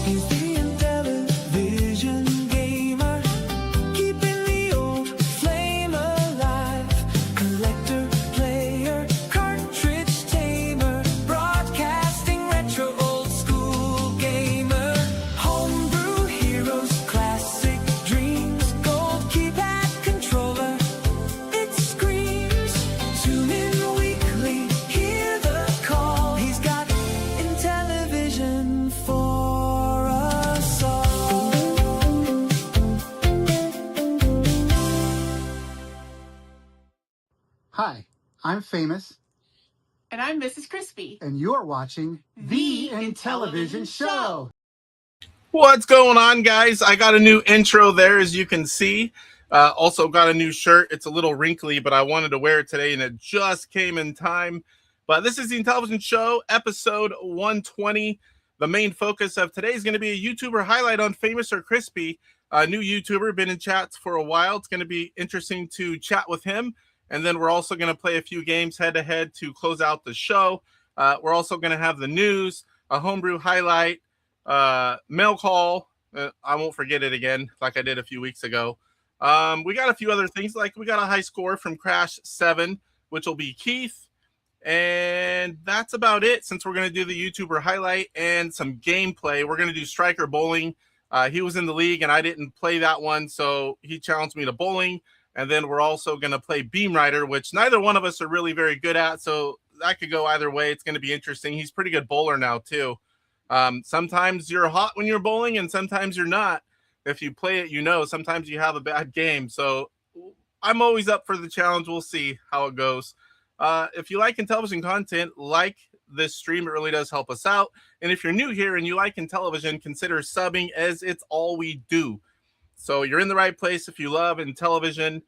He's the Intellivision gamer, keeping the old flame alive. Collector, player, cartridge tamer, broadcasting retro, old school gamer. Homebrew heroes, classic dreams, gold keypad controller. It screams. Tune in weekly, hear the call. He's got Intellivision for us all. Hi, I'm Famous, And I'm Mrs. Crispy. and you're watching The Intellivision Show. What's going on, guys? I got a new intro there, as you can see. Also got a new shirt. It's a little wrinkly, but I wanted to wear it today, and it just came in time. But this is the Intellivision Show, episode 120. The main focus of today is going to be a YouTuber highlight on FamousOrCHRISpy, a new YouTuber, been in chats for a while. It's going to be interesting to chat with him. And then we're also going to play a few games head-to-head to close out the show. We're also going to have the news, a homebrew highlight, mail call. I won't forget it again, like I did a few weeks ago. We got a few other things, like we got a high score from Crash 7, which will be Keith. And that's about it, since we're going to do the YouTuber highlight and some gameplay. We're going to do Striker Bowling. He was in the league, and I didn't play that one, so he challenged me to bowling. And then we're also going to play Beam Rider, which neither one of us are really very good at, so that could go either way. It's going to be interesting. He's a pretty good bowler now, too. Sometimes you're hot when you're bowling, and sometimes you're not. If you play it, you know. Sometimes you have a bad game. So I'm always up for the challenge. We'll see how it goes. If you like Intellivision content, like this stream. It really does help us out. And if you're new here and you like Intellivision, consider subbing, as it's all we do. So you're in the right place if you love Intellivision.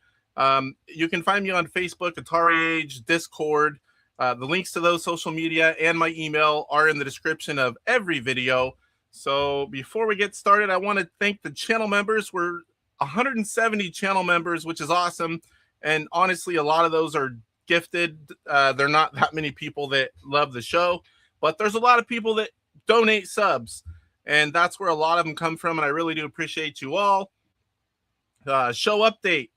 You can find me on Facebook, AtariAge, Discord. The links to those social media and my email are in the description of every video. So before we get started, I want to thank the channel members. We're 170 channel members, which is awesome. And honestly, a lot of those are gifted. They're not that many people that love the show, but there's a lot of people that donate subs. And that's where a lot of them come from. And I really do appreciate you all. Show update.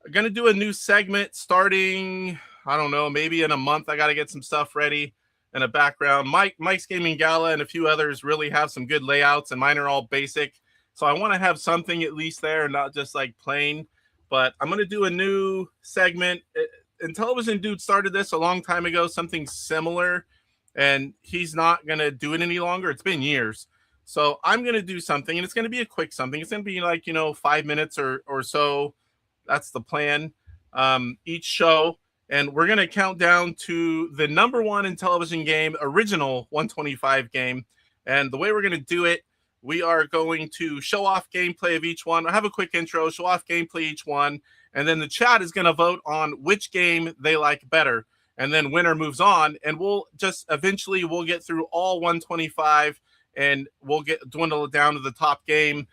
I'm going to do a new segment starting, I don't know, maybe in a month. I got to get some stuff ready and a background. Mike's Gaming Gala and a few others really have some good layouts, and mine are all basic. So I want to have something at least there, not just like plain. But I'm going to do a new segment. Intellivision Dude started this a long time ago, something similar, and he's not going to do it any longer. It's been years. So I'm going to do something, and it's going to be a quick something. It's going to be like, 5 minutes or so. That's the plan. Each show. And we're going to count down to the number one Intellivision game, original 125 game. And the way we're going to do it, we are going to show off gameplay of each one. I have a quick intro, show off gameplay each one. And then the chat is going to vote on which game they like better. And then winner moves on. And we'll just eventually we'll get through all 125. And we'll dwindle it down to the top game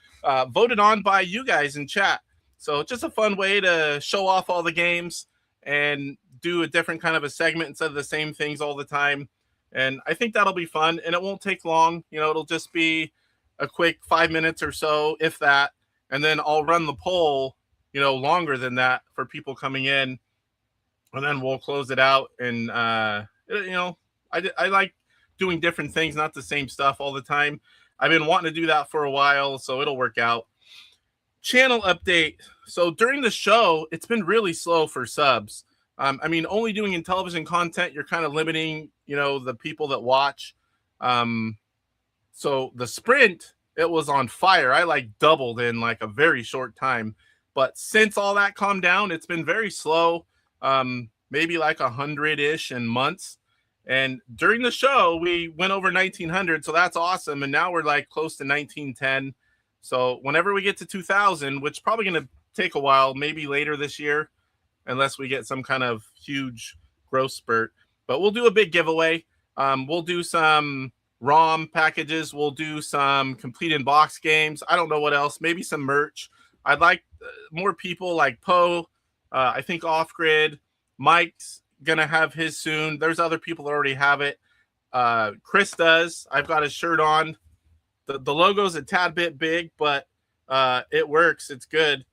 voted on by you guys in chat. So just a fun way to show off all the games and do a different kind of a segment instead of the same things all the time. And I think that'll be fun, and it won't take long. It'll just be a quick 5 minutes or so, if that. And then I'll run the poll, longer than that for people coming in. And then we'll close it out. And, I like doing different things, not the same stuff all the time. I've been wanting to do that for a while, so it'll work out. Channel update. So during the show, it's been really slow for subs. Only doing Intellivision content, you're kind of limiting, the people that watch. So the sprint, it was on fire. I doubled in a very short time. But since all that calmed down, it's been very slow. Maybe 100-ish in months. And during the show, we went over 1900, so that's awesome. And now we're close to 1910. So whenever we get to 2000, which is probably going to take a while, maybe later this year, unless we get some kind of huge growth spurt. But we'll do a big giveaway. We'll do some ROM packages. We'll do some complete in box games. I don't know what else. Maybe some merch. I'd like more people like Poe. I think Off Grid. Mike's gonna have his soon. There's other people that already have it. Chris does. I've got his shirt on. The logo's a tad bit big, but it works. It's good.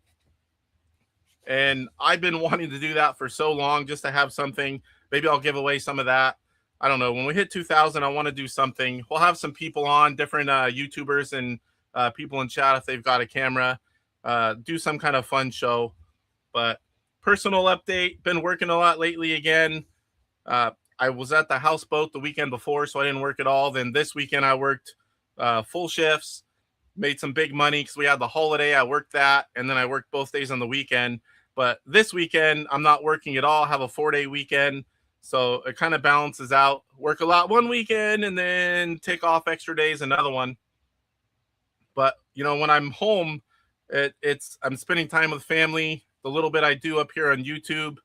And I've been wanting to do that for so long, just to have something. Maybe I'll give away some of that. I don't know. When we hit 2,000, I want to do something. We'll have some people on, different YouTubers and people in chat if they've got a camera. Do some kind of fun show. But personal update, been working a lot lately again. I was at the houseboat the weekend before, so I didn't work at all. Then this weekend I worked full shifts, made some big money because we had the holiday. I worked that, and then I worked both days on the weekend. But this weekend, I'm not working at all. I have a 4-day weekend, so it kind of balances out. Work a lot one weekend and then take off extra days another one. But, you know, when I'm home, I'm spending time with family. The little bit I do up here on YouTube,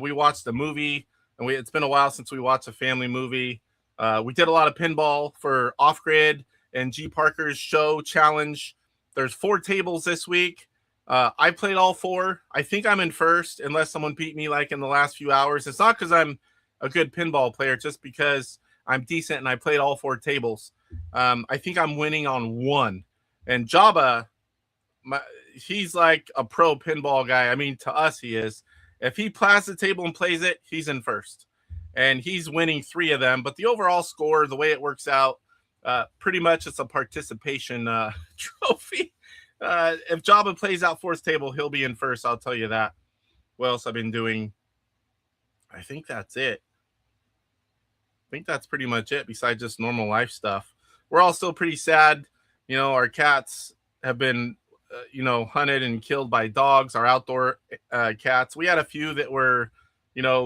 we watched a movie, and it's been a while since we watched a family movie. We did a lot of pinball for Off Grid and G Parker's show challenge. There's 4 tables this week. I played all 4. I think I'm in first, unless someone beat me like in the last few hours. It's not because I'm a good pinball player, just because I'm decent and I played all 4 tables. I think I'm winning on 1. And Jabba, he's like a pro pinball guy. I mean, to us, he is. If he plays the table and plays it, he's in first. And he's winning 3 of them. But the overall score, the way it works out, pretty much it's a participation trophy. If Jabba plays out 4th table, he'll be in first. I'll tell you that. What else I've been doing? I think that's it. I think that's pretty much it besides just normal life stuff. We're all still pretty sad. You know, our cats have been, hunted and killed by dogs, our outdoor cats. We had a few that were,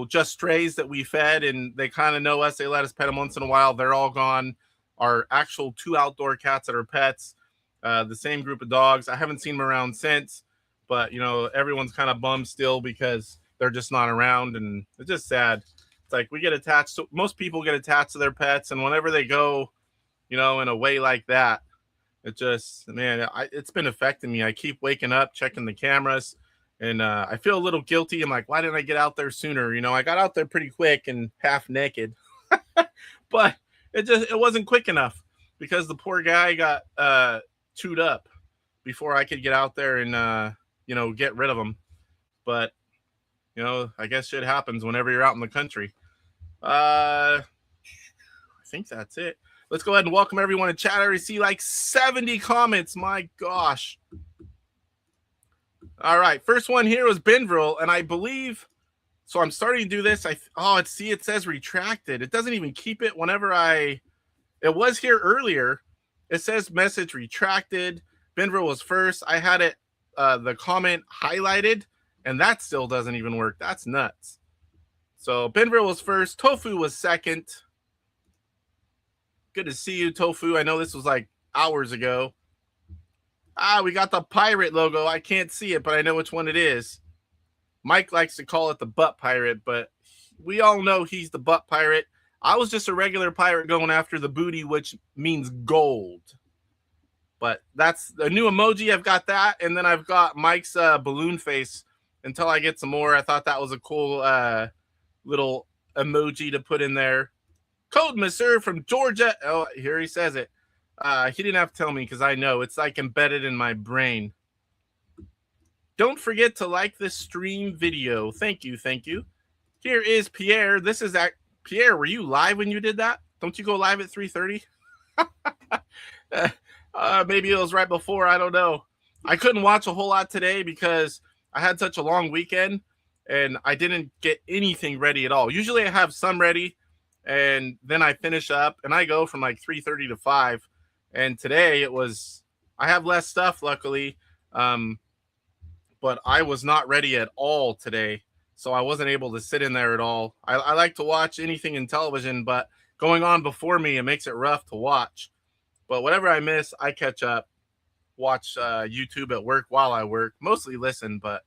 just strays that we fed, and they kind of know us. They let us pet them once in a while. They're all gone. Our actual 2 outdoor cats that are pets, the same group of dogs. I haven't seen them around since, but, everyone's kind of bummed still because they're just not around, and it's just sad. It's like we get attached to, most people get attached to their pets, and whenever they go, in a way like that, it just, man, it's been affecting me. I keep waking up, checking the cameras, and I feel a little guilty. I'm like, why didn't I get out there sooner? I got out there pretty quick and half naked, but it wasn't quick enough because the poor guy got chewed up before I could get out there and, get rid of him. But, I guess shit happens whenever you're out in the country. I think that's it. Let's go ahead and welcome everyone in chat. I already see like 70 comments. My gosh. All right. First one here was Benvril, and I believe, so I'm starting to do this. It says retracted. It doesn't even keep it whenever it was here earlier. It says message retracted. Benvril was first. I had it, the comment highlighted, and that still doesn't even work. That's nuts. So Benvril was first. Tofu was second. Good to see you, Tofu. I know this was like hours ago. We got the pirate logo. I can't see it, but I know which one it is. Mike likes to call it the butt pirate, but we all know he's the butt pirate. I was just a regular pirate going after the booty, which means gold. But that's a new emoji. I've got that, and then I've got Mike's balloon face until I get some more. I thought that was a cool little emoji to put in there. Code Monsieur from Georgia. Oh, here he says it. He didn't have to tell me because I know. It's like embedded in my brain. Don't forget to like this stream video. Thank you. Thank you. Here is Pierre. This is Pierre, were you live when you did that? Don't you go live at 3:30? Maybe it was right before. I don't know. I couldn't watch a whole lot today because I had such a long weekend and I didn't get anything ready at all. Usually I have some ready, and then I finish up and I go from like 3:30 to 5. And today I have less stuff, luckily. But I was not ready at all today. So I wasn't able to sit in there at all. I like to watch anything in television, but going on before me, it makes it rough to watch. But whatever I miss, I catch up, watch YouTube at work while I work, mostly listen. But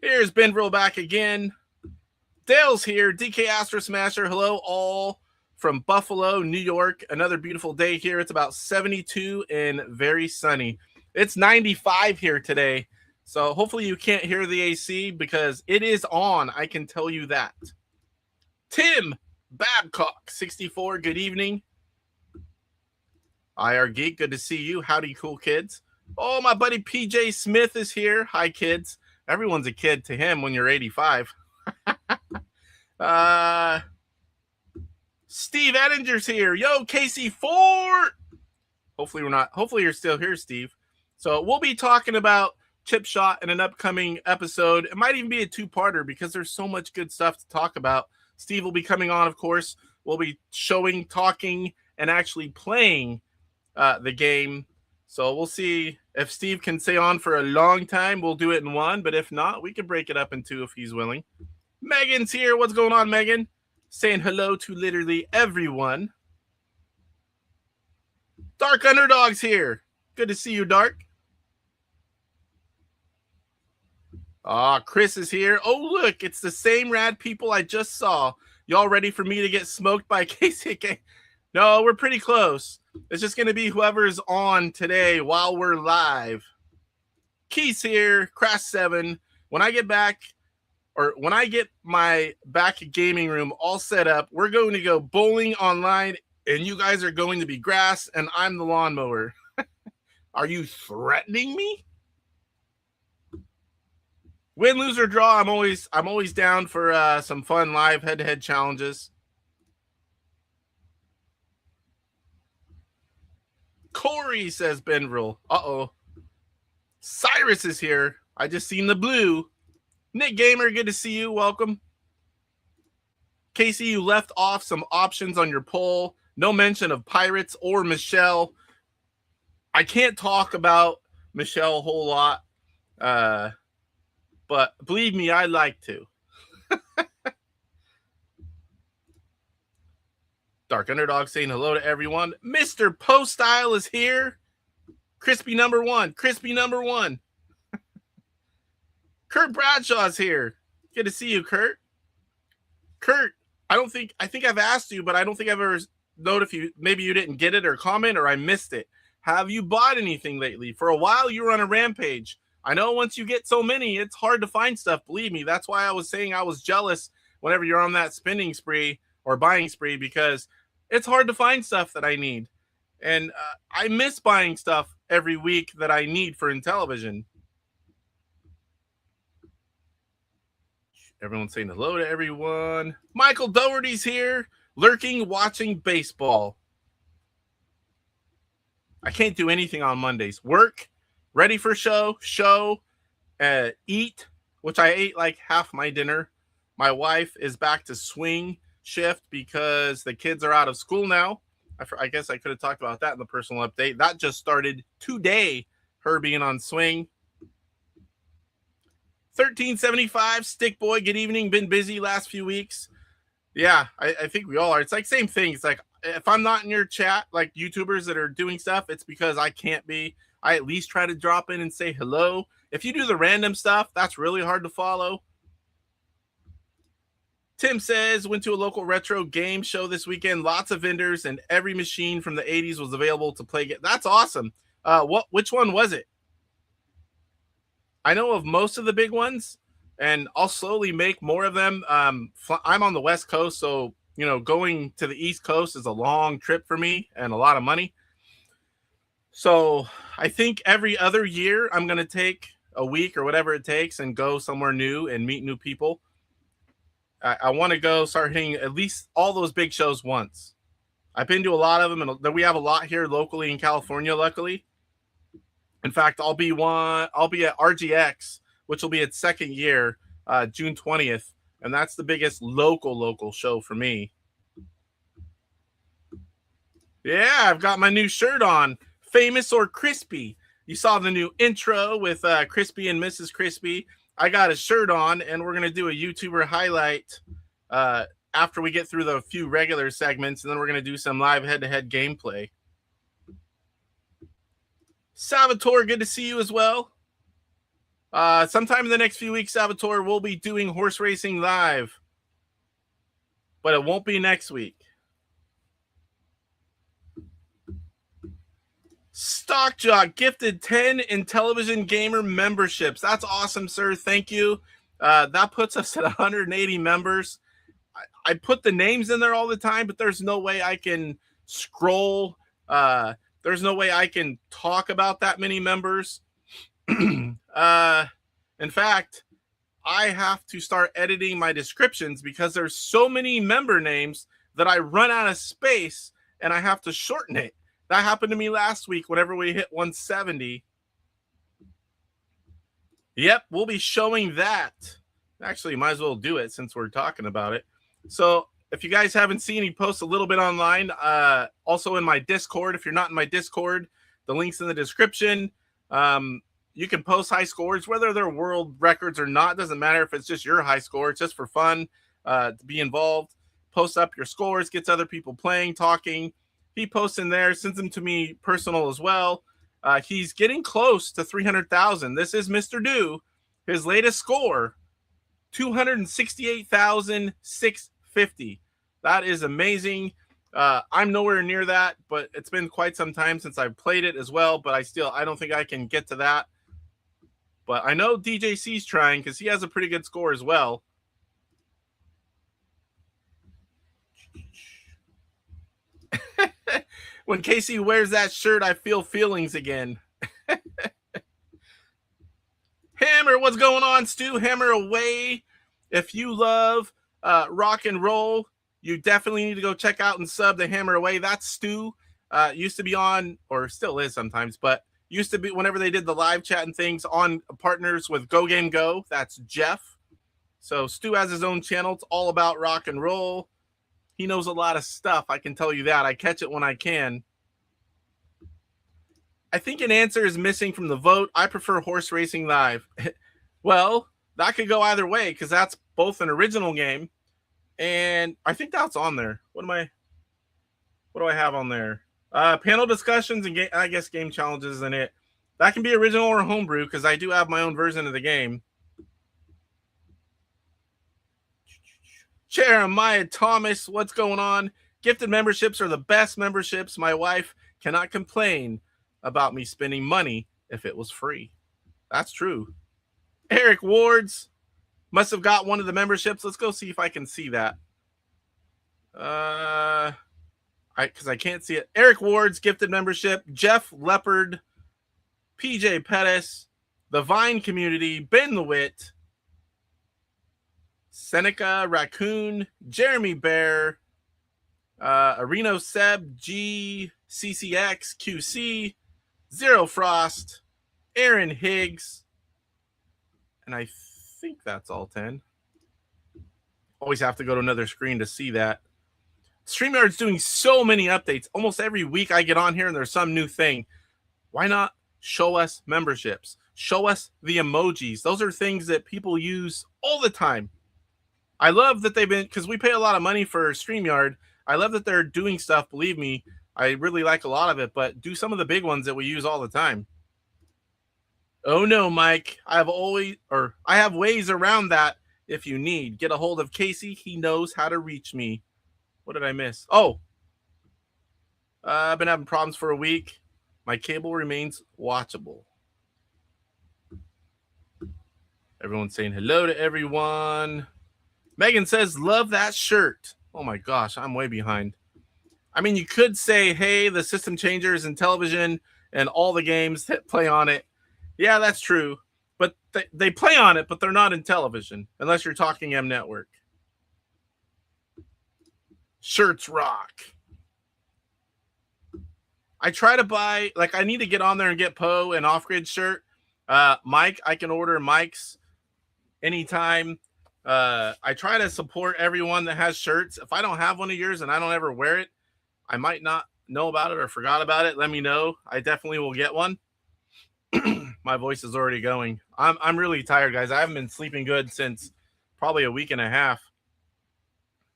here's Benvril back again. Dale's here. DK Astro Smasher. Hello, all from Buffalo, New York. Another beautiful day here. It's about 72 and very sunny. It's 95 here today. So hopefully you can't hear the AC because it is on. I can tell you that. Tim Babcock, 64. Good evening. IR Geek, good to see you. Howdy, cool kids. Oh, my buddy PJ Smith is here. Hi, kids. Everyone's a kid to him when you're 85. Steve Ettinger's here. Yo, Casey Ford. Hopefully you're still here, Steve. So we'll be talking about Chip Shot in an upcoming episode. It might even be a two-parter because there's so much good stuff to talk about. Steve will be coming on, of course. We'll be showing, talking, and actually playing the game. So we'll see if Steve can stay on for a long time. We'll do it in one, but if not, we can break it up in two if he's willing. Megan's here. What's going on, Megan? Saying hello to literally everyone. Dark Underdog's here. Good to see you, Dark. Chris is here. Oh, look, it's the same rad people I just saw. Y'all ready for me to get smoked by KCK? No, we're pretty close. It's just going to be whoever's on today while we're live. Keith's here. Crash 7. When I get back, or when I get my back gaming room all set up, we're going to go bowling online, and you guys are going to be grass, and I'm the lawnmower. Are you threatening me? Win, lose, or draw, I'm always down for some fun live head-to-head challenges. Corey, says Benvril. Uh-oh. Cyrus is here. I just seen the blue. Nick Gamer, good to see you. Welcome. Casey, you left off some options on your poll. No mention of Pirates or Michelle. I can't talk about Michelle a whole lot. But believe me, I like to. Dark Underdog saying hello to everyone. Mr. Post Style is here. Crispy number one. Crispy number one. Kurt Bradshaw's here. Good to see you, Kurt. Kurt, I think I've asked you, but I don't think I've ever known if maybe you didn't get it or comment or I missed it. Have you bought anything lately? For a while, you were on a rampage. I know once you get so many, it's hard to find stuff. Believe me, that's why I was saying I was jealous whenever you're on that spending spree or buying spree, because it's hard to find stuff that I need. And I miss buying stuff every week that I need for Intellivision. Everyone's saying hello to everyone. Michael Doherty's here, lurking, watching baseball. I can't do anything on Mondays. Work, ready for show, eat, which I ate like half my dinner. My wife is back to swing shift because the kids are out of school now. I guess I could have talked about that in the personal update. That just started today, her being on swing. 1375, Stick Boy, good evening. Been busy last few weeks. Yeah, I think we all are. It's like same thing. It's like if I'm not in your chat, like YouTubers that are doing stuff, it's because I can't be. I at least try to drop in and say hello. If you do the random stuff, that's really hard to follow. Tim says, went to a local retro game show this weekend. Lots of vendors and every machine from the 80s was available to play. That's awesome. Which one was it? I know of most of the big ones, and I'll slowly make more of them. I'm on the West Coast, so going to the East Coast is a long trip for me and a lot of money. So I think every other year I'm going to take a week or whatever it takes and go somewhere new and meet new people. I want to go start hitting at least all those big shows once. I've been to a lot of them, and we have a lot here locally in California, luckily. In fact, I'll be at RGX, which will be its second year, June 20th, and that's the biggest local show for me. Yeah, I've got my new shirt on, FamousOrCHRISpy. You saw the new intro with Crispy and Mrs. Crispy. I got a shirt on, and we're going to do a YouTuber highlight after we get through the few regular segments, and then we're going to do some live head-to-head gameplay. Salvatore, good to see you as well. Sometime in the next few weeks, Salvatore, we'll be doing horse racing live, but it won't be next week. Stockjock gifted 10 Intellivision Gamer memberships. That's awesome, sir. Thank you. That puts us at 180 members. I put the names in there all the time, but there's no way I can scroll there's no way I can talk about that many members. In fact, I have to start editing my descriptions because there's so many member names that I run out of space and I have to shorten it. That happened to me last week whenever we hit 170. Yep, we'll be showing that. Actually, might as well do it since we're talking about it. So if you guys haven't seen, he posts a little bit online. Also in my Discord. If you're not in my Discord, the link's in the description. You can post high scores, whether they're world records or not. Doesn't matter if it's just your high score. It's just for fun to be involved. Post up your scores, gets other people playing, talking. He posts in there, sends them to me personal as well. He's getting close to 300,000. This is Mr. Do. His latest score, 268,650. That is amazing. I'm nowhere near that, but it's been quite some time since I've played it as well. But I don't think I can get to that. But I know DJC's trying because he has a pretty good score as well. When Casey wears that shirt, I feel feelings again. Hammer, what's going on, Stu? Hammer away. If you love rock and roll, you definitely need to go check out and sub the Hammer away. That's Stu. Used to be on, or still is sometimes, but used to be whenever they did the live chat and things on partners with Go Game Go. That's Jeff. So Stu has his own channel. It's all about rock and roll. He knows a lot of stuff. I can tell you that. I catch it when I can. I think an answer is missing from the vote. I prefer horse racing live. Well, that could go either way because that's both an original game, and I think that's on there. What do I have on there? Panel discussions and I guess game challenges in it. That can be original or homebrew because I do have my own version of the game. Jeremiah Thomas, what's going on? Gifted memberships are the best memberships. My wife cannot complain about me spending money if it was free. That's true. Eric Wards must have got one of the memberships. Let's go see if I can see that. Because I can't see it. Eric Ward's gifted membership. Jeff Leopard, PJ Pettis, the Vine Community, Ben the Wit, Seneca Raccoon, Jeremy Bear, Areno Seb, GCCX, QC, Zero Frost, Aaron Higgs, and I think that's all 10. Always have to go to another screen to see that. StreamYard's doing so many updates. Almost every week I get on here and there's some new thing. Why not show us memberships? Show us the emojis. Those are things that people use all the time. I love that they've been, because we pay a lot of money for StreamYard. I love that they're doing stuff. Believe me, I really like a lot of it, but do some of the big ones that we use all the time. Oh no, Mike. I have ways around that if you need. Get a hold of Casey. He knows how to reach me. What did I miss? Oh, I've been having problems for a week. My cable remains watchable. Everyone's saying hello to everyone. Megan says, love that shirt. Oh my gosh, I'm way behind. I mean, you could say, hey, the system changers in Intellivision and all the games that play on it. Yeah, that's true. But they play on it, but they're not in Intellivision, unless you're talking M Network. Shirts rock. I try to buy, like, I need to get on there and get Poe an off-grid shirt. Mike, I can order Mike's anytime. I try to support everyone that has shirts. If I don't have one of yours and I don't ever wear it, I might not know about it or forgot about it. Let me know. I definitely will get one. My voice is already going. I'm really tired, guys. I haven't been sleeping good since probably a week and a half.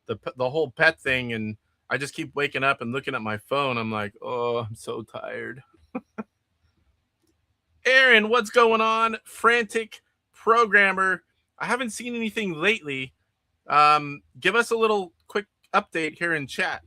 The whole pet thing, and I just keep waking up and looking at my phone. I'm like, oh, I'm so tired. Aaron, what's going on? Frantic programmer. I haven't seen anything lately. Give us a little quick update here in chat.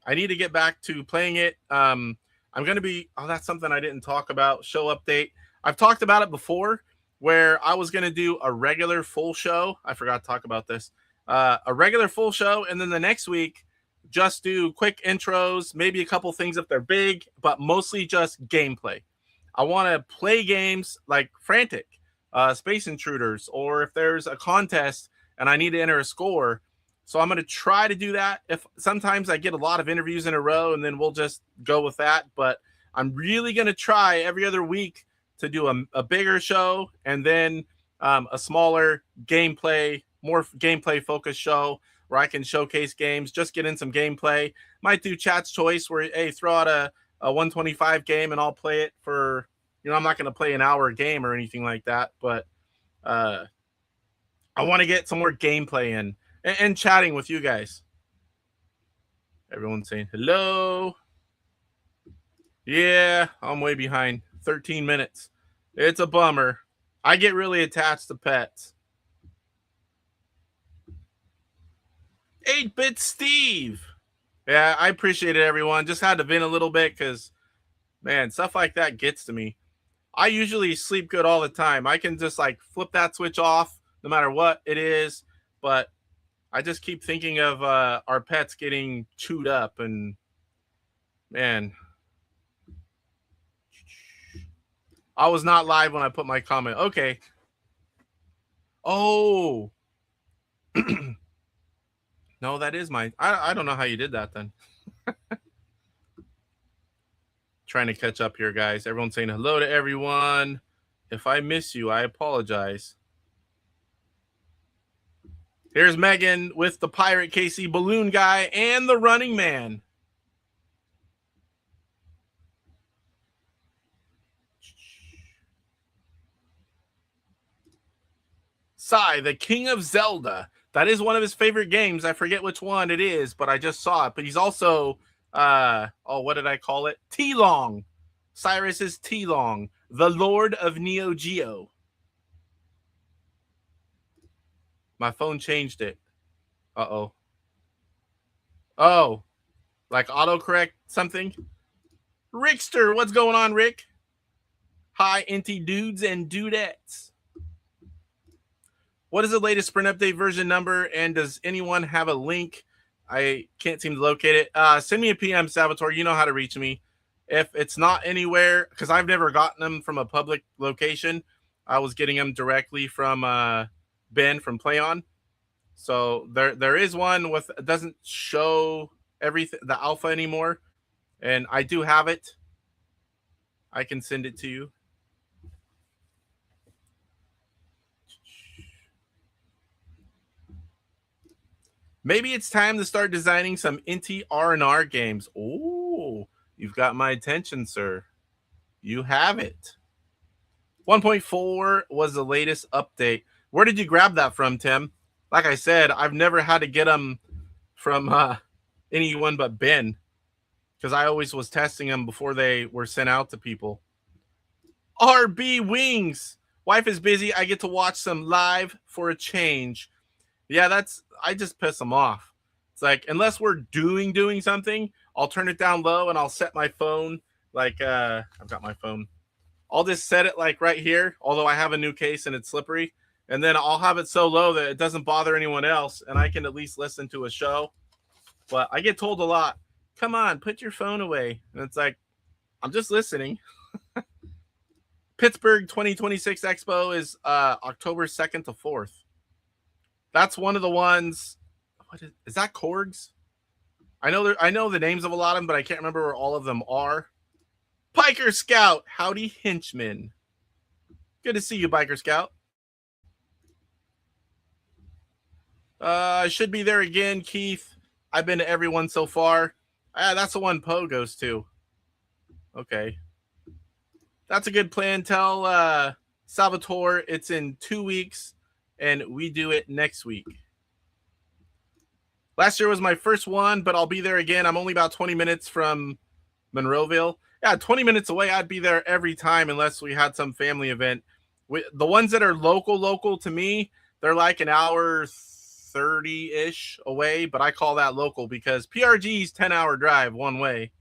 I need to get back to playing it. I'm going to be, that's something I didn't talk about, show update. I've talked about it before where I was going to do a regular full show. I forgot to talk about this. A regular full show, and then the next week just do quick intros, maybe a couple things if they're big, but mostly just gameplay. I want to play games like Frantic, Space Intruders, or if there's a contest and I need to enter a score. So I'm going to try to do that. If sometimes I get a lot of interviews in a row, and then we'll just go with that. But I'm really going to try every other week to do a bigger show, and then a smaller gameplay, more gameplay focused show where I can showcase games, just get in some gameplay. Might do chat's choice where, hey, throw out a 125 game and I'll play it for, I'm not going to play an hour game or anything like that, but I want to get some more gameplay in and chatting with you guys. Everyone's saying hello. Yeah, I'm way behind. 13 minutes. It's a bummer. I get really attached to pets. 8-Bit Steve. Yeah, I appreciate it, everyone. Just had to vent a little bit because, man, stuff like that gets to me. I usually sleep good all the time. I can just like flip that switch off no matter what it is. But I just keep thinking of our pets getting chewed up. And, man, I was not live when I put my comment. Okay. Oh. No, that is mine. I don't know how you did that then. Trying to catch up here, guys. Everyone's saying hello to everyone. If I miss you, I apologize. Here's Megan with the Pirate KC Balloon Guy and the Running Man. Sai, the King of Zelda. That is one of his favorite games. I forget which one it is, but I just saw it. But he's also, what did I call it? T-Long. Cyrus is T-Long, the Lord of Neo Geo. My phone changed it. Uh-oh. Oh, like autocorrect something? Rickster, what's going on, Rick? Hi, Inty dudes and dudettes. What is the latest Sprint Update version number, and does anyone have a link? I can't seem to locate it. Send me a PM, Salvatore. You know how to reach me. If it's not anywhere, because I've never gotten them from a public location. I was getting them directly from Ben from PlayOn. So there is one with, it doesn't show everything, the alpha anymore. And I do have it. I can send it to you. Maybe it's time to start designing some Inti R&R games. Oh, you've got my attention, sir. You have it. 1.4 was the latest update. Where did you grab that from, Tim? Like I said, I've never had to get them from anyone but Ben, because I always was testing them before they were sent out to people. RB Wings. Wife is busy. I get to watch some live for a change. Yeah, I just piss them off. It's like, unless we're doing something, I'll turn it down low and I'll set my phone like, I've got my phone. I'll just set it like right here, although I have a new case and it's slippery. And then I'll have it so low that it doesn't bother anyone else and I can at least listen to a show. But I get told a lot, come on, put your phone away. And it's like, I'm just listening. Pittsburgh 2026 Expo is October 2nd to 4th. That's one of the ones. What is that? Korgs? I know the names of a lot of them, but I can't remember where all of them are. Biker Scout, howdy henchman. Good to see you, Biker Scout. I should be there again, Keith. I've been to everyone so far. That's the one Poe goes to. Okay. That's a good plan. Tell Salvatore it's in 2 weeks, and we do it next week. Last year was my first one, but I'll be there again. I'm only about 20 minutes from Monroeville. Yeah, 20 minutes away. I'd be there every time unless we had some family event. The ones that are local to me, they're like an hour 30-ish away, but I call that local because PRG's 10-hour drive one way.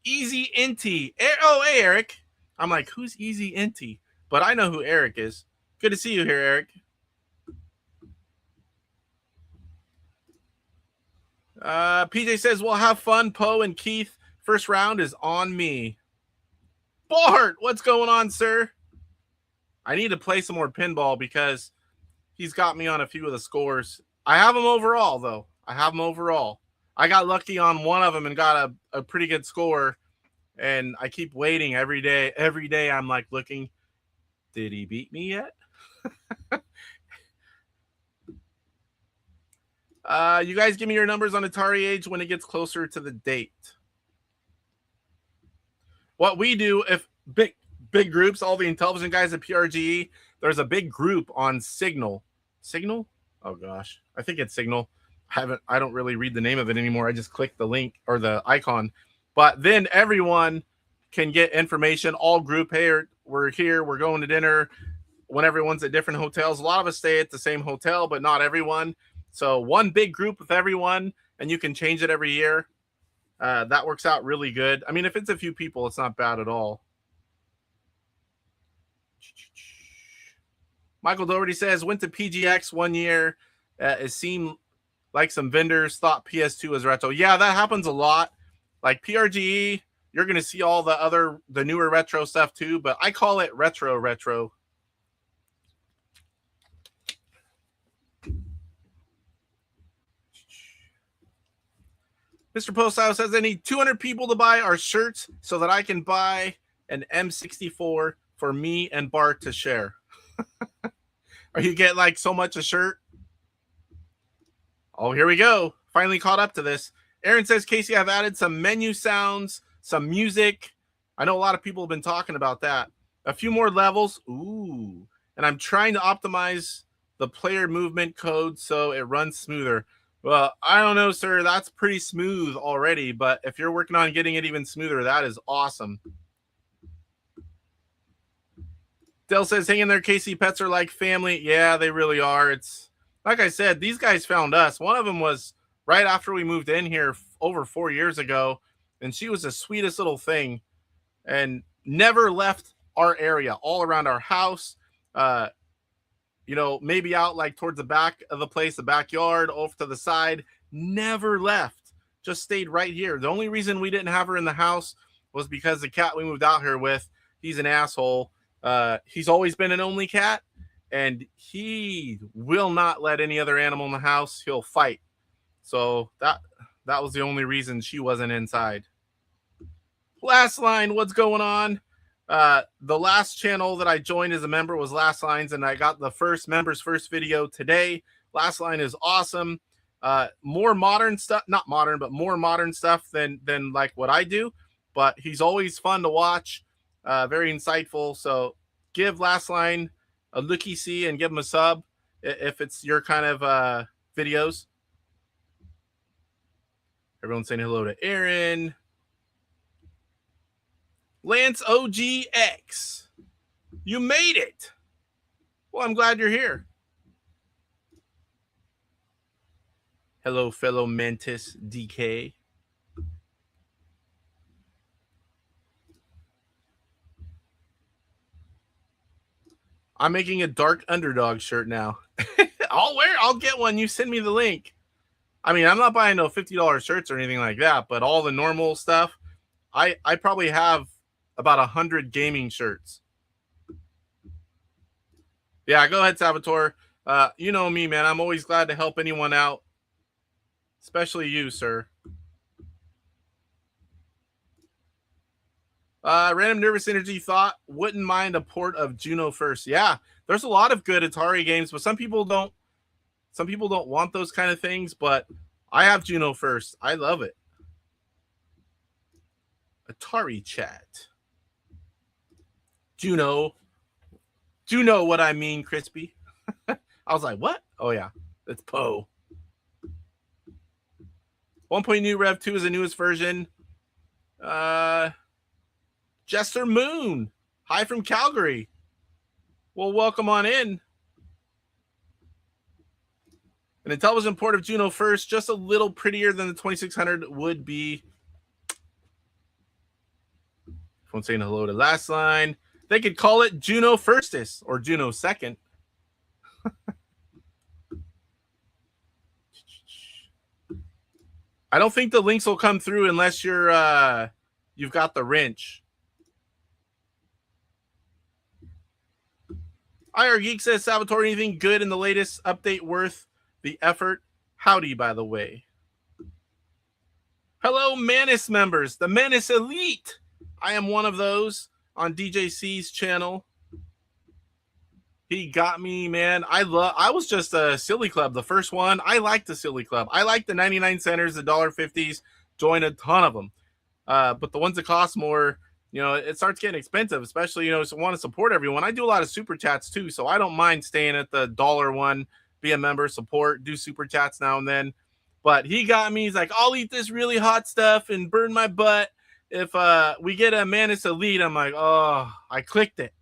Easy Inty. Oh, hey, Eric. I'm like, who's Easy Inty? But I know who Eric is. Good to see you here, Eric. PJ says, "We'll have fun, Poe and Keith. First round is on me." Bart, what's going on, sir? I need to play some more pinball because he's got me on a few of the scores. I have him overall, though. I have him overall. I got lucky on one of them and got a pretty good score, and I keep waiting every day. Every day I'm like looking, did he beat me yet? You guys give me your numbers on AtariAge when it gets closer to the date. What we do, if big groups, all the Intellivision guys at PRGE, there's a big group on Signal. Signal? Oh gosh, I think it's Signal. I don't really read the name of it anymore. I just click the link or the icon. But then everyone can get information. All group, hey, we're here, we're going to dinner. When everyone's at different hotels, a lot of us stay at the same hotel, but not everyone. So one big group with everyone, and you can change it every year. That works out really good. I mean, if it's a few people, it's not bad at all. Michael Doherty says, went to PGX 1 year. It seemed like some vendors thought PS2 was retro. Yeah, that happens a lot. Like PRGE, you're going to see all the newer retro stuff too, but I call it retro. Mr. Postile says, I need 200 people to buy our shirts so that I can buy an M64 for me and Bart to share. Or you get like so much a shirt. Oh, here we go. Finally caught up to this. Aaron says, Casey, I've added some menu sounds, some music. I know a lot of people have been talking about that. A few more levels. Ooh. And I'm trying to optimize the player movement code so it runs smoother. Well, I don't know, sir. That's pretty smooth already, but if you're working on getting it even smoother, that is awesome. Dell says, hang in there, Casey. Pets are like family. Yeah, they really are. It's like I said, these guys found us. One of them was right after we moved in here over 4 years ago, and she was the sweetest little thing and never left our area, all around our house. You know, maybe out like towards the back of the place, the backyard, off to the side, never left, just stayed right here. The only reason we didn't have her in the house was because the cat we moved out here with, he's an asshole. He's always been an only cat, and he will not let any other animal in the house. He'll fight. So that was the only reason she wasn't inside. Last line, what's going on? The last channel that I joined as a member was Last Lines, and I got the members first video today. Last Line is awesome. More modern stuff, not modern, but more modern stuff than like what I do. But he's always fun to watch, very insightful. So give Last Line a looky-see and give him a sub if it's your kind of videos. Everyone's saying hello to Aaron. Lance OGX, you made it. Well, I'm glad you're here. Hello, fellow Mantis DK. I'm making a dark underdog shirt now. I'll get one. You send me the link. I mean, I'm not buying no $50 shirts or anything like that, but all the normal stuff, I probably have about 100 gaming shirts. Yeah, go ahead, Salvatore. You know me, man. I'm always glad to help anyone out, especially you, sir. Random Nervous Energy thought, wouldn't mind a port of Juno first. Yeah, there's a lot of good Atari games, but some people don't want those kind of things, but I have Juno first. I love it. Atari chat. Juno. Do you know what I mean, Crispy? I was like, what? Oh, yeah. It's Poe. 1. New Rev 2 is the newest version. Jester Moon. Hi from Calgary. Well, welcome on in. An Intellivision port of Juno first, just a little prettier than the 2600 would be. Everyone's saying hello to Last Line. They could call it Juno Firstis or Juno Second. I don't think the links will come through unless you've got the wrench. IR Geek says, Salvatore, anything good in the latest update worth the effort? Howdy, by the way. Hello, Manus members, the Manus Elite. I am one of those on DJC's channel. He got me, man. I was just a Silly Club, the first one. I like the Silly Club. I like the 99 centers, the $1.50s. Join a ton of them. But the ones that cost more, you know, it starts getting expensive, especially, you know, so want to support everyone. I do a lot of super chats too, so I don't mind staying at the $1 one, be a member, support, do super chats now and then. But he got me. He's like, I'll eat this really hot stuff and burn my butt if we get a Manus Elite. I'm like, oh, I clicked it.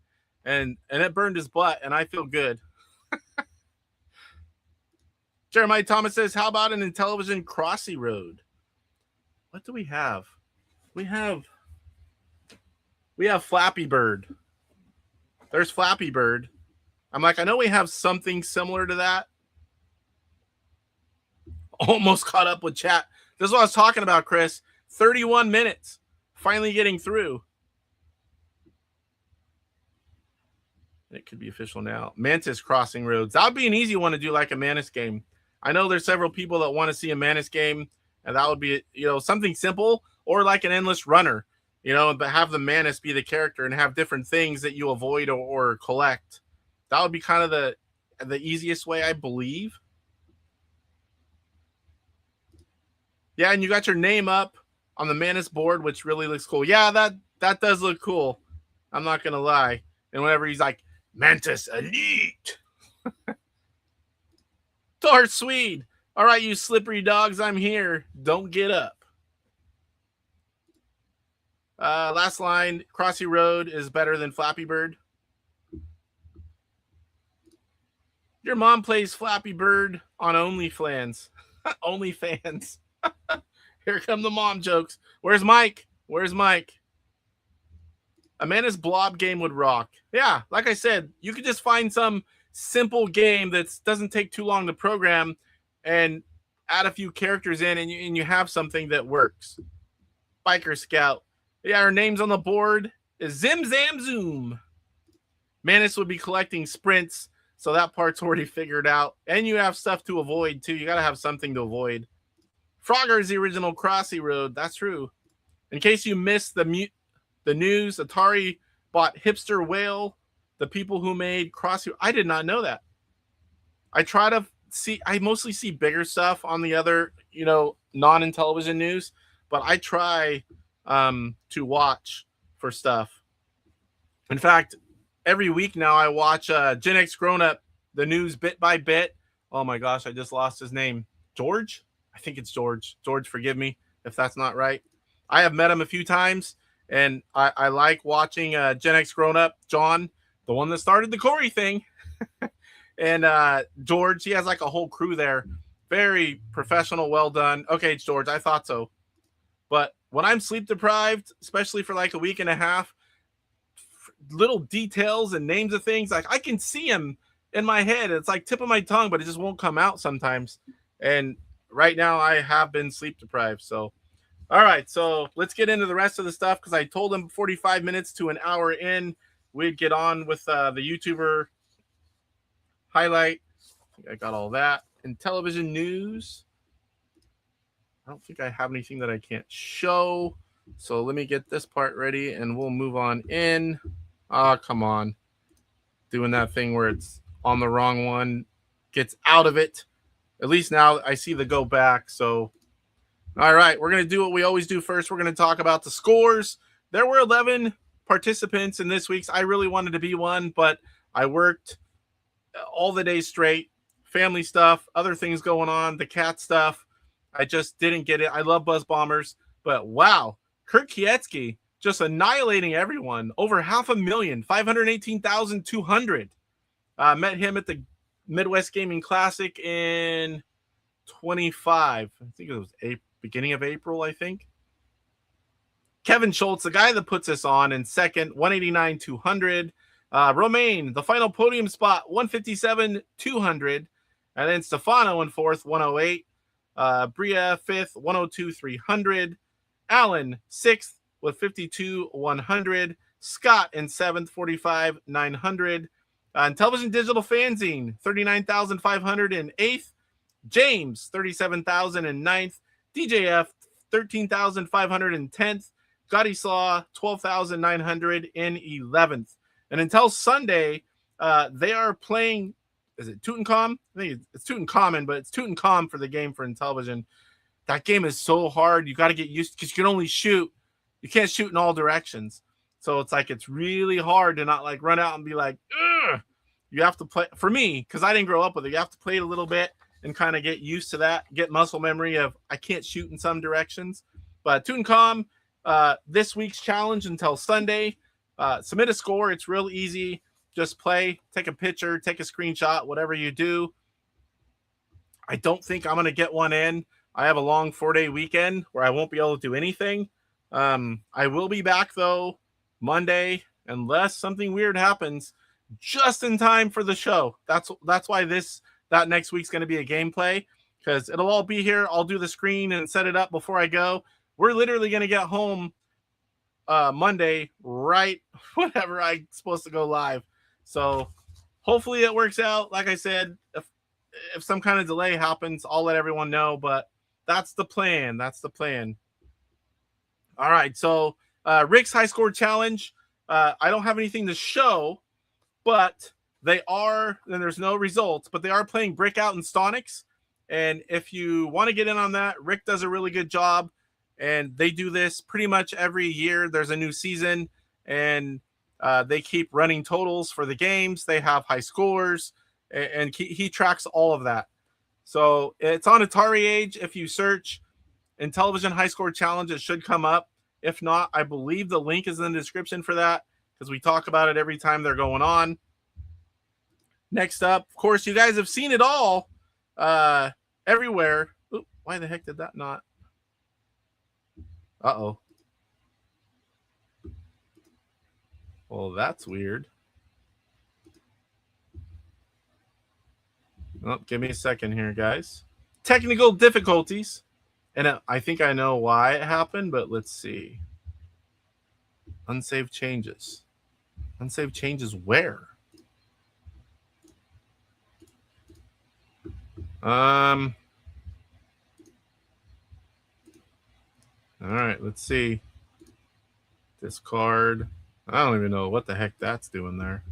And it burned his butt, and I feel good. Jeremiah Thomas says, how about an Intellivision Crossy Road? What do we have? We have Flappy Bird. There's Flappy Bird. I'm like, I know we have something similar to that. Almost caught up with chat. This is what I was talking about, Chris. 31 minutes. Finally getting through. It could be official now. Mantis Crossing Roads. That would be an easy one to do, like a Manus game. I know there's several people that want to see a Manus game, and that would be, you know, something simple, or like an endless runner, you know, but have the Manus be the character and have different things that you avoid or collect. That would be kind of the easiest way, I believe. Yeah, and you got your name up on the Manus board, which really looks cool. Yeah, that does look cool. I'm not gonna lie. And whenever he's like, Mantis Elite. Darth Swede. All right, you slippery dogs, I'm here. Don't get up. Last line, Crossy Road is better than Flappy Bird. Your mom plays Flappy Bird on OnlyFans. OnlyFans. Here come the mom jokes. Where's Mike? Where's Mike? Amanda's Blob game would rock. Yeah, like I said, you could just find some simple game that doesn't take too long to program and add a few characters in, and you have something that works. Biker Scout. Yeah, our name's on the board is Zim Zam Zoom. Manus would be collecting sprints, so that part's already figured out. And you have stuff to avoid, too. You got to have something to avoid. Frogger is the original Crossy Road. That's true. In case you missed the news, Atari bought Hipster Whale, the people who made Crossy. I did not know that. I mostly see bigger stuff on the other, you know, non-Intellivision news, but I try to watch for stuff. In fact, every week now I watch Gen X Grown Up, the news bit by bit. Oh my gosh, I just lost his name. George? I think it's George. George, forgive me if that's not right. I have met him a few times. And I like watching Gen X Grown Up, John, the one that started the Corey thing. And George, he has like a whole crew there. Very professional, well done. Okay, it's George, I thought so. But when I'm sleep deprived, especially for like a week and a half, little details and names of things, like I can see them in my head. It's like tip of my tongue, but it just won't come out sometimes. And right now I have been sleep deprived, so. All right, so let's get into the rest of the stuff because I told him 45 minutes to an hour in, we'd get on with the YouTuber highlight. I think I got all that. Intellivision news. I don't think I have anything that I can't show. So let me get this part ready and we'll move on in. Oh, come on. Doing that thing where it's on the wrong one. Gets out of it. At least now I see the go back, so... All right, we're going to do what we always do first. We're going to talk about the scores. There were 11 participants in this week's. I really wanted to be one, but I worked all the days straight. Family stuff, other things going on, the cat stuff. I just didn't get it. I love Buzz Bombers, but wow. Kurt Kietsky just annihilating everyone. Over 500,000, 518,200. Met him at the Midwest Gaming Classic in 25. I think it was beginning of April, I think. Kevin Schultz, the guy that puts us on in second, 189,200. Romaine, the final podium spot, 157,200. And then Stefano in fourth, 108. Bria 5th, 102,300. Alan 6th with 52,100. Scott in 7th, 45,900. Intellivision Digital Fanzine 39,500 in 8th. James 37,000 in 9th. DJF 13,500 in 10th. Gotti Slaw 12,900 in 11th. And until Sunday, they are playing. Is it Tutankhamun? I think it's Tutankhamun, but it's Tutankhamun for the game for Intellivision. That game is so hard. You got to get used because you can only shoot. You can't shoot in all directions. So it's like it's really hard to not like run out and be like, ugh. You have to play. For me, because I didn't grow up with it, you have to play it a little bit and kind of get used to that, get muscle memory of I can't shoot in some directions. But Tutankhamun, this week's challenge until Sunday. Submit a score. It's real easy. Just play, take a picture, take a screenshot, whatever you do. I don't think I'm going to get one in. I have a long 4-day weekend where I won't be able to do anything. I will be back, though, Monday, unless something weird happens, just in time for the show. That's why that next week's going to be a gameplay, because it'll all be here. I'll do the screen and set it up before I go. We're literally going to get home Monday, right whenever I'm supposed to go live. So hopefully it works out. Like I said, if some kind of delay happens, I'll let everyone know, but that's the plan. That's the plan. All right. So Rick's high score challenge. I don't have anything to show, but they are, and there's no results, but they are playing Brickout and Stonix. And if you want to get in on that, Rick does a really good job. And they do this pretty much every year. There's a new season, and they keep running totals for the games. They have high scores, and he tracks all of that. So it's on AtariAge. If you search Intellivision High Score Challenge, it should come up. If not, I believe the link is in the description for that, because we talk about it every time they're going on. Next up, of course, you guys have seen it all everywhere. Ooh, why the heck did that not? Uh-oh. Well, that's weird. Oh, give me a second here, guys. Technical difficulties. And I think I know why it happened, but let's see. Unsaved changes. Unsaved changes where? All right, let's see. Discard. I don't even know what the heck that's doing there.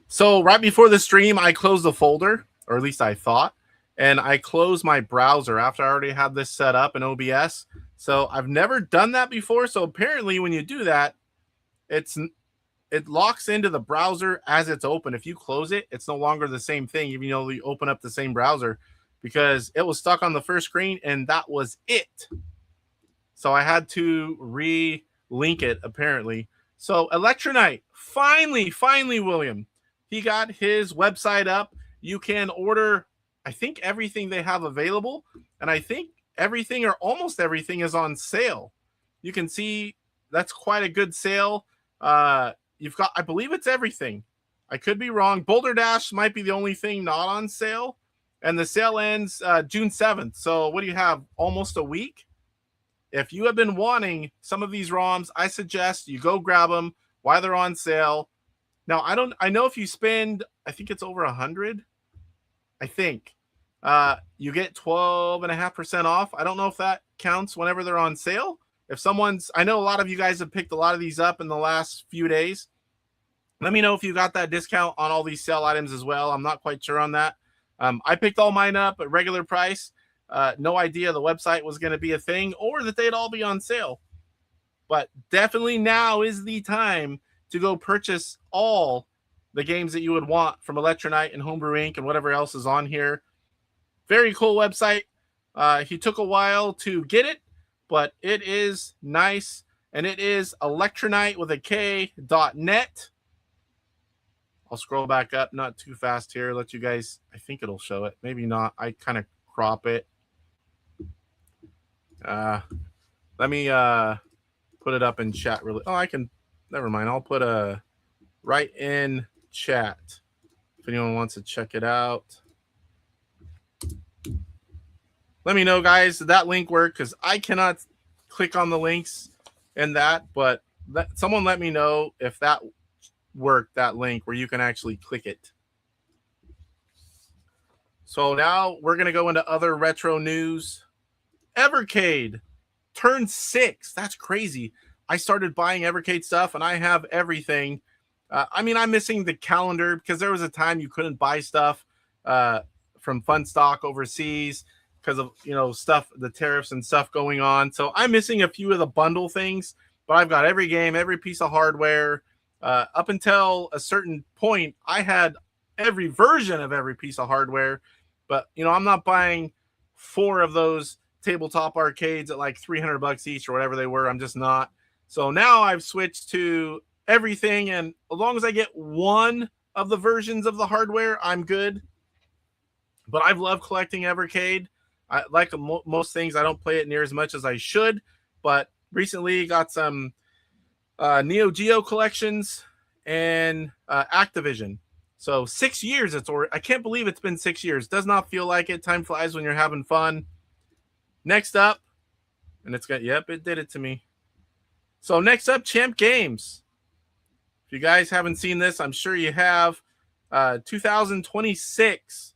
So right before the stream, I closed the folder, or at least I thought, and I closed my browser after I already had this set up in OBS. So I've never done that before. So apparently when you do that, it locks into the browser as it's open. If you close it, it's no longer the same thing, even though you open up the same browser, because it was stuck on the first screen and that was it. So I had to re-link it, apparently. So Electronite, finally, William, he got his website up. You can order, I think, everything they have available. And I think everything or almost everything is on sale. You can see that's quite a good sale. You've got, I believe it's everything. I could be wrong. Boulder Dash might be the only thing not on sale. And the sale ends June 7th. So what do you have? Almost a week? If you have been wanting some of these ROMs, I suggest you go grab them while they're on sale. Now, I know if you spend, I think it's over 100, I think, you get 12.5% off. I don't know if that counts whenever they're on sale. If someone's, I know a lot of you guys have picked a lot of these up in the last few days. Let me know if you got that discount on all these sale items as well. I'm not quite sure on that. I picked all mine up at regular price. No idea the website was going to be a thing or that they'd all be on sale. But definitely now is the time to go purchase all the games that you would want from Electronite and Homebrew Inc. and whatever else is on here. Very cool website. He took a while to get it, but it is nice. And it is electronite with a K.net. I'll scroll back up, not too fast here. Let you guys, I think it'll show it. Maybe not. I kind of crop it. Let me put it up in chat really. Oh, I can, never mind. I'll put a right in chat if anyone wants to check it out. let me know, guys. Did that link work? Because I cannot click on the links in that, but someone let me know if that worked, that link where you can actually click it. So now we're going to go into other retro news. Evercade turned 6. That's crazy. I started buying Evercade stuff and I have everything. I mean, I'm missing the calendar because there was a time you couldn't buy stuff from Fun Stock overseas because of, you know, stuff, the tariffs and stuff going on. So I'm missing a few of the bundle things, but I've got every game, every piece of hardware. Up until a certain point, I had every version of every piece of hardware. But, you know, I'm not buying 4 of those tabletop arcades at like $300 each or whatever they were. I'm just not. So now I've switched to everything. And as long as I get one of the versions of the hardware, I'm good. But I've loved collecting Evercade. I like most things. I don't play it near as much as I should. But recently got some Neo Geo collections and Activision. So 6 years, I can't believe it's been 6 years. Does not feel like it. Time flies when you're having fun. Next up, and it's got, yep, it did it to me. So next up, Champ Games. If you guys haven't seen this, I'm sure you have. 2026.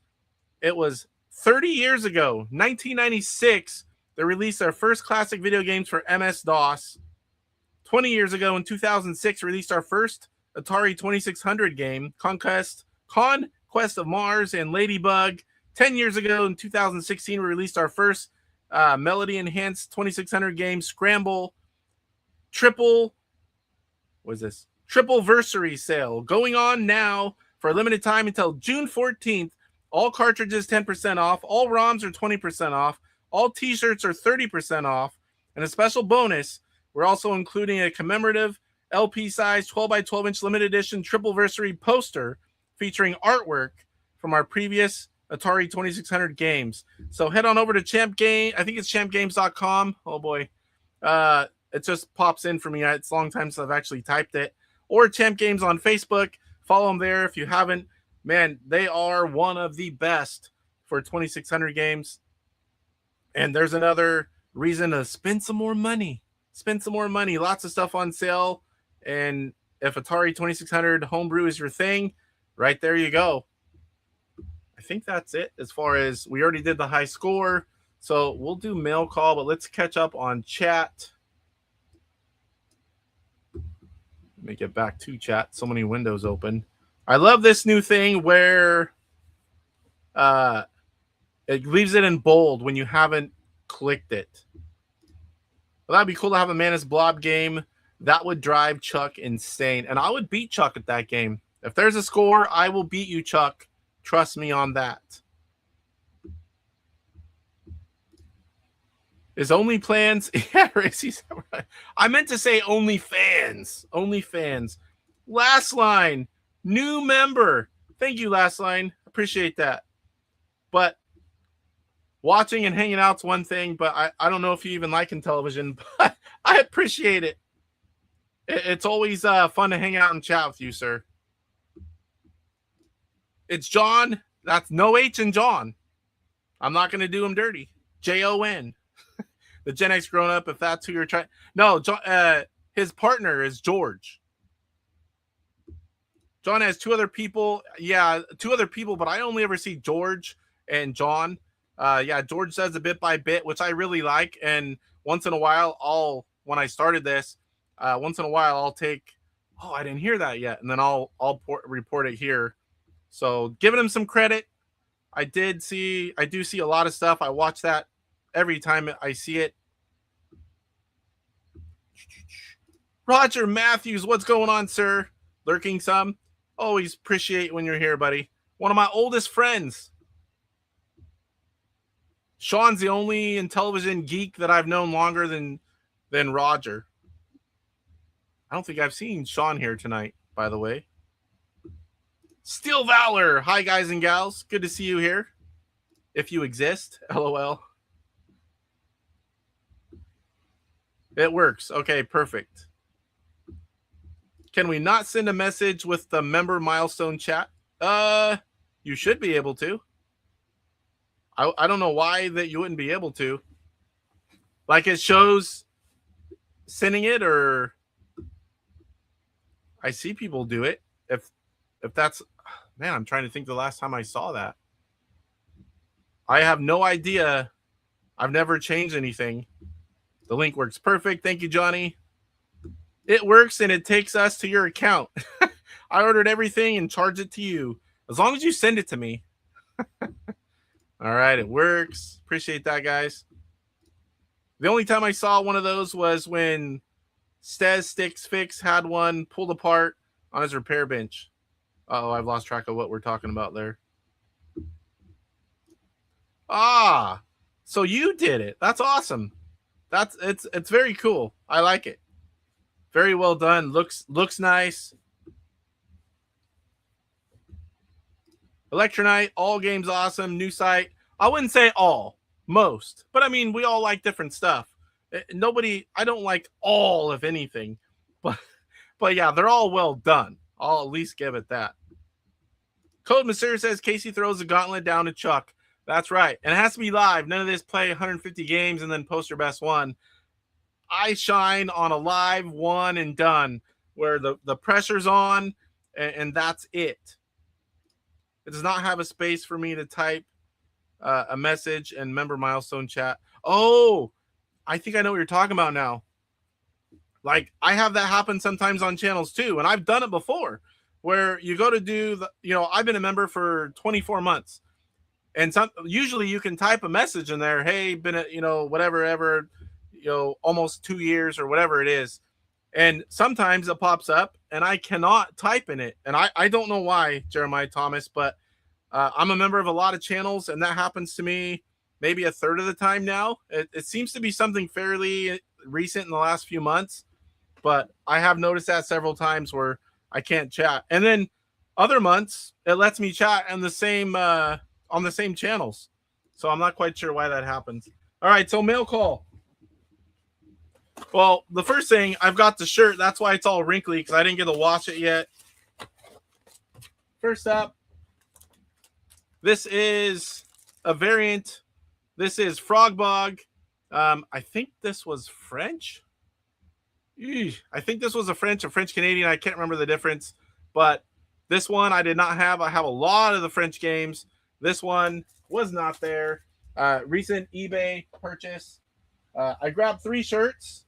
It was 30 years ago, 1996, they released their first classic video games for MS-DOS. 20 years ago, in 2006, released our first Atari 2600 game, Conquest of Mars and Ladybug. 10 years ago, in 2016, we released our first Melody-enhanced 2600 game, Scramble. Triple-versary sale going on now for a limited time until June 14th. All cartridges 10% off. All ROMs are 20% off. All t-shirts are 30% off. And a special bonus, we're also including a commemorative LP size 12 by 12 inch limited edition triple-versary poster featuring artwork from our previous Atari 2600 games. So head on over to Champ Game. I think it's champgames.com. Oh boy. It just pops in for me. It's a long time since I've actually typed it. Or Champ Games on Facebook. Follow them there if you haven't. Man, they are one of the best for 2600 games. And there's another reason to spend some more money. Spend some more money. Lots of stuff on sale. And if Atari 2600 Homebrew is your thing, right there you go. I think that's it as far as we already did the high score. So we'll do mail call, but let's catch up on chat. Let me get back to chat. So many windows open. I love this new thing where it leaves it in bold when you haven't clicked it. Well, that'd be cool to have a Manus Blob game. That would drive Chuck insane. And I would beat Chuck at that game. If there's a score, I will beat you, Chuck. Trust me on that. Is OnlyPlans? Yeah, Racy's right. I meant to say OnlyFans. OnlyFans. Last Line. New member. Thank you, Last Line. Appreciate that. But watching and hanging out's one thing, but I don't know if you even like Intellivision, but I appreciate it. It's always fun to hang out and chat with you, sir. It's John. That's no H in John. I'm not going to do him dirty. Jon. The Gen X grown up, if that's who you're trying. No, John, his partner is George. John has 2 other people. Yeah, 2 other people, but I only ever see George and John. Yeah, George says a bit by bit, which I really like. And once in a while, when I started this, once in a while I'll take, oh, I didn't hear that yet, and then I'll report it here. So giving him some credit. I do see a lot of stuff. I watch that every time I see it. Roger Matthews, what's going on, sir? Lurking some. Always appreciate when you're here, buddy. One of my oldest friends. Sean's the only Intellivision geek that I've known longer than Roger. I don't think I've seen Sean here tonight, by the way. Steel Valor. Hi, guys and gals. Good to see you here. If you exist. LOL. It works. Okay, perfect. Can we not send a message with the member milestone chat? You should be able to. I don't know why that you wouldn't be able to. Like it shows sending it, or I see people do it. If that's, man, I'm trying to think the last time I saw that. I have no idea. I've never changed anything. The link works perfect. Thank you, Johnny. It works and it takes us to your account. I ordered everything and charged it to you. As long as you send it to me. All right, it works. Appreciate that, guys. The only time I saw one of those was when Stez Sticks Fix had one pulled apart on his repair bench. Uh-oh, I've lost track of what we're talking about there. Ah, so you did it. That's awesome. It's very cool. I like it. Very well done. Looks nice. Electronite, all games awesome. New site. I wouldn't say all, most. But I mean, we all like different stuff. I don't like all of anything. But yeah, they're all well done. I'll at least give it that. Code Monsieur says Casey throws a gauntlet down to Chuck. That's right. And it has to be live. None of this play 150 games and then post your best one. I shine on a live one and done where the pressure's on and that's it. It does not have a space for me to type a message and member milestone chat. Oh, I think I know what you're talking about now. Like I have that happen sometimes on channels too. And I've done it before where you go to do I've been a member for 24 months. And usually you can type a message in there. Hey, been at, whatever, almost 2 years or whatever it is. And sometimes it pops up and I cannot type in it. And I don't know why, Jeremiah Thomas, but I'm a member of a lot of channels and that happens to me maybe a third of the time now. It seems to be something fairly recent in the last few months, but I have noticed that several times where I can't chat. And then other months it lets me chat on the same channels. So I'm not quite sure why that happens. All right, so mail call. Well, the first thing, I've got the shirt. That's why it's all wrinkly because I didn't get to wash it yet. First up, this is a variant. This is Frogbog. I think this was French. I think this was a French Canadian. I can't remember the difference. But this one I did not have. I have a lot of the French games. This one was not there. Recent eBay purchase. I grabbed 3 shirts.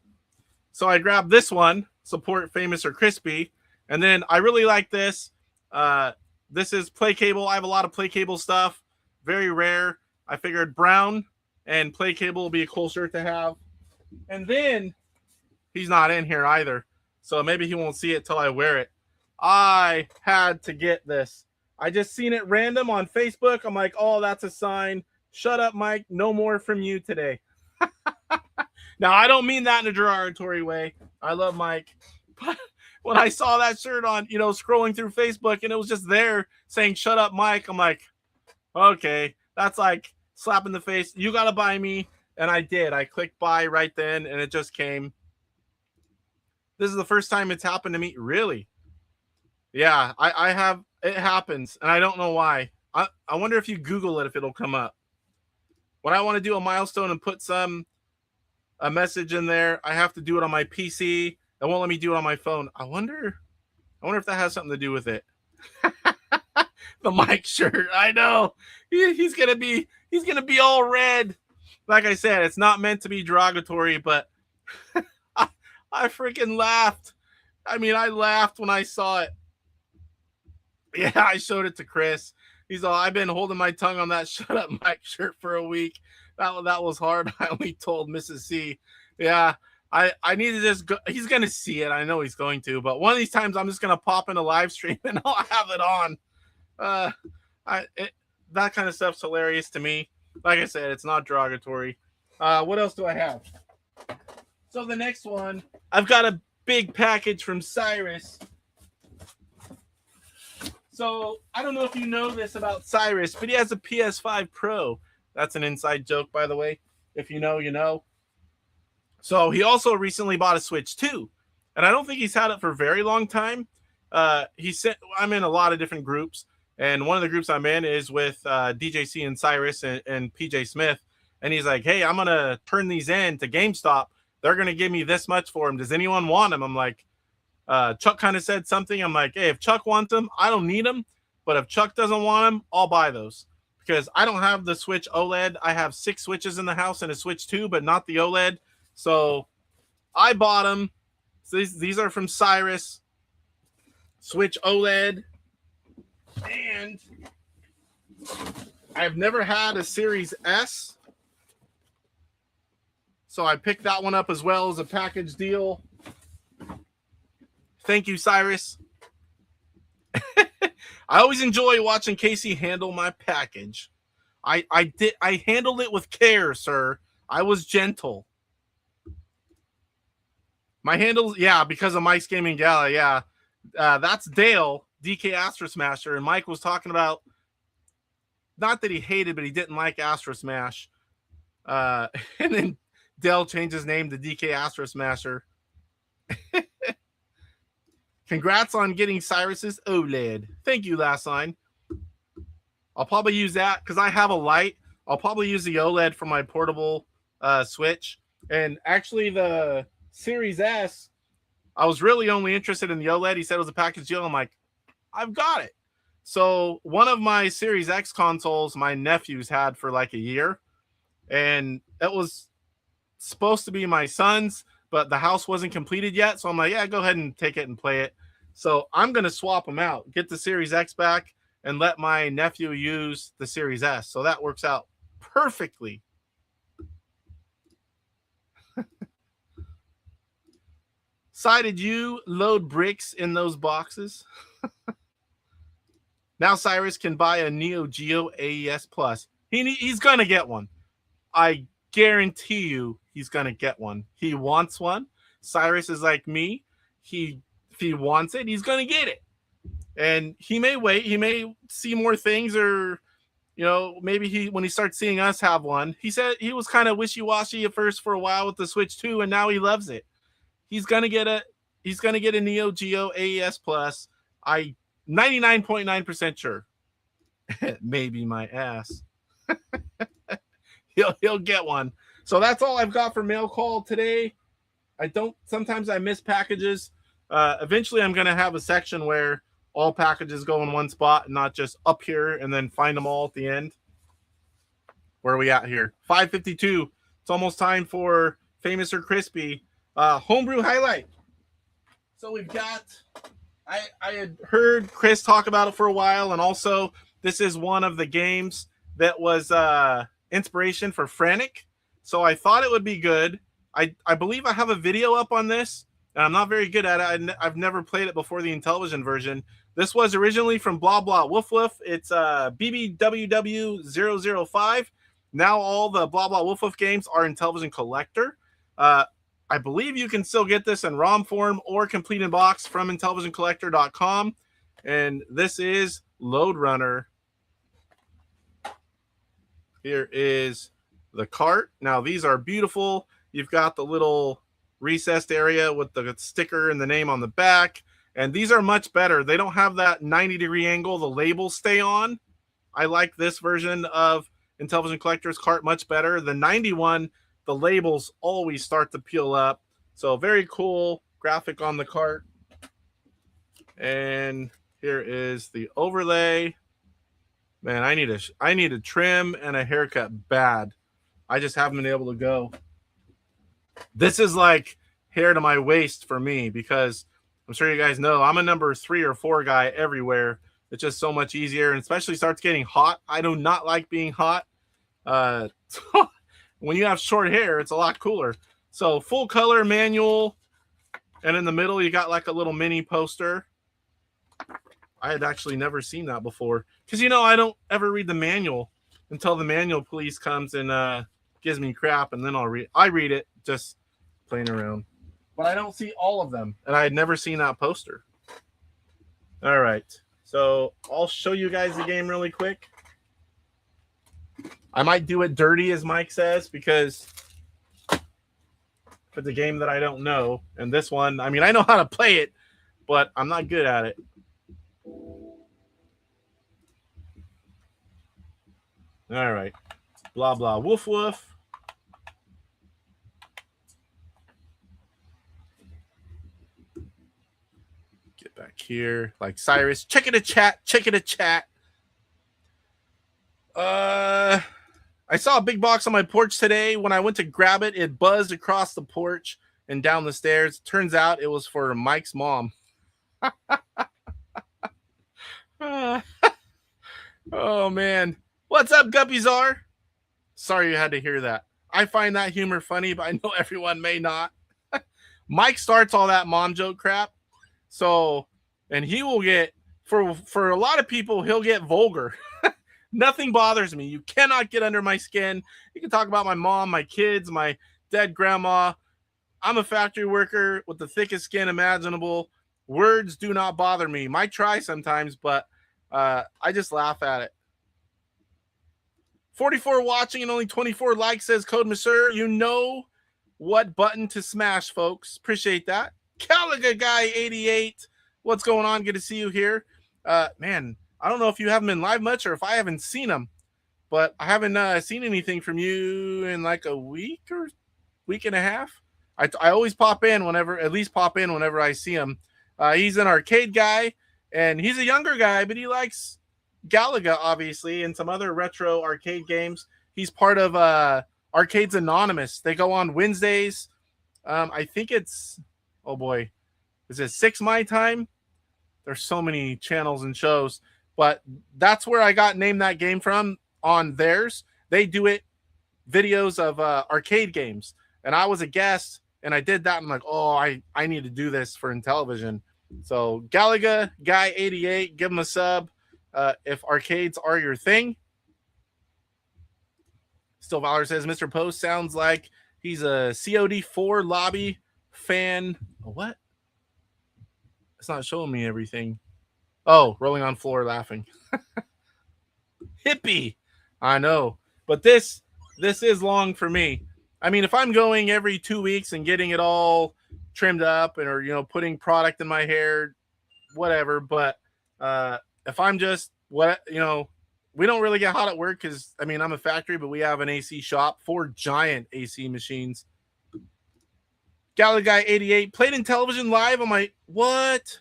So I grabbed this one, support FamousOrCHRISpy. And then I really like this. This is Play Cable. I have a lot of Play Cable stuff. Very rare. I figured brown and Play Cable will be a cool shirt to have. And then he's not in here either. So maybe he won't see it till I wear it. I had to get this. I just seen it random on Facebook. I'm like, oh, that's a sign. Shut up, Mike. No more from you today. Now, I don't mean that in a derogatory way. I love Mike. But when I saw that shirt on, scrolling through Facebook and it was just there saying, shut up, Mike. I'm like, okay, that's like slap in the face. You got to buy me. And I did. I clicked buy right then and it just came. This is the first time it's happened to me. Really? Yeah, I have. It happens. And I don't know why. I wonder if you Google it, if it'll come up. When I want to do a milestone and put a message in there, I have to do it on my PC. It won't let me do it on my phone. I wonder if that has something to do with it. The Mike shirt. I know. He's gonna be all red. Like I said, it's not meant to be derogatory, but I freaking laughed. I mean, I laughed when I saw it. Yeah, I showed it to Chris. He's all, I've been holding my tongue on that shut up Mike shirt for a week. That was hard. I only told Mrs. C. Yeah, I need to just go. He's going to see it. I know he's going to. But one of these times, I'm just going to pop in a live stream and I'll have it on. That kind of stuff's hilarious to me. Like I said, it's not derogatory. What else do I have? So the next one, I've got a big package from Cyrus. So I don't know if you know this about Cyrus, but he has a PS5 Pro. That's an inside joke, by the way. If you know, you know. So he also recently bought a Switch 2. And I don't think he's had it for a very long time. I'm in a lot of different groups. And one of the groups I'm in is with DJC and Cyrus and PJ Smith. And he's like, hey, I'm going to turn these in to GameStop. They're going to give me this much for them. Does anyone want them? I'm like, Chuck kind of said something. I'm like, hey, if Chuck wants them, I don't need them. But if Chuck doesn't want them, I'll buy those. Because I don't have the Switch OLED. I have 6 Switches in the house and a Switch 2, but not the OLED. So I bought them. So these are from Cyrus. Switch OLED. And I've never had a Series S. So I picked that one up as well as a package deal. Thank you, Cyrus. I always enjoy watching Casey handle my package. I handled it with care, sir. I was gentle. My handles, yeah, because of Mike's Gaming Gala, yeah. That's Dale, DK Astro Smasher, and Mike was talking about, not that he hated, but he didn't like Astro Smash. And then Dale changed his name to DK Astro Smasher. Congrats on getting Cyrus's OLED. Thank you, Last Line. I'll probably use that because I have a light. I'll probably use the OLED for my portable Switch. And actually, the Series S, I was really only interested in the OLED. He said it was a package deal. I'm like, I've got it. So one of my Series X consoles, my nephews had for like a year. And it was supposed to be my son's, but the house wasn't completed yet. So I'm like, yeah, go ahead and take it and play it. So I'm going to swap them out, get the Series X back, and let my nephew use the Series S. So that works out perfectly. Si, did you load bricks in those boxes? Now Cyrus can buy a Neo Geo AES Plus. He's going to get one. I guarantee you he's going to get one. He wants one. Cyrus is like me. If he wants it, he's going to get it. And he may wait. He may see more things, or, you know, maybe when he starts seeing us have one. He said he was kind of wishy-washy at first for a while with the Switch 2, and now he loves it. He's going to get a Neo Geo AES Plus. I 99.9% sure. Maybe my ass. He'll get one. So that's all I've got for mail call today. Sometimes I miss packages. Eventually I'm going to have a section where all packages go in one spot and not just up here and then find them all at the end. Where are we at here? 5:52. It's almost time for Famous or Crispy. Homebrew Highlight. So we've got, I had heard Chris talk about it for a while, and also this is one of the games that was inspiration for Frantic. So I thought it would be good. I believe I have a video up on this, and I'm not very good at it. I've never played it before the Intellivision version. This was originally from Blah Blah Woof Woof. It's BBWW005. Now all the Blah Blah Woof Woof games are Intellivision Collector. I believe you can still get this in ROM form or complete in box from IntellivisionCollector.com. And this is Load Runner. Here is the cart. Now these are beautiful. You've got the little recessed area with the sticker and the name on the back. And these are much better. They don't have that 90-degree angle. The labels stay on. I like this version of Intellivision Collector's cart much better. The 91, the labels always start to peel up. So very cool graphic on the cart. And here is the overlay. Man, I need a trim and a haircut bad. I just haven't been able to go. This is like hair to my waist for me, because I'm sure you guys know I'm a number 3 or 4 guy everywhere. It's just so much easier, and especially starts getting hot. I do not like being hot. When you have short hair, it's a lot cooler. So full color manual, and in the middle you got like a little mini poster. I had actually never seen that before, because you know I don't ever read the manual until the manual police comes and gives me crap, and then I read it just playing around. But I don't see all of them, and I had never seen that poster. All right, so I'll show you guys the game really quick. I might do it dirty, as Mike says, because it's a game that I don't know. And this one, I mean, I know how to play it, but I'm not good at it. All right. Blah, blah. Woof, woof. Get back here. Like Cyrus. Check it a chat. Check it a chat. I saw a big box on my porch today. When I went to grab it, it buzzed across the porch and down the stairs. Turns out it was for Mike's mom. Oh, man. What's up, Guppyzar? Sorry you had to hear that. I find that humor funny, but I know everyone may not. Mike starts all that mom joke crap. So, and he will get, for a lot of people, he'll get vulgar. Nothing bothers me. You cannot get under my skin. You can talk about my mom, my kids, my dead grandma. I'm a factory worker with the thickest skin imaginable. Words do not bother me. Might try sometimes, but I just laugh at it. 44 watching and only 24 likes, says Code Monsieur. You know what button to smash, folks. Appreciate that. Caliga Guy 88. What's going on? Good to see you here. Man, I don't know if you haven't been live much or if I haven't seen them, but I haven't seen anything from you in like a week or week and a half. I always pop in whenever I see him. He's an arcade guy, and he's a younger guy, but he likes Galaga, obviously, and some other retro arcade games. He's part of Arcades Anonymous. They go on Wednesdays. I think it's, oh boy, is it 6 my time? There's so many channels and shows, but that's where I got named that game from on theirs. They do it videos of arcade games, and I was a guest, and I did that. I'm like, oh, I need to do this for Intellivision. So Galaga Guy 88, give him a sub. If arcades are your thing. Still Valor says Mr. Post sounds like he's a COD4 lobby fan. What? It's not showing me everything. Oh, rolling on floor laughing. Hippie. I know. But this is long for me. I mean, if I'm going every 2 weeks and getting it all trimmed up and, or, you know, putting product in my hair, whatever. But if I'm just, we don't really get hot at work because, I mean, I'm a factory, but we have an AC shop, 4 giant AC machines. Galaguy 88 played Intellivision live on my, what?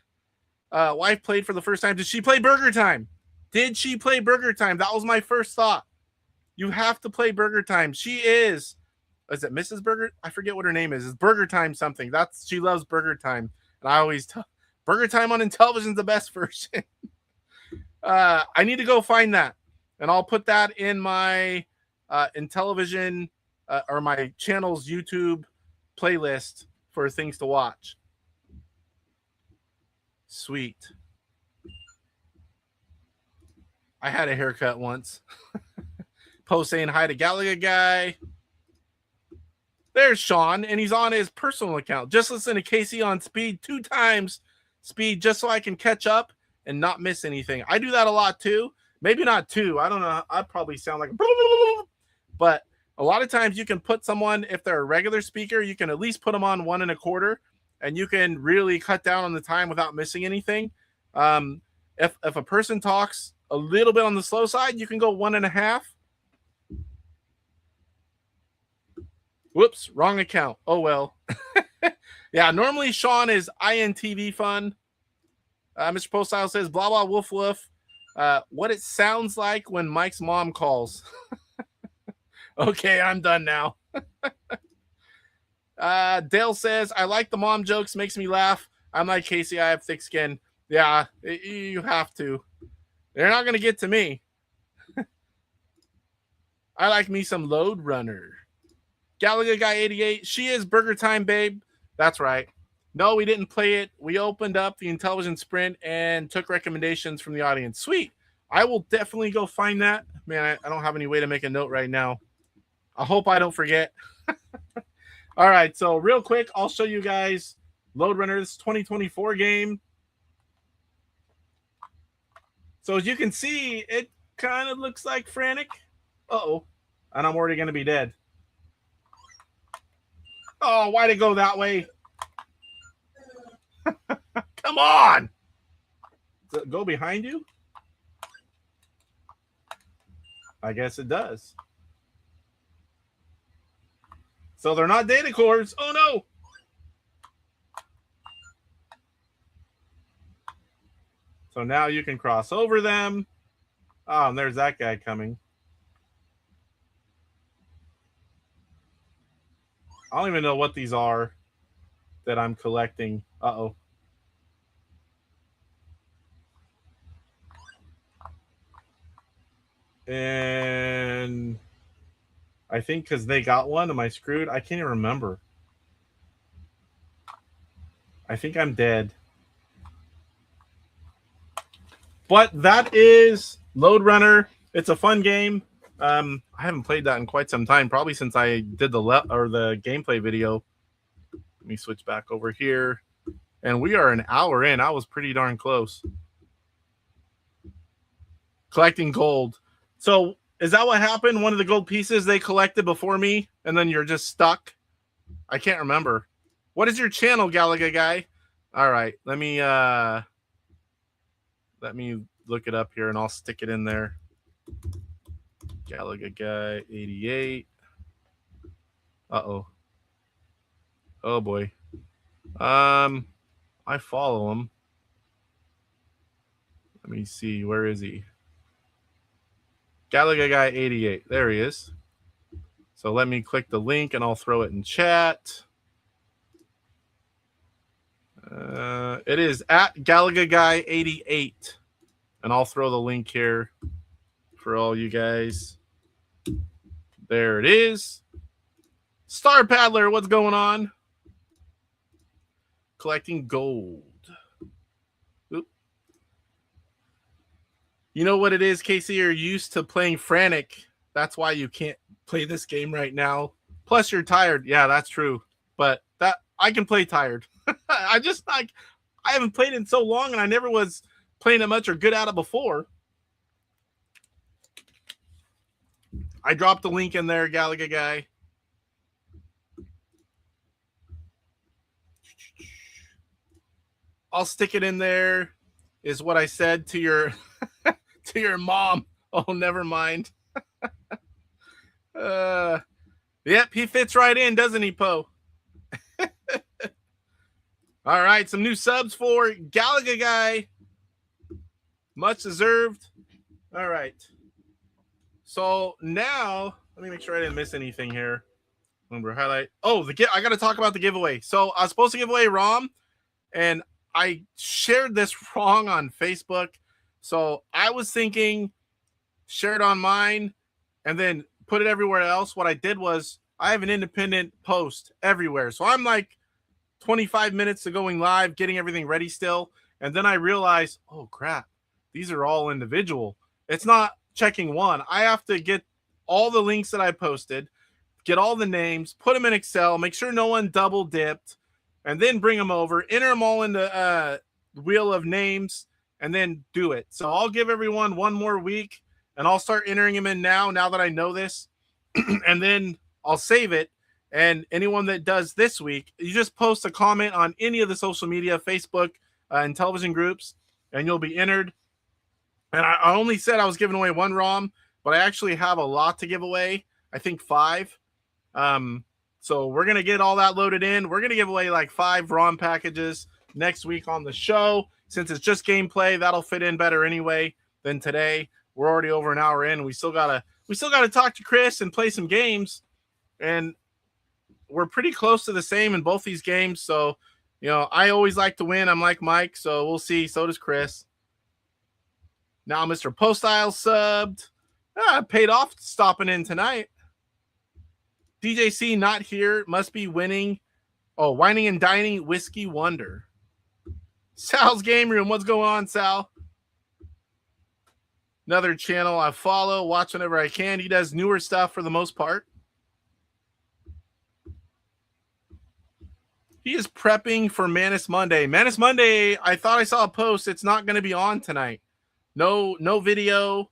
Wife played for the first time. Did she play Burger Time? Did she play Burger Time? That was my first thought. You have to play Burger Time. She is it Mrs. Burger? I forget what her name is. It's Burger Time something. She loves Burger Time. And I always tell Burger Time on Intellivision's the best version. I need to go find that. And I'll put that in my Intellivision or my channel's YouTube playlist for things to watch. Sweet. I had a haircut once. Post saying hi to Galaga Guy. There's Sean, and he's on his personal account. Just listen to Casey on speed 2 times speed just so I can catch up and not miss anything. I do that a lot too. Maybe not 2. I don't know. I'd probably sound like but a lot of times you can put someone, if they're a regular speaker, you can at least put them on 1 1/4, and you can really cut down on the time without missing anything. If a person talks a little bit on the slow side, you can go 1 1/2. Whoops, wrong account. Oh, well. Yeah, normally Sean is INTV fun. Mr. Poststyle says, blah, blah, woof, woof. What it sounds like when Mike's mom calls. Okay, I'm done now. Dale says, I like the mom jokes. Makes me laugh. I'm like Casey. I have thick skin. Yeah, you have to. They're not going to get to me. I like me some Load Runner. Galaga Guy 88. She is Burger Time, babe. That's right. No, we didn't play it. We opened up the Intellivision Sprint and took recommendations from the audience. Sweet. I will definitely go find that. Man, I don't have any way to make a note right now. I hope I don't forget. All right, so real quick, I'll show you guys Load Runner's 2024 game. So as you can see, it kind of looks like Frantic. Uh-oh. And I'm already going to be dead. Oh, why'd it go that way? Come on! Does it go behind you? I guess it does. So they're not data cores. Oh no. So now you can cross over them. Oh, and there's that guy coming. I don't even know what these are that I'm collecting. Uh-oh. And I think because they got one, am I screwed? I can't even remember. I think I'm dead. But that is Load Runner. It's a fun game. I haven't played that in quite some time, probably since I did the gameplay video. Let me switch back over here. And we are an hour in. I was pretty darn close. Collecting gold. So is that what happened? One of the gold pieces they collected before me, and then you're just stuck? I can't remember. What is your channel, Galaga guy? All right, let me look it up here, and I'll stick it in there. Galaga guy 88. Uh-oh. Oh boy. I follow him. Let me see. Where is he? Galaga guy 88. There he is. So let me click the link and I'll throw it in chat. It is at Galaga guy 88. And I'll throw the link here for all you guys. There it is. Star Paddler, what's going on? Collecting gold. Oop. You know what it is, Casey? You're used to playing Frantic. That's why you can't play this game right now. Plus, you're tired. Yeah, that's true. But that I can play tired. I haven't played it in so long, and I never was playing it much or good at it before. I dropped the link in there, Galaga guy. I'll stick it in there, is what I said to your to your mom. Oh, never mind. Yep, he fits right in, doesn't he, Poe? All right, some new subs for Galaga guy. Much deserved. All right. So now, let me make sure I didn't miss anything here. Homebrew Highlight. Oh, I got to talk about the giveaway. So I was supposed to give away ROM, and I shared this wrong on Facebook. So I was thinking share it on mine and then put it everywhere else. What I did was I have an independent post everywhere. So I'm like 25 minutes to going live, getting everything ready still. And then I realized, oh, crap, these are all individual. It's not checking one. I have to get all the links that I posted, get all the names, put them in Excel, make sure no one double dipped, and then bring them over, enter them all into the wheel of names, and then do it. So I'll give everyone one more week, and I'll start entering them in now that I know this, and then I'll save it. And anyone that does this week, you just post a comment on any of the social media, Facebook, and television groups, and you'll be entered. And I only said I was giving away one ROM, but I actually have a lot to give away. I think 5. So we're going to get all that loaded in. We're going to give away like 5 ROM packages next week on the show. Since it's just gameplay, that'll fit in better anyway than today. We're already over an hour in. We still gotta talk to Chris and play some games. And we're pretty close to the same in both these games. So, you know, I always like to win. I'm like Mike, so we'll see. So does Chris. Now Mr. Postile subbed. Paid off stopping in tonight. DJC not here. Must be winning. Oh, Whining and Dining Whiskey Wonder. Sal's Game Room. What's going on, Sal? Another channel I follow. Watch whenever I can. He does newer stuff for the most part. He is prepping for Manus Monday. Manus Monday, I thought I saw a post. It's not going to be on tonight. No video.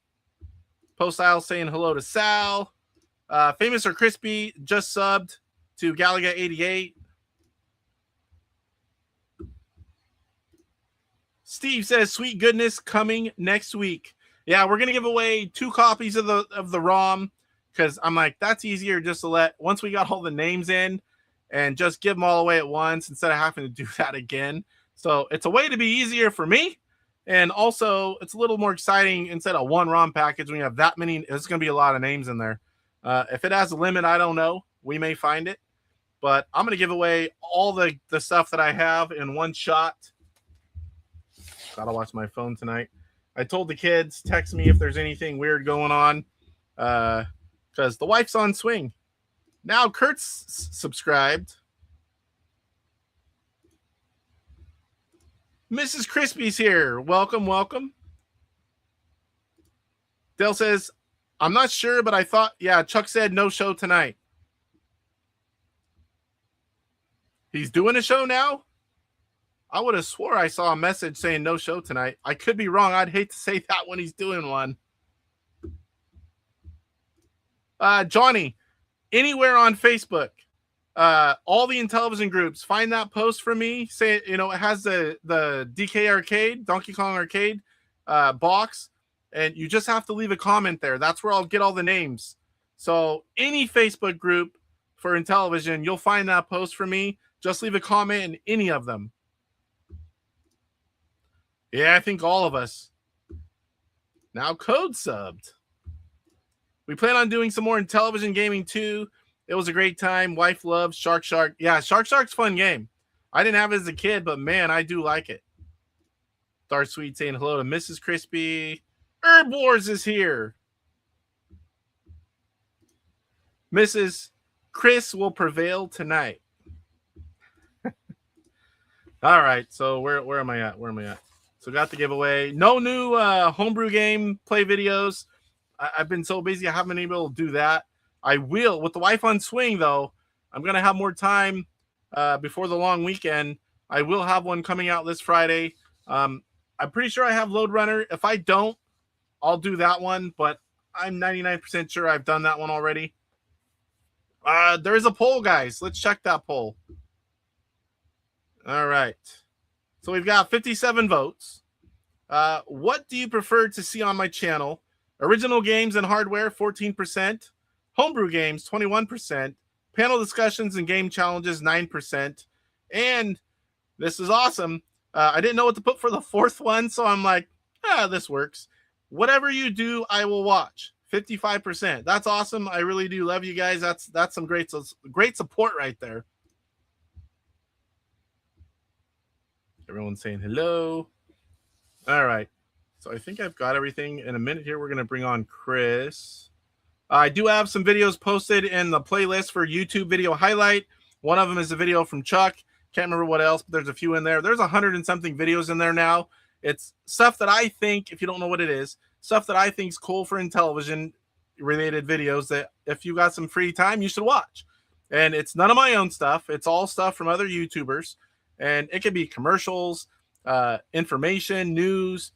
Postile saying hello to Sal. FamousOrCHRISpy just subbed to Galaga 88. Steve says, sweet goodness, coming next week. Yeah, we're gonna give away 2 copies of the ROM because I'm like, that's easier just to let once we got all the names in and just give them all away at once instead of having to do that again. So it's a way to be easier for me. And also it's a little more exciting instead of 1 ROM package when you have that many. There's gonna be a lot of names in there. If it has a limit, I don't know. We may find it. But I'm gonna give away all the stuff that I have in one shot. Gotta watch my phone tonight. I told the kids, text me if there's anything weird going on, because the wife's on swing. Now Kurt's subscribed. Mrs. Crispy's here. Welcome, welcome. Dale says, I'm not sure, but I thought, yeah, Chuck said no show tonight. He's doing a show now? I would have swore I saw a message saying no show tonight. I could be wrong. I'd hate to say that when he's doing one. Johnny, anywhere on Facebook, all the Intellivision groups, find that post for me. Say, it has the DK Arcade, Donkey Kong Arcade box, and you just have to leave a comment there. That's where I'll get all the names. So any Facebook group for Intellivision, you'll find that post for me. Just leave a comment in any of them. Yeah, I think all of us. Now code subbed. We plan on doing some more Intellivision gaming too. It was a great time. Wife loves Shark. Yeah, Shark's a fun game. I didn't have it as a kid, but man, I do like it. Darth Sweet saying hello to Mrs. Crispy. Herb Wars is here. Mrs. Chris will prevail tonight. All right, so where am I at? So got the giveaway. No new homebrew game play videos. I've been so busy I haven't been able to do that. I will. With the wife on swing, though, I'm going to have more time before the long weekend. I will have one coming out this Friday. I'm pretty sure I have Load Runner. If I don't, I'll do that one. But I'm 99% sure I've done that one already. There's a poll, guys. Let's check that poll. All right. So we've got 57 votes. What do you prefer to see on my channel? Original games and hardware, 14%. Homebrew games, 21%. Panel discussions and game challenges, 9%. And this is awesome. I didn't know what to put for the 4th one, so I'm like, this works. Whatever you do, I will watch. 55%. That's awesome. I really do love you guys. That's some great support right there. Everyone's saying hello. All right. So I think I've got everything. In a minute here, we're going to bring on Chris. I do have some videos posted in the playlist for YouTube video highlight. One of them is a video from Chuck. Can't remember what else, but there's a few in there. There's 100 and something videos in there now. It's stuff that I think, if you don't know what it is, stuff that I think is cool for Intellivision related videos that if you got some free time, you should watch. And it's none of my own stuff. It's all stuff from other YouTubers. And it could be commercials, information, news,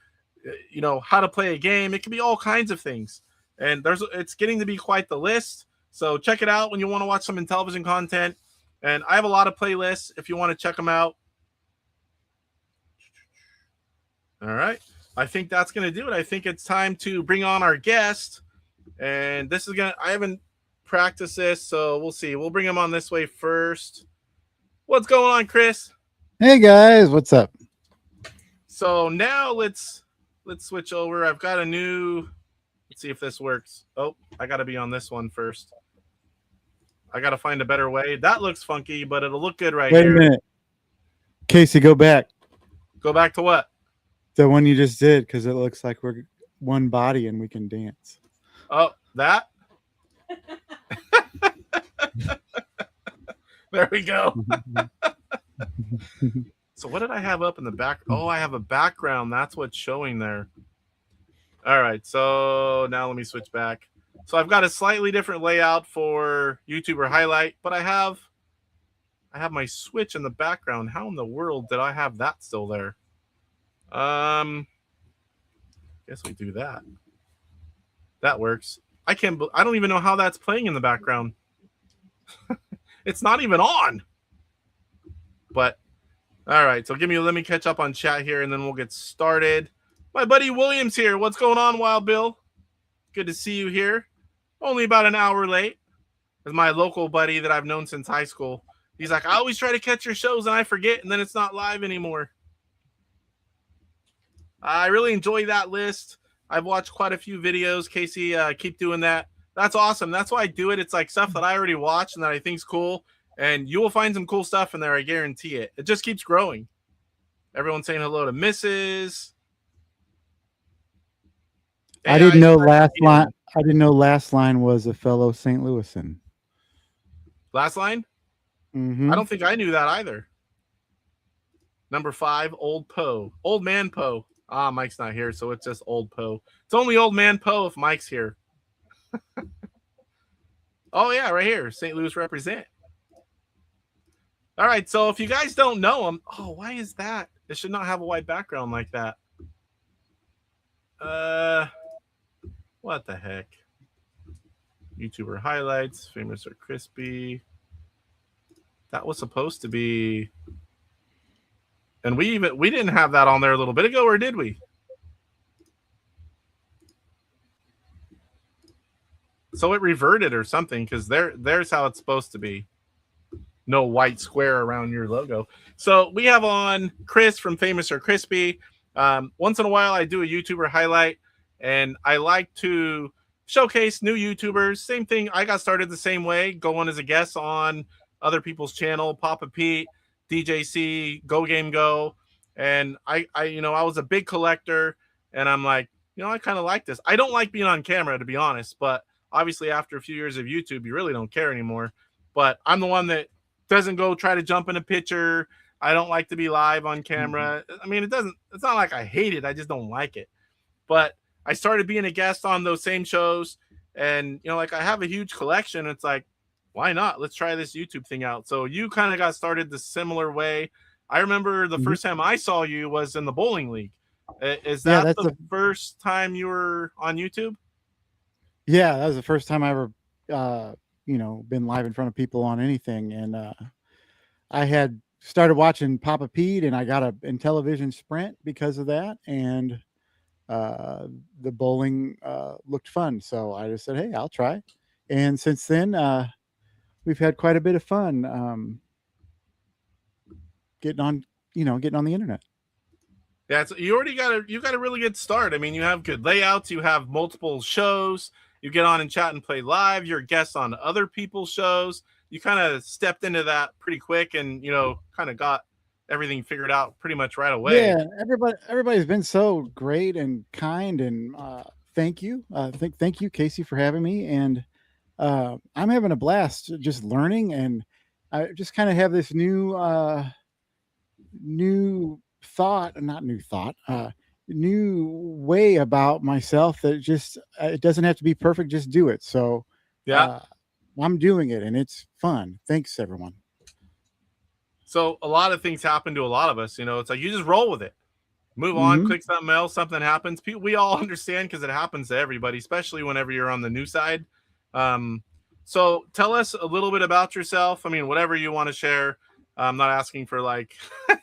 how to play a game. It could be all kinds of things. And it's getting to be quite the list. So check it out when you want to watch some Intellivision content. And I have a lot of playlists if you want to check them out. All right. I think that's going to do it. I think it's time to bring on our guest. And this is I haven't practiced this, so we'll see. We'll bring him on this way first. What's going on, Chris? Hey guys, what's up? So now let's switch over. I've got a new. Let's see if this works. Oh, I got to be on this one first. I got to find a better way. That looks funky, but it'll look good right here. Wait a minute, Casey, go back. Go back to what? The one you just did, because it looks like we're one body and we can dance. Oh, that. There we go. So what did I have up in the back? Oh, I have a background. That's what's showing there. All right. So now let me switch back. So I've got a slightly different layout for YouTuber highlight, but I have my Switch in the background. How in the world did I have that still there? Guess we do that. That works. I don't even know how that's playing in the background. It's not even on. But all right, so let me catch up on chat here and then we'll get started. My buddy William's here. What's going on, Wild Bill? Good to see you here. Only about an hour late. As my local buddy that I've known since high school. He's like, I always try to catch your shows and I forget, and then it's not live anymore. I really enjoy that list. I've watched quite a few videos. Casey, keep doing that. That's awesome. That's why I do it. It's like stuff that I already watched and that I think's cool. And you will find some cool stuff in there. I guarantee it. It just keeps growing. Everyone's saying hello to Mrs. I didn't know last line. I didn't know last line was a fellow St. Louisan. Last line? Mm-hmm. I don't think I knew that either. Number 5, Old Poe. Old Man Poe. Ah, Mike's not here, so it's just Old Poe. It's only Old Man Poe if Mike's here. Oh, yeah, right here. St. Louis represent. All right, so if you guys don't know him, oh, why is that? It should not have a white background like that. What the heck? YouTuber highlights, FamousOrCHRISpy. That was supposed to be, and we didn't have that on there a little bit ago, or did we? So it reverted or something, because there's how it's supposed to be. No white square around your logo. So we have on Chris from FamousOrCHRISpy. Once in a while, I do a YouTuber highlight, and I like to showcase new YouTubers. Same thing. I got started the same way, going as a guest on other people's channel, Papa Pete, DJC, Go Game Go. And I was a big collector, and I'm like, I kind of like this. I don't like being on camera, to be honest, but obviously after a few years of YouTube, you really don't care anymore. But I'm the one that doesn't go try to jump in a picture. I don't like to be live on camera. I mean, it's not like I hate it. I just don't like it. But I started being a guest on those same shows, and, like, I have a huge collection. It's like, why not? Let's try this YouTube thing out. So you kind of got started the similar way. I remember the first time I saw you was in the bowling league. Is that the first time you were on YouTube? Yeah, that was the first time I ever, been live in front of people on anything. And I had started watching Papa Pete, and I got an Intellivision Sprint because of that. And the bowling looked fun. So I just said, hey, I'll try. And since then, we've had quite a bit of fun getting on the internet. Yeah, you already got a really good start. I mean, you have good layouts, you have multiple shows, you get on and chat and play live, you're a guest on other people's shows. You kind of stepped into that pretty quick, and kind of got everything figured out pretty much right away. Yeah, everybody's been so great and kind, and thank you. Thank you, Casey, for having me. And I'm having a blast just learning, and I just kind of have this new way about myself that just it doesn't have to be perfect, just do it. So yeah, I'm doing it, and it's fun. Thanks, everyone. So a lot of things happen to a lot of us. It's like you just roll with it, move on, click something else, something happens. We all understand, because it happens to everybody, especially whenever you're on the new side. So tell us a little bit about yourself. I mean, whatever you want to share. I'm not asking for like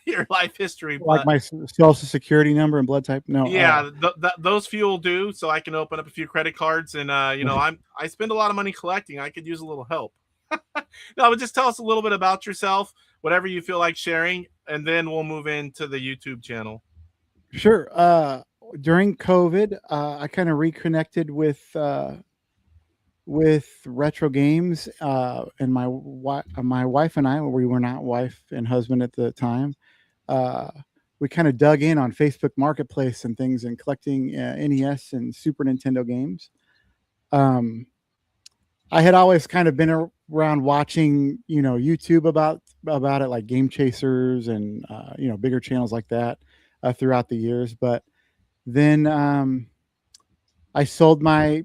your life history, but like my social security number and blood type. No. Yeah, those few will do, so I can open up a few credit cards, and I spend a lot of money collecting. I could use a little help. No, but just tell us a little bit about yourself, whatever you feel like sharing, and then we'll move into the YouTube channel. Sure. During COVID, I kind of reconnected with retro games, and my wife and I, we were not wife and husband at the time, we kind of dug in on Facebook Marketplace and things, and collecting NES and Super Nintendo games. I had always kind of been around watching YouTube about it, like Game Chasers and bigger channels like that throughout the years. But then I sold my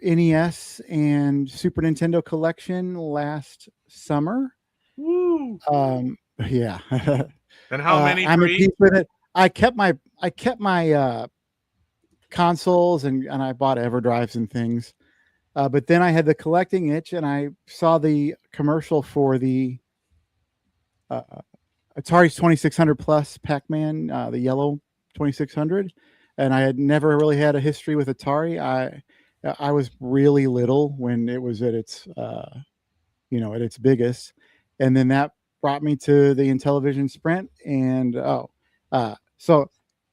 NES and Super Nintendo collection last summer. Woo! Yeah. And how many? I'm at peace with it. I kept my consoles, and I bought EverDrives and things. But then I had the collecting itch, and I saw the commercial for the Atari 2600 Plus Pac-Man, the yellow 2600. and I had never really had a history with Atari. I was really little when it was at its at its biggest, and then that brought me to the Intellivision Sprint, and so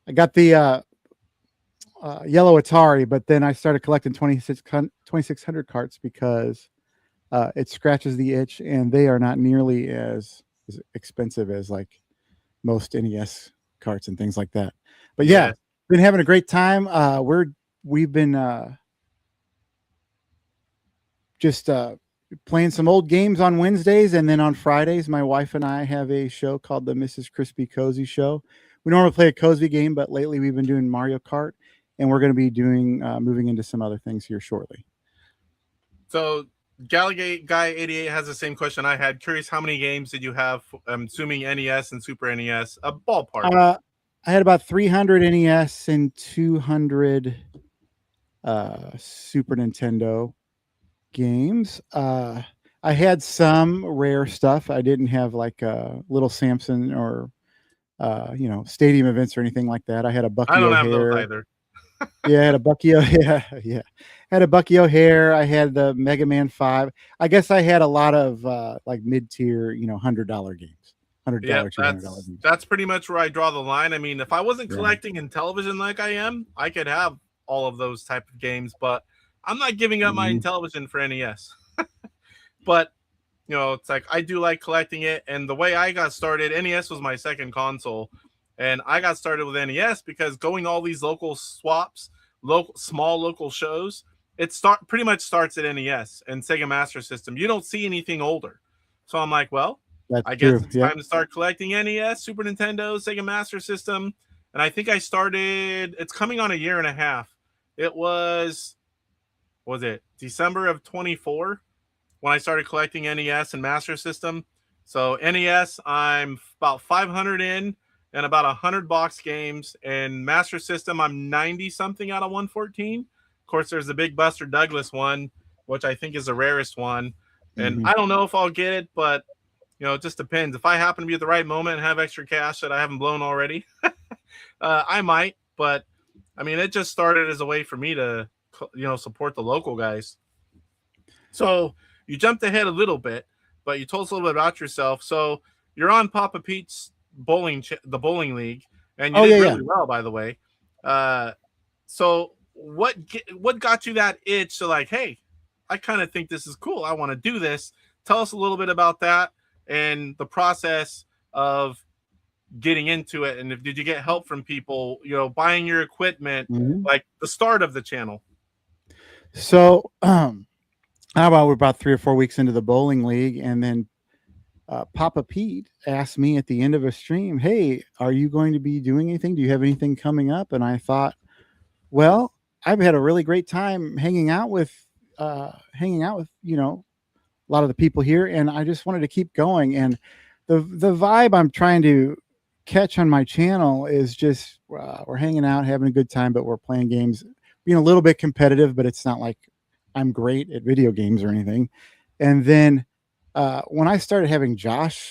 I got the yellow Atari, but then I started collecting 2600 carts because it scratches the itch, and they are not nearly as expensive as like most NES carts and things like that. But yeah, been having a great time. We've been just playing some old games on Wednesdays, and then on Fridays, my wife and I have a show called the Mrs. Crispy Cozy Show. We normally play a cozy game, but lately we've been doing Mario Kart, and we're going to be doing moving into some other things here shortly. So Gala Guy 88 has the same question I had. Curious, how many games did you have? I'm assuming NES and Super NES. A ballpark. I had about 300 NES and 200 Super Nintendo games. I had some rare stuff. I didn't have like Little Samson or stadium events or anything like that. I had a Bucky I don't O'Hare. have those either. Yeah, I had a Bucky yeah. Had a Bucky O'Hare. I had the Mega Man 5. I guess I had a lot of like mid-tier, $100 games. $100, $200 games. That's pretty much where I draw the line. I mean, if I wasn't collecting Intellivision like I am, I could have all of those type of games, but I'm not giving up my Intellivision for NES. But it's like I do like collecting it, and the way I got started, NES was my second console, and I got started with NES because going all these local swaps, small local shows, pretty much starts at NES and Sega Master System. You don't see anything older, so I'm like, well, I guess it's time to start collecting NES, Super Nintendo, Sega Master System, and I think I started. It's coming on a year and a half. It was it December of 24 when I started collecting NES and Master System. So NES, I'm about 500 in and about 100 box games. And Master System, I'm 90 something out of 114. Of course, there's the big Buster Douglas one, which I think is the rarest one. And I don't know if I'll get it, but it just depends. If I happen to be at the right moment and have extra cash that I haven't blown already, I might. But I mean, it just started as a way for me to support the local guys. So you jumped ahead a little bit, but you told us a little bit about yourself. So you're on Papa Pete's the bowling league, and you did really well, by the way. So what got you that itch to like, hey, I kind of think this is cool. I want to do this. Tell us a little bit about that and the process of getting into it. And did you get help from people, buying your equipment, like the start of the channel? So, how about we're about 3 or 4 weeks into the bowling league, and then Papa Pete asked me at the end of a stream, "Hey, are you going to be doing anything? Do you have anything coming up?" And I thought, well, I've had a really great time hanging out with a lot of the people here, and I just wanted to keep going. And the vibe I'm trying to catch on my channel is just we're hanging out, having a good time, but we're playing games, being a little bit competitive, but it's not like I'm great at video games or anything. And then when I started having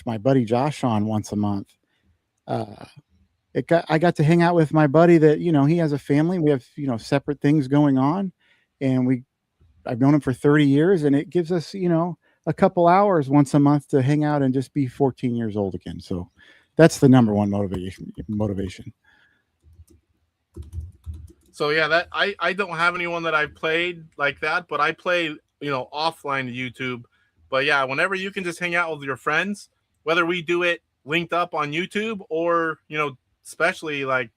my buddy Josh on once a month, I got to hang out with my buddy that, he has a family. We have, separate things going on, and I've known him for 30 years, and it gives us, a couple hours once a month to hang out and just be 14 years old again. So that's the number one motivation. So yeah, that I don't have anyone that I've played like that, but I play, offline to YouTube. But yeah, whenever you can just hang out with your friends, whether we do it linked up on YouTube or, especially like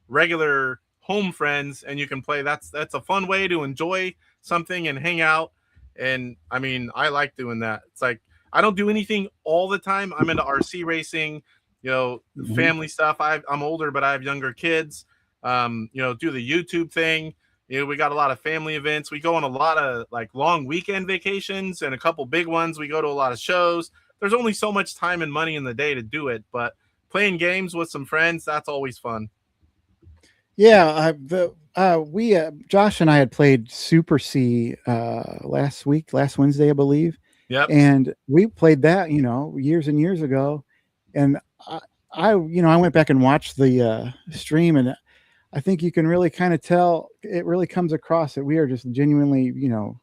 regular home friends, and you can play, that's a fun way to enjoy something and hang out. And I mean, I like doing that. It's like, I don't do anything all the time. I'm into RC racing, family stuff. I'm older, but I have younger kids. Do the YouTube thing. We got a lot of family events. We go on a lot of like long weekend vacations and a couple big ones. We go to a lot of shows. There's only so much time and money in the day to do it, but playing games with some friends, that's always fun. Yeah, Josh and I had played Super C last Wednesday, I believe. Yep. And we played that, years and years ago. And I went back and watched the stream, and I think you can really kind of tell, it really comes across that we are just genuinely, you know,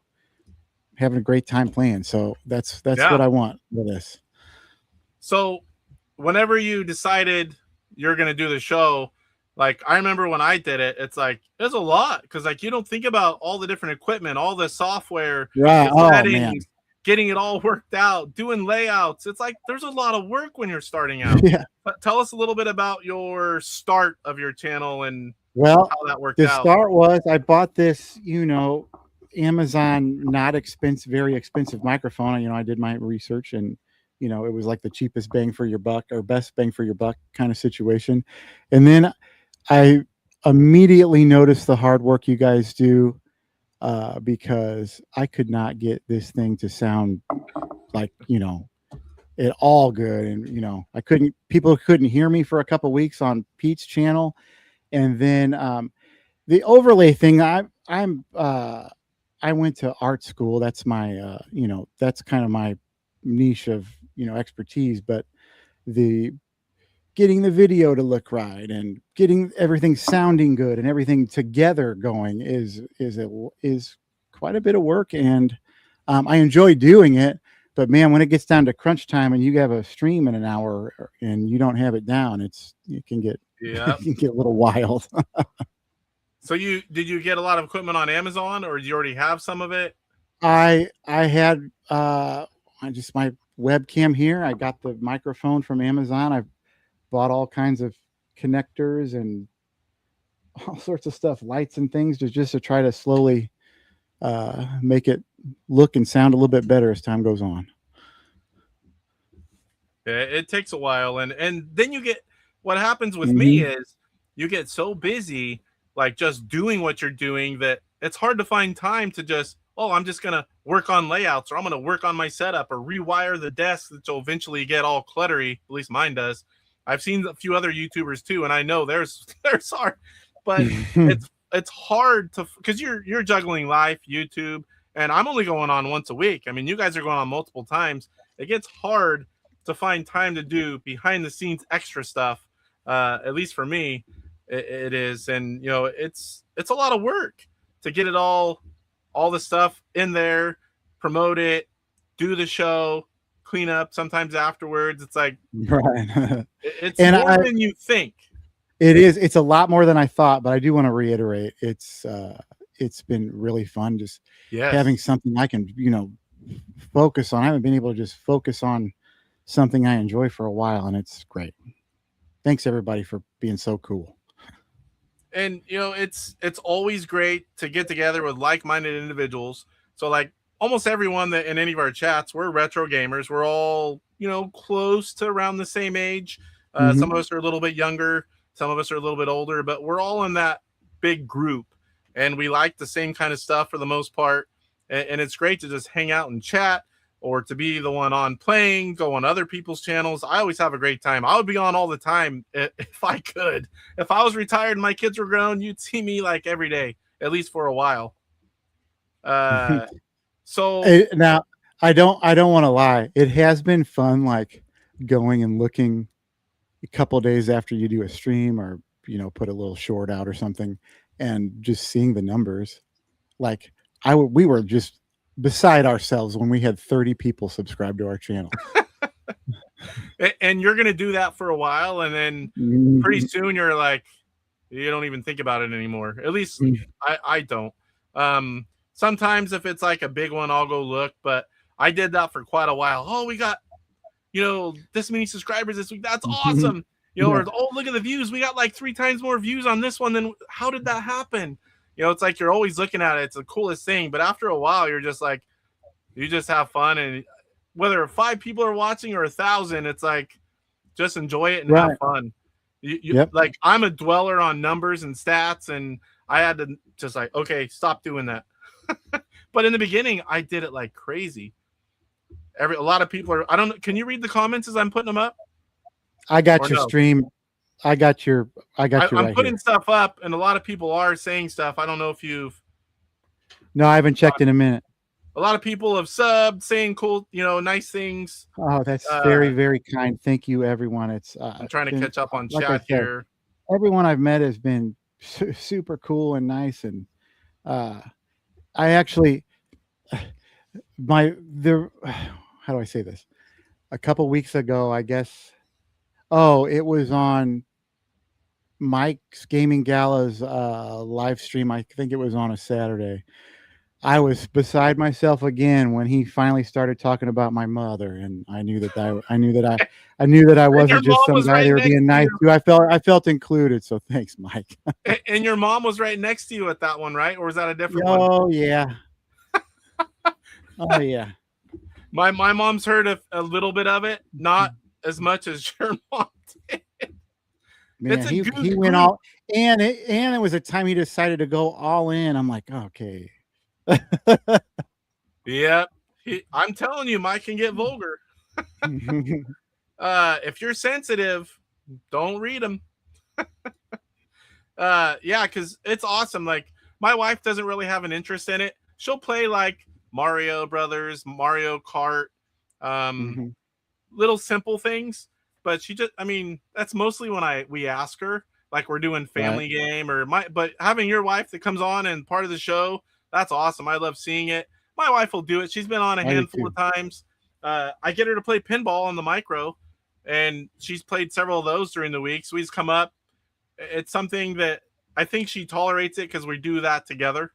having a great time playing. So that's Yeah. what I want for this. So whenever you decided you're going to do the show, like I remember when I did it, it's like, there's a lot. Cause like, you don't think about all the different equipment, all the software, Right. the Oh, settings, man. getting it all worked out, doing layouts. It's like, there's a lot of work when you're starting out. Yeah. But tell us a little bit about your start of your channel and Well, how that worked the out. start was I bought this, you know, Amazon, not expensive, very expensive microphone. You know, I did my research and, you know, it was like the cheapest bang for your buck or best bang for your buck kind of situation. And then I immediately noticed the hard work you guys do because I could not get this thing to sound like, you know, it all good. And, you know, people couldn't hear me for a couple weeks on Pete's channel. And then the overlay thing, I went to art school. That's my, you know, that's kind of my niche of, you know, expertise. But the getting the video to look right and getting everything sounding good and everything together going is quite a bit of work. And I enjoy doing it. But man, when it gets down to crunch time and you have a stream in an hour and you don't have it down, it can get Yeah. it can get a little wild. So did you get a lot of equipment on Amazon or did you already have some of it? I had just my webcam here. I got the microphone from Amazon. I've bought all kinds of connectors and all sorts of stuff, lights and things, just to try to slowly make it look and sound a little bit better as time goes on. Yeah, it takes a while, and then you get what happens with me is you get so busy, like just doing what you're doing, that it's hard to find time to just, I'm just gonna work on layouts, or I'm gonna work on my setup, or rewire the desk that will eventually get all cluttery. At least mine does. I've seen a few other YouTubers too, and I know there's hard, but it's hard to, because you're juggling life, YouTube, and I'm only going on once a week. I mean, you guys are going on multiple times. It gets hard to find time to do behind the scenes extra stuff. At least for me, it is. And, you know, it's a lot of work to get it all the stuff in there, promote it, do the show, clean up sometimes afterwards. It's like, right. It's more than you think. It is. It's a lot more than I thought, but I do want to reiterate, it's been really fun just having something I can, you know, focus on. I haven't been able to just focus on something I enjoy for a while, and it's great. Thanks everybody for being so cool. And, you know, it's always great to get together with like-minded individuals. So like almost everyone that in any of our chats, we're retro gamers. We're all, you know, close to around the same age. Some of us are a little bit younger. Some of us are a little bit older, but we're all in that big group and we like the same kind of stuff for the most part. And it's great to just hang out and chat, or to be the one on playing, go on other people's channels. I always have a great time. I would be on all the time if I could. If I was retired and my kids were grown, you'd see me like every day, at least for a while. So now I don't want to lie. It has been fun, like going and looking a couple of days after you do a stream, or, you know, put a little short out or something, and just seeing the numbers. Like we were just beside ourselves when we had 30 people subscribe to our channel. And you're going to do that for a while, and then pretty soon you're like, you don't even think about it anymore. At least I don't. Sometimes if it's like a big one, I'll go look, but I did that for quite a while. Oh, we got, you know, this many subscribers this week. That's awesome. You know, or, oh, look at the views. We got like 3 times more views on this one. Then how did that happen? You know, it's like you're always looking at it. It's the coolest thing. But after a while, you're just like, you just have fun. And whether 5 people are watching or 1,000, it's like, just enjoy it and have fun. Like, I'm a dweller on numbers and stats, and I had to just like, okay, stop doing that. But in the beginning, I did it like crazy. A lot of people are, I don't know. Can you read the comments as I'm putting them up? I got your stream. I got your I'm right putting here. stuff up, and a lot of people are saying stuff. I don't know if you've. No, I haven't checked in a minute. A lot of people have subbed, saying cool, you know, nice things. Oh, that's very, very kind. Thank you, everyone. It's I'm trying to catch up on like chat here. Everyone I've met has been super cool and nice. And I actually how do I say this? A couple weeks ago, I guess. Oh, it was on Mike's Gaming Gala's live stream. I think it was on a Saturday. I was beside myself again when he finally started talking about my mother, and I knew that I wasn't just some guy they were being nice to. I felt included. So thanks, Mike. And your mom was right next to you at that one, right? Or was that a different one? Oh yeah. Oh yeah. My mom's heard a little bit of it, not as much as your mom did. Man, he went all, and it was a time he decided to go all in. I'm like, okay. Yep. I'm telling you, Mike can get vulgar. If you're sensitive, don't read them. Yeah, because it's awesome. Like, my wife doesn't really have an interest in it. She'll play like Mario Brothers, Mario Kart, little simple things. But that's mostly when we ask her, like we're doing family game but having your wife that comes on and part of the show, that's awesome. I love seeing it. My wife will do it. She's been on a handful of times. I get her to play pinball on the micro, and she's played several of those during the week. So he's come up. It's something that I think she tolerates it because we do that together.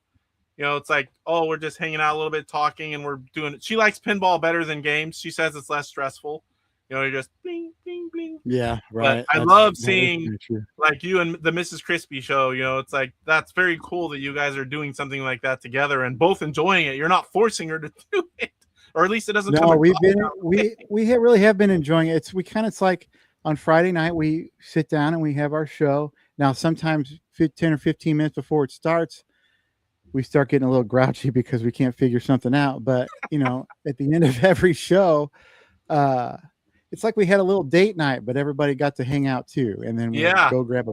It's like, oh, we're just hanging out a little bit, talking, and we're doing it. She likes pinball better than games. She says it's less stressful. You're just bling, bling, bling. Yeah, right. But I love seeing like you and the Mrs. Crispy show. It's like, that's very cool that you guys are doing something like that together and both enjoying it. You're not forcing her to do it, or at least it doesn't. No, we really have been enjoying it. It's like on Friday night we sit down and we have our show. Now sometimes 10 or 15 minutes before it starts, we start getting a little grouchy because we can't figure something out. But at the end of every show, it's like we had a little date night, but everybody got to hang out too. And then we go grab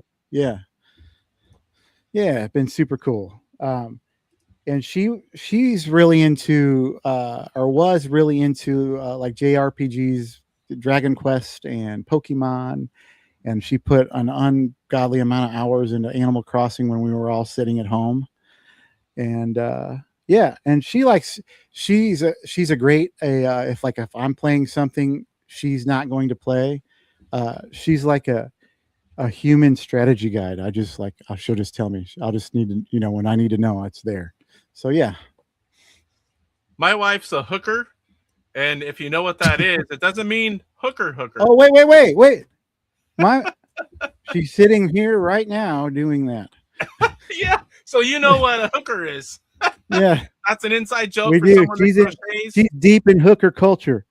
it's been super cool. And she's really into, or was really into like JRPGs, Dragon Quest and Pokemon. And she put an ungodly amount of hours into Animal Crossing when we were all sitting at home. And, and she's a great, if I'm playing something she's not going to play, she's like a human strategy guide. She'll just tell me. I'll just need to, when I need to know, it's there. So yeah. My wife's a hooker, and if you know what that is, it doesn't mean hooker. Oh, wait. She's sitting here right now doing that. Yeah. So you know what a hooker is. Yeah. That's an inside joke. We do. She's deep in hooker culture.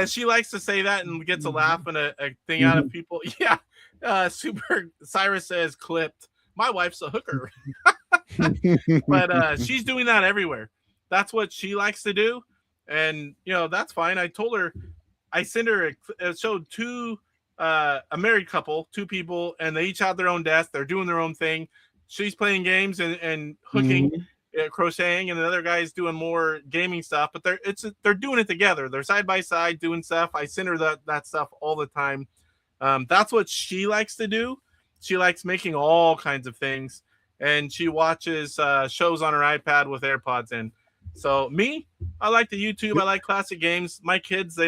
She likes to say that and gets a laugh and a thing out of people. Yeah. Super Cyrus says clipped. My wife's a hooker. But she's doing that everywhere. That's what she likes to do. And, that's fine. I told her, I sent her it showed a married couple, two people, and they each have their own desk. They're doing their own thing. She's playing games and hooking, crocheting, and the other guy's doing more gaming stuff. But they're doing it together. They're side by side doing stuff. I send her that stuff all the time. That's what she likes to do. She likes making all kinds of things, and she watches shows on her iPad with AirPods in. So me, I like the YouTube. I like classic games. My kids are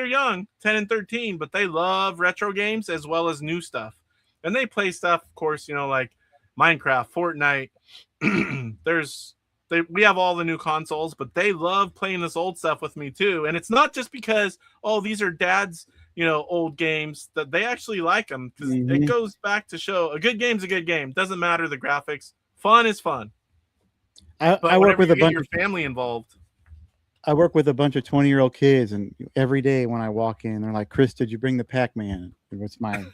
young, 10 and 13, but they love retro games as well as new stuff. And they play stuff, of course, like Minecraft, Fortnite. We have all the new consoles, but they love playing this old stuff with me too. And it's not just because, these are dad's, old games, that they actually like them, because it goes back to show a good game's a good game. Doesn't matter the graphics. Fun is fun. I work with a bunch of family involved. I work with a bunch of 20-year-old kids, and every day when I walk in, they're like, "Chris, did you bring the Pac-Man?" What's my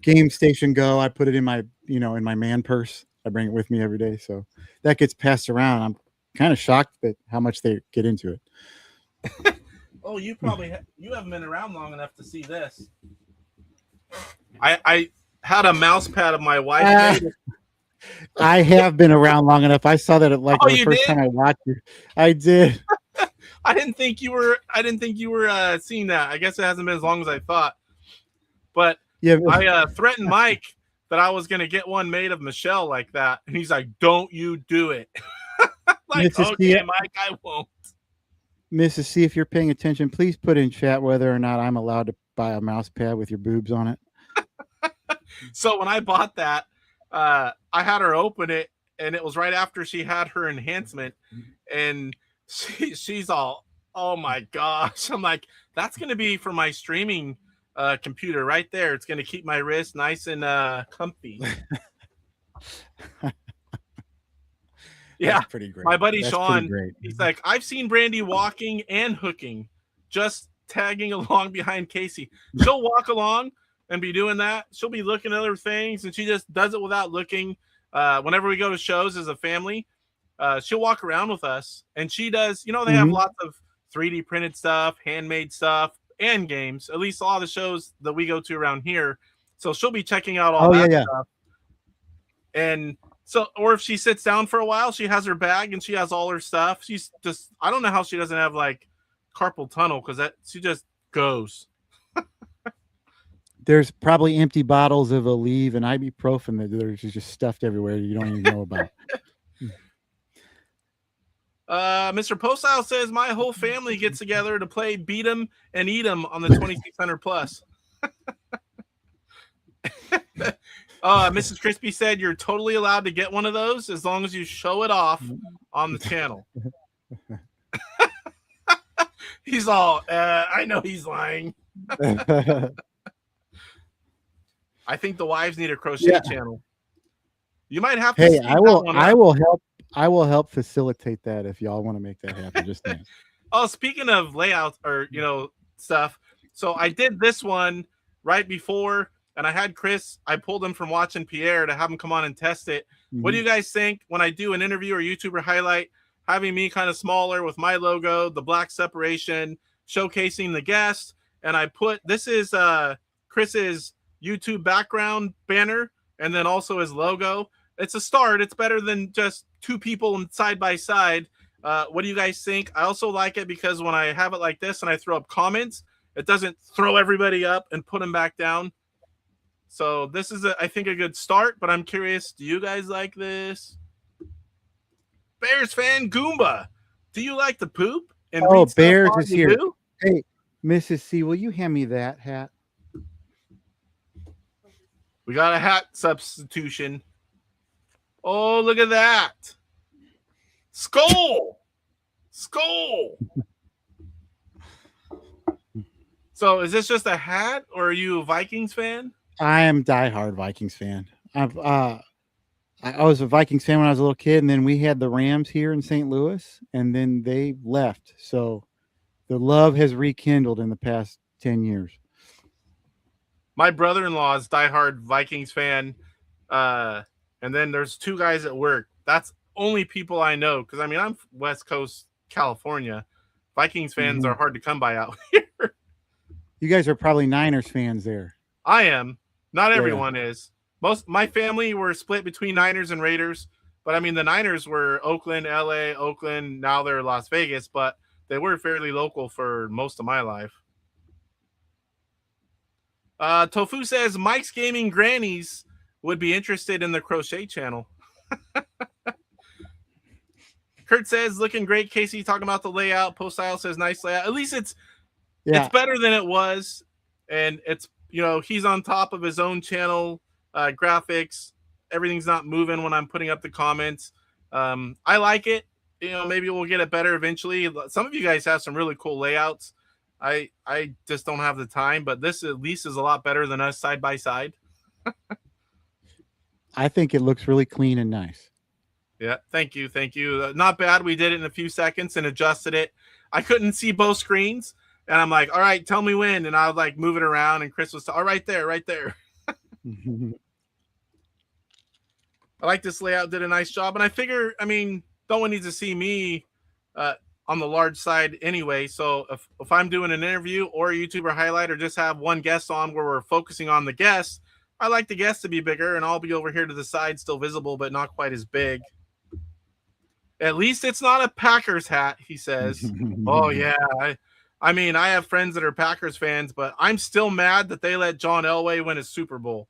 Game Station Go? I put it in my, in my man purse. I bring it with me every day, so that gets passed around. I'm kind of shocked at how much they get into it. Oh, you probably you haven't been around long enough to see this. I had a mouse pad of my wife. I have been around long enough. I saw that the first time I watched you. I did. I didn't think you were seeing that. I guess it hasn't been as long as I thought. But yeah, I threatened Mike that I was gonna get one made of Michelle like that, and he's like, "Don't you do it." Like, Mrs. okay, C, Mike, I won't. Mrs. C, if you're paying attention, please put in chat whether or not I'm allowed to buy a mouse pad with your boobs on it. So when I bought that, I had her open it, and it was right after she had her enhancement, and she's all, "Oh my gosh!" I'm like, "That's gonna be for my streaming computer right there. It's gonna keep my wrist nice and comfy." Yeah, That's pretty great. my buddy That's Sean, great. he's like, "I've seen Brandy walking and hooking, just tagging along behind Casey. She'll walk along and be doing that. She'll be looking at other things, and she just does it without looking. Whenever we go to shows as a family, she'll walk around with us, and she does. You know, they have lots of 3D printed stuff, handmade stuff, and games. At least a lot of the shows that we go to around here. So she'll be checking out all that stuff. And so, or if she sits down for a while, she has her bag and she has all her stuff. She's just, I don't know how she doesn't have like carpal tunnel, because that she just goes. There's probably empty bottles of Aleve and ibuprofen that are just stuffed everywhere you don't even know about. Mr. Postile says my whole family gets together to play Beat 'em and Eat 'em on the 2600 plus. Mrs. Crispy said you're totally allowed to get one of those as long as you show it off on the channel. He's all, I know he's lying. I think the wives need a crochet channel. You might have to. Hey, I will help facilitate that if y'all want to make that happen. Just saying. Oh, speaking of layouts or stuff, so I did this one right before. And I had Chris, I pulled him from watching Pierre to have him come on and test it. What do you guys think when I do an interview or YouTuber highlight, having me kind of smaller with my logo, the black separation, showcasing the guest, and I put, this is Chris's YouTube background banner, and then also his logo. It's a start. It's better than just two people side by side. What do you guys think? I also like it because when I have it like this and I throw up comments, it doesn't throw everybody up and put them back down. So this is, I think, a good start, but I'm curious, do you guys like this? Bears fan Goomba, do you like the poop? And Bears is here. Hey, Mrs. C, will you hand me that hat? We got a hat substitution. Oh, look at that. Skull. Skull. So is this just a hat, or are you a Vikings fan? I am a diehard Vikings fan. I was a Vikings fan when I was a little kid, and then we had the Rams here in St. Louis, and then they left. So the love has rekindled in the past 10 years. My brother-in-law is diehard Vikings fan, and then there's two guys at work. That's only people I know, because I mean I'm West Coast California. Vikings fans are hard to come by out here. You guys are probably Niners fans there. I am. Not everyone is. My family were split between Niners and Raiders, but I mean the Niners were Oakland, LA, Oakland. Now they're Las Vegas, but they were fairly local for most of my life. Tofu says Mike's Gaming Grannies would be interested in the crochet channel. Kurt says looking great. Casey talking about the layout. Postile says nice layout. At least it's better than it was, and it's he's on top of his own channel graphics. Everything's not moving when I'm putting up the comments. I like it. Maybe we'll get it better eventually. Some of you guys have some really cool layouts. I just don't have the time, but this at least is a lot better than us side by side. I think it looks really clean and nice. Yeah, thank you. Not bad. We did it in a few seconds and adjusted it. I couldn't see both screens, and I'm like, all right, tell me when, and I would like move it around, and Chris was all right there. I like this layout, did a nice job, and I figure, I mean, no one needs to see me on the large side anyway, so if I'm doing an interview or a YouTuber highlight or just have one guest on where we're focusing on the guest, I like the guest to be bigger, and I'll be over here to the side, still visible, but not quite as big. At least it's not a Packers hat, he says. Oh, yeah. I mean, I have friends that are Packers fans, but I'm still mad that they let John Elway win a Super Bowl.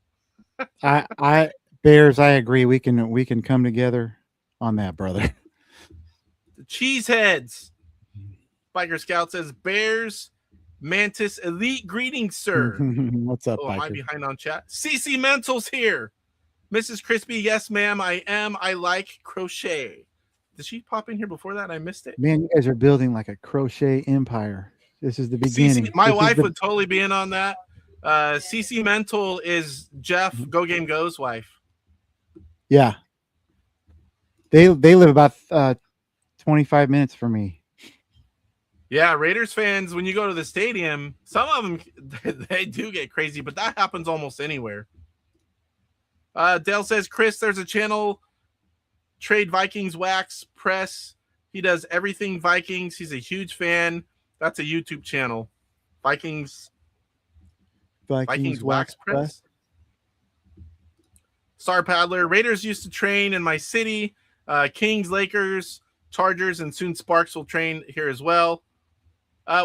I Bears, I agree. We can come together on that, brother. The Cheeseheads. Biker Scout says, Bears, Mantis, Elite greetings, sir. What's up, Oh, am I Biker? behind on chat? CC Mental's here. Mrs. Crispy, yes, ma'am, I am. I like crochet. Did she pop in here before that? I missed it. Man, you guys are building like a crochet empire. This is the beginning. CC, my wife would totally be in on that. CC Mental is Jeff Go Game Go's wife. Yeah. They live about 25 minutes from me. Yeah, Raiders fans, when you go to the stadium, some of them, they do get crazy, but that happens almost anywhere. Dale says, Chris, there's a channel, Trade Vikings Wax Press. He does everything Vikings. He's a huge fan. That's a YouTube channel. Vikings Wax Press. Star Paddler. Raiders used to train in my city. Kings, Lakers, Chargers, and soon Sparks will train here as well.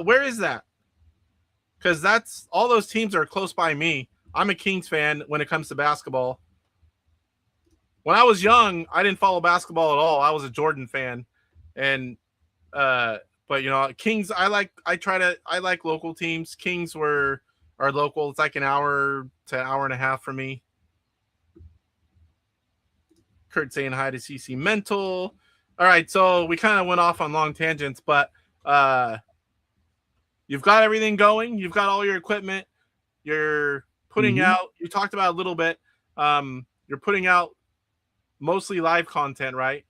Where is that? Because that's all those teams are close by me. I'm a Kings fan when it comes to basketball. When I was young, I didn't follow basketball at all. I was a Jordan fan, and but you know, Kings. I like local teams. Kings are local. It's like an hour to hour and a half for me. Kurt saying hi to CC Mental. All right, so we kind of went off on long tangents, but you've got everything going. You've got all your equipment. You're putting out. You talked about a little bit. You're putting out mostly live content, right?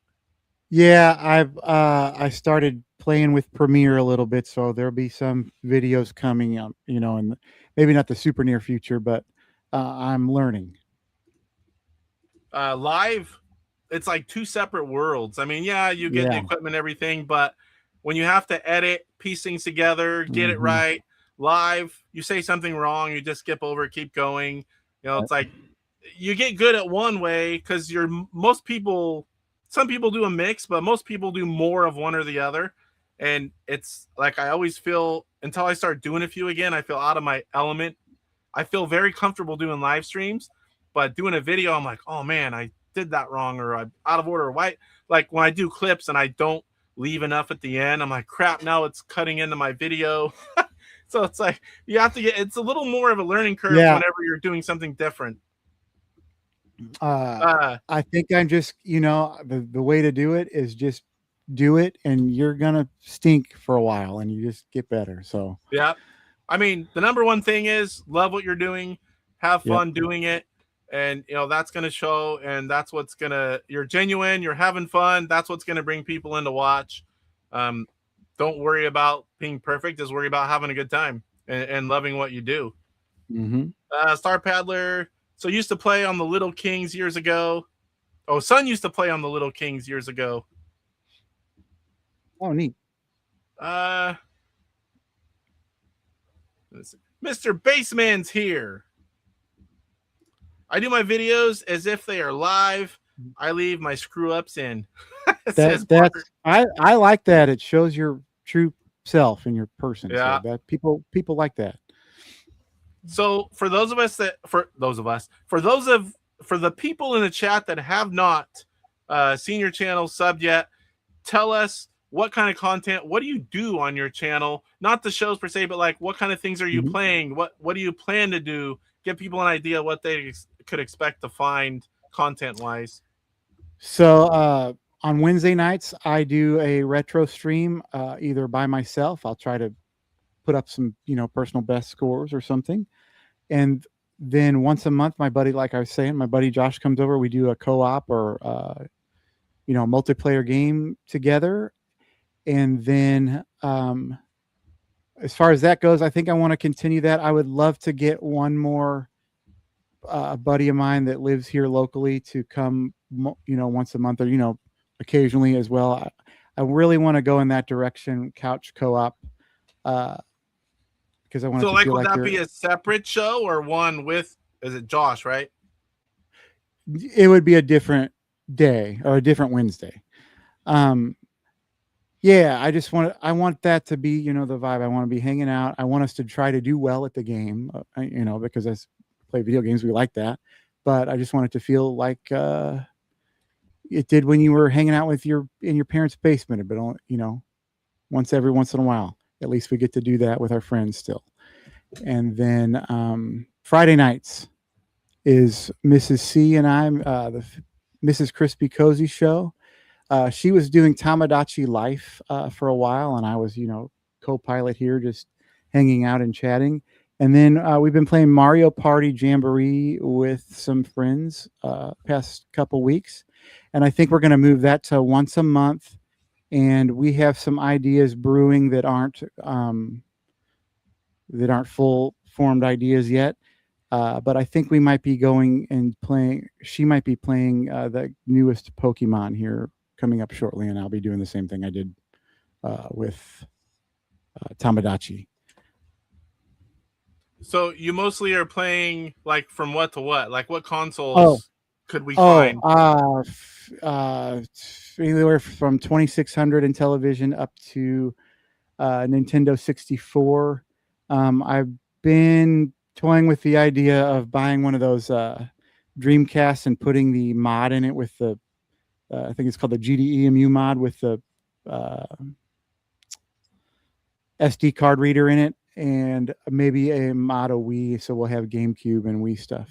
Yeah, I started playing with Premiere a little bit, so there'll be some videos coming up, you know, and maybe not the super near future, but I'm learning. Live, it's like two separate worlds. I mean, yeah, you get the equipment, everything, but when you have to edit, piece things together, get it right, live, you say something wrong, you just skip over, keep going. You know, it's like you get good at one way because some people do a mix, but most people do more of one or the other. And it's like I always feel, until I start doing a few again, I feel out of my element. I feel very comfortable doing live streams, but doing a video, I'm like, oh man, I did that wrong, or I'm out of order. Why? Like when I do clips and I don't leave enough at the end, I'm like, crap, now it's cutting into my video. So it's like you have to it's a little more of a learning curve whenever you're doing something different. I think I'm just, you know, the way to do it is just do it, and you're gonna stink for a while, and you just get better. So yeah, I mean, the number one thing is love what you're doing, have fun doing it, and you know that's gonna show, and that's what's gonna. You're genuine, you're having fun. That's what's gonna bring people in to watch. Don't worry about being perfect. Just worry about having a good time and loving what you do. Star Paddler. So used to play on the Little Kings years ago. Oh, son used to play on the Little Kings years ago. Oh, neat. Mr. Baseman's here. I do my videos as if they are live. I leave my screw ups in. I like that. It shows your true self and your person. Yeah. So that people like that. So for the people in the chat that have not seen your channel subbed yet, tell us what kind of content, what do you do on your channel? Not the shows per se, but like what kind of things are you playing? What do you plan to do? Give people an idea what they could expect to find content wise. So on Wednesday nights, I do a retro stream either by myself. I'll try to put up some, you know, personal best scores or something. And then once a month, my buddy, like I was saying, my buddy Josh comes over. We do a co-op or, you know, multiplayer game together. And then as far as that goes, I think I want to continue that. I would love to get one more buddy of mine that lives here locally to come, you know, once a month or, you know, occasionally as well. I really want to go in that direction, couch co-op. Because I want to feel would that be a separate show or one with, is it Josh, right? It would be a different day or a different Wednesday. Yeah, I want that to be, you know, the vibe. I want to be hanging out. I want us to try to do well at the game, you know, because as we play video games, we like that. but I just want it to feel like it did when you were hanging out with in your parents' basement. But every once in a while, at least we get to do that with our friends still. And then Friday nights is Mrs. C and I, the Mrs. Crispy Cozy Show. She was doing Tamagotchi Life for a while, and I was, co-pilot here, just hanging out and chatting. And then we've been playing Mario Party Jamboree with some friends past couple weeks, and I think we're going to move that to once a month. And we have some ideas brewing that aren't full formed ideas yet. But I think we might be going and playing. She might be playing the newest Pokemon here coming up shortly, and I'll be doing the same thing I did with Tamagotchi. So you mostly are playing like from what to what? Like what consoles could we find? Anywhere from 2600 Intellivision up to Nintendo 64. I've been toying with the idea of buying one of those Dreamcasts and putting the mod in it with the I think it's called the GDEMU mod with the SD card reader in it, and maybe a mod of Wii, so we'll have GameCube and Wii stuff.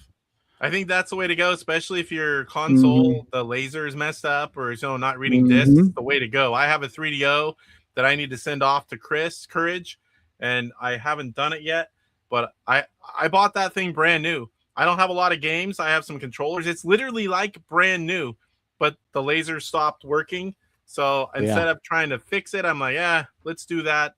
I think that's the way to go, especially if your console, the laser is messed up or not reading discs. It's the way to go. I have a 3DO that I need to send off to Chris Courage, and I haven't done it yet, but I bought that thing brand new. I don't have a lot of games. I have some controllers. It's literally like brand new, but the laser stopped working. So instead of trying to fix it, I'm like, let's do that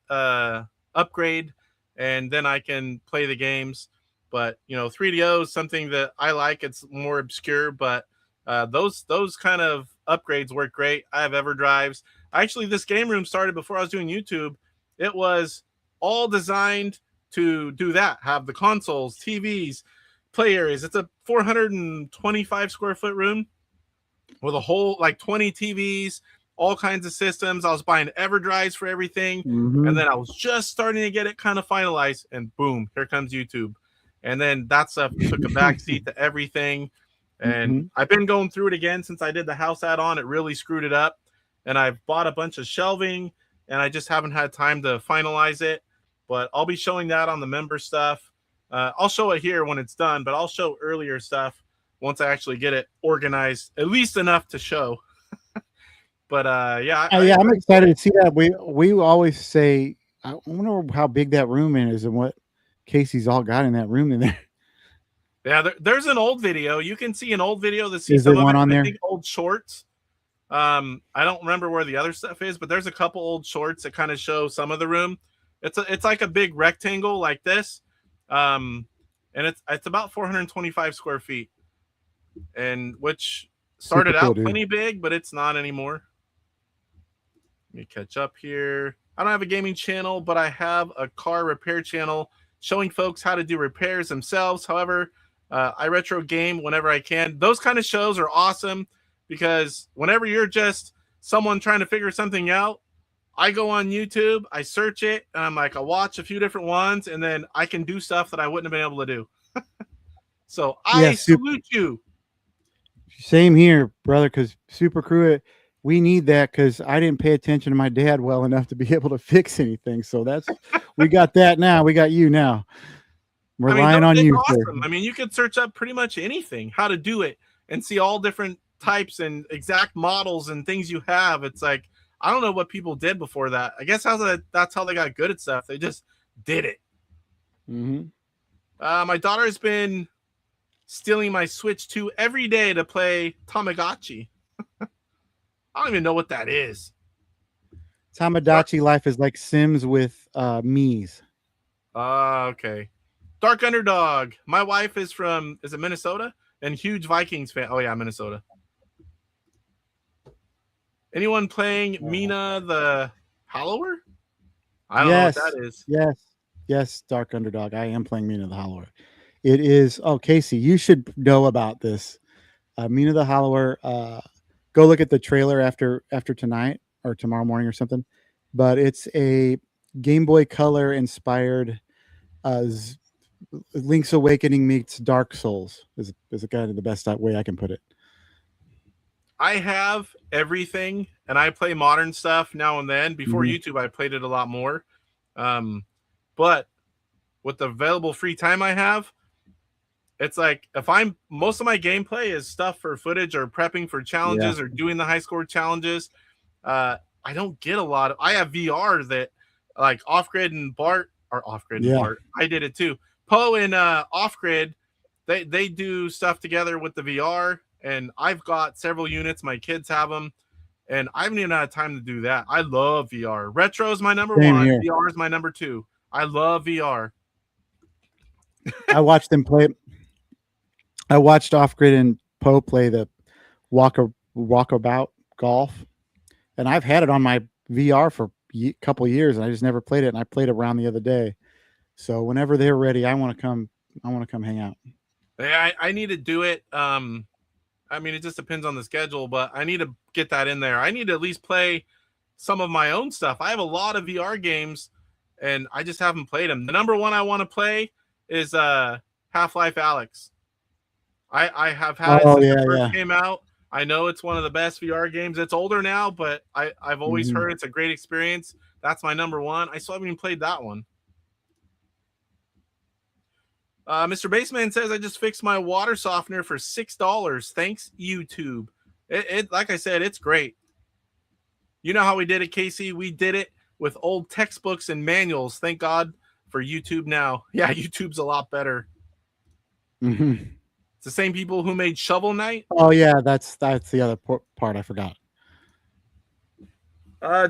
upgrade, and then I can play the games. But 3DO is something that I like. It's more obscure, but those kind of upgrades work great. I have EverDrives. Actually, this game room started before I was doing YouTube. It was all designed to do that. Have the consoles, TVs, play areas. It's a 425 square foot room with a whole 20 TVs, all kinds of systems. I was buying EverDrives for everything, and then I was just starting to get it kind of finalized, and boom, here comes YouTube. And then that stuff took a backseat to everything. And I've been going through it again since I did the house add-on. It really screwed it up. And I've bought a bunch of shelving, and I just haven't had time to finalize it. But I'll be showing that on the member stuff. I'll show it here when it's done, but I'll show earlier stuff once I actually get it organized, at least enough to show. But I'm excited to see that. We always say, I wonder how big that room is and what Casey's all got in that room in there. Yeah, there's an old video. You can see an old video that sees some of it. On there? I think old shorts. I don't remember where the other stuff is, but there's a couple old shorts that kind of show some of the room. It's like a big rectangle like this, and it's about 425 square feet, and which started out plenty big, but it's not anymore. Let me catch up here. I don't have a gaming channel, but I have a car repair channel showing folks how to do repairs themselves. However, I retro game whenever I can. Those kind of shows are awesome because whenever you're just someone trying to figure something out, I go on YouTube, I search it, and I'm like, I watch a few different ones, and then I can do stuff that I wouldn't have been able to do. So I salute you. Same here, brother, because Super Crew, we need that because I didn't pay attention to my dad well enough to be able to fix anything. So we got that now. We got you now. We're relying on you. Awesome. I mean, you could search up pretty much anything, how to do it, and see all different types and exact models and things you have. It's like, I don't know what people did before that. I guess that's how they got good at stuff. They just did it. My daughter's been stealing my Switch 2 every day to play Tamagotchi. I don't even know what that is. Tamagotchi Life is like Sims with Mii's. Okay. Dark Underdog. My wife is it Minnesota? And huge Vikings fan. Oh, yeah, Minnesota. Anyone playing Mina the Hollower? I don't know what that is. Yes, Dark Underdog. I am playing Mina the Hollower. It is. Oh, Casey, you should know about this. Mina the Hollower. Go look at the trailer after tonight or tomorrow morning or something. But it's a Game Boy Color inspired Link's Awakening meets Dark Souls is kind of the best way I can put it. I have everything, and I play modern stuff now and then. Before YouTube, I played it a lot more. But with the available free time I have, it's like most of my gameplay is stuff for footage or prepping for challenges or doing the high score challenges. I don't get a lot of. I have VR that like Off Grid and Bart or Off Grid and Bart. I did it too. Poe and Off Grid, they do stuff together with the VR, and I've got several units. My kids have them, and I haven't even had time to do that. I love VR. Retro is my number one. Here. VR is my number two. I love VR. I watched them play. I watched Off Grid and Poe play the walkabout golf, and I've had it on my VR for a couple of years, and I just never played it. And I played it around the other day. So whenever they're ready, I want to come hang out. Yeah, I need to do it. I mean, it just depends on the schedule, but I need to get that in there. I need to at least play some of my own stuff. I have a lot of VR games, and I just haven't played them. The number one I want to play is Half-Life Alyx. I have had it since it first came out. I know it's one of the best VR games. It's older now, but I've always heard it's a great experience. That's my number one. I still haven't even played that one. Mr. Baseman says, I just fixed my water softener for $6. Thanks, YouTube. It like I said, it's great. You know how we did it, Casey? We did it with old textbooks and manuals. Thank God for YouTube now. Yeah, YouTube's a lot better. It's the same people who made Shovel Knight. Oh, yeah, that's the other part I forgot.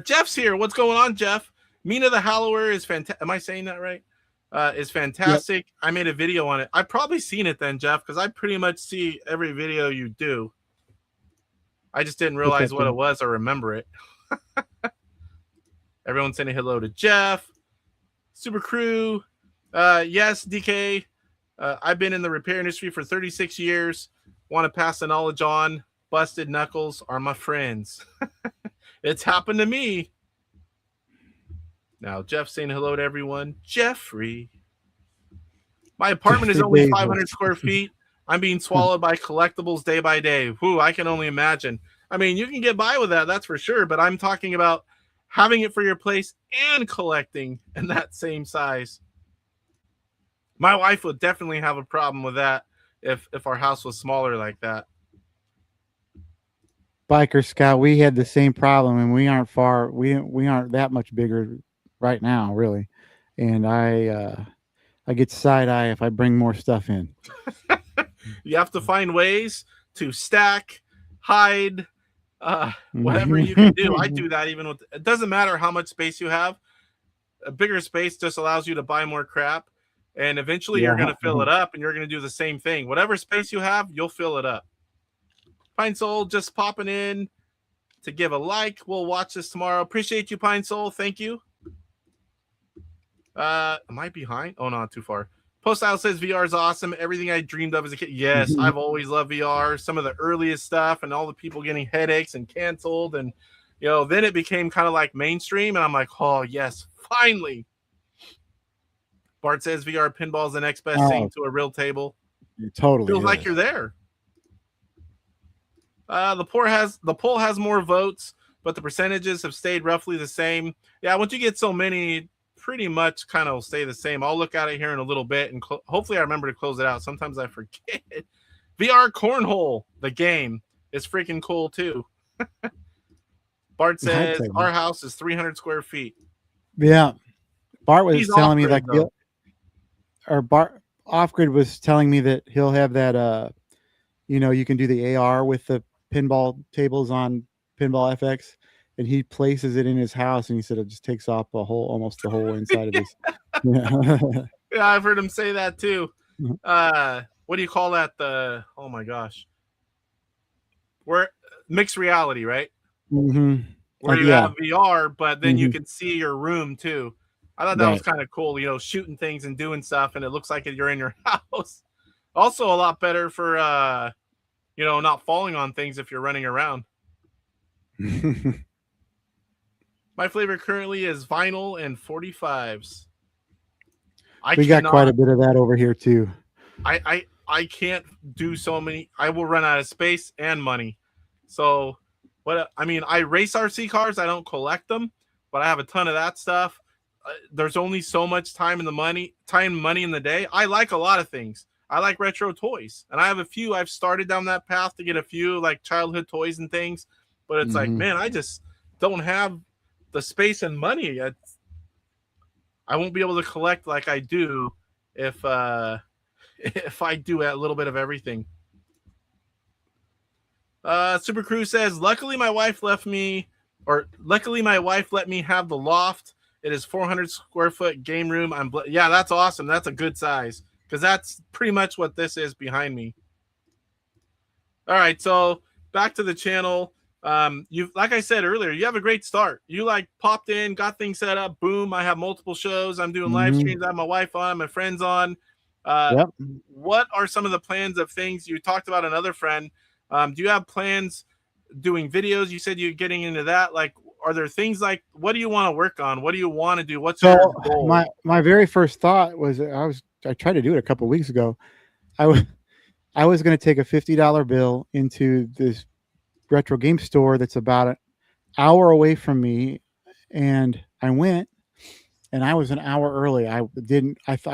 Jeff's here. What's going on, Jeff? Mina the Hallower is fantastic. Am I saying that right? Is fantastic. Yep. I made a video on it. I've probably seen it then, Jeff, because I pretty much see every video you do. I just didn't realize what it was or remember it. Everyone saying hello to Jeff. Super Crew. Yes, DK. I've been in the repair industry for 36 years. Want to pass the knowledge on. Busted knuckles are my friends. It's happened to me. Now, Jeff saying hello to everyone. Jeffrey. My apartment is only 500 square feet. I'm being swallowed by collectibles day by day. Whew, I can only imagine. I mean, you can get by with that, that's for sure. But I'm talking about having it for your place and collecting in that same size. My wife would definitely have a problem with that if our house was smaller like that. Biker Scout, we had the same problem, and we aren't far. We aren't that much bigger right now, really. And I get side eye if I bring more stuff in. You have to find ways to stack, hide, whatever you can do. I do that even with. It doesn't matter how much space you have. A bigger space just allows you to buy more crap. And eventually you're going to fill it up, and you're going to do the same thing. Whatever space you have, you'll fill it up. Pine Soul just popping in to give a like. We'll watch this tomorrow. Appreciate you, Pine Soul. Thank you. Am I behind? Oh, no, not too far. Post Style says VR is awesome. Everything I dreamed of as a kid. Yes, I've always loved VR. Some of the earliest stuff and all the people getting headaches and canceled. And, you know, then it became kind of like mainstream. And I'm like, oh, yes, finally. Bart says VR pinball is the next best thing to a real table. Totally feels like you're there. The poll has more votes, but the percentages have stayed roughly the same. Yeah, once you get so many, pretty much kind of stay the same. I'll look at it here in a little bit, and hopefully I remember to close it out. Sometimes I forget. VR Cornhole, the game, is freaking cool too. Bart says our house is 300 square feet. Yeah, Bart was telling me like Bart Off-Grid was telling me that he'll have that you know, you can do the AR with the pinball tables on Pinball FX, and he places it in his house, and he said it just takes off almost the whole inside of his. Yeah. Yeah, I've heard him say that too. What do you call that? Oh my gosh, where mixed reality, right? Where you have VR, but then you can see your room too. I thought that was kind of cool, you know, shooting things and doing stuff, and it looks like you're in your house. Also, a lot better for, you know, not falling on things if you're running around. My flavor currently is vinyl and 45s. We got quite a bit of that over here too. I can't do so many. I will run out of space and money. So what I mean, I race RC cars. I don't collect them, but I have a ton of that stuff. There's only so much time and money in the day. I like a lot of things. I like retro toys, and I have a few. I've started down that path to get a few like childhood toys and things, but it's like, man, I just don't have the space and money. I won't be able to collect like I do if I do a little bit of everything. Super Crew says, luckily my wife let me have the loft. It is 400 square foot game room. Yeah, that's awesome. That's a good size, because that's pretty much what this is behind me. All right, so back to the channel. Like I said earlier, you have a great start. You like popped in, got things set up, boom. I have multiple shows. I'm doing live streams. I have my wife on, my friends on. What are some of the plans of things you talked about? Another friend. Do you have plans doing videos? You said you're getting into that. Like, are there things like, what do you want to work on? What do you want to do? What's your goal? My very first thought was, I tried to do it a couple of weeks ago. I was going to take a $50 bill into this retro game store that's about an hour away from me, and I went, and I was an hour early. I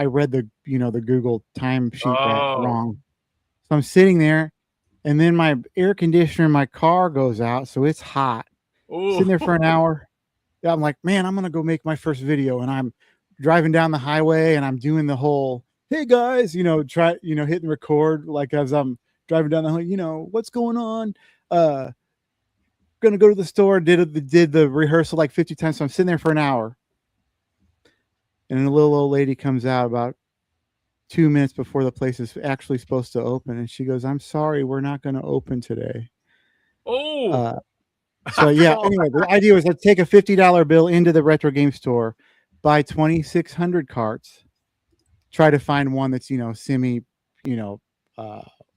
read the the Google time sheet wrong. So I'm sitting there, and then my air conditioner in my car goes out, so it's hot. Sitting there for an hour. Yeah, I'm like, man, I'm gonna go make my first video, and I'm driving down the highway, and I'm doing the whole, hey guys, hitting record like as I'm driving down the highway. What's going on? Gonna go to the store. Did the rehearsal like 50 times. So I'm sitting there for an hour, and a little old lady comes out about 2 minutes before the place is actually supposed to open, and she goes, "I'm sorry, we're not going to open today." So yeah. Anyway, the idea was to take a $50 bill into the retro game store, buy 2,600 carts, try to find one that's semi,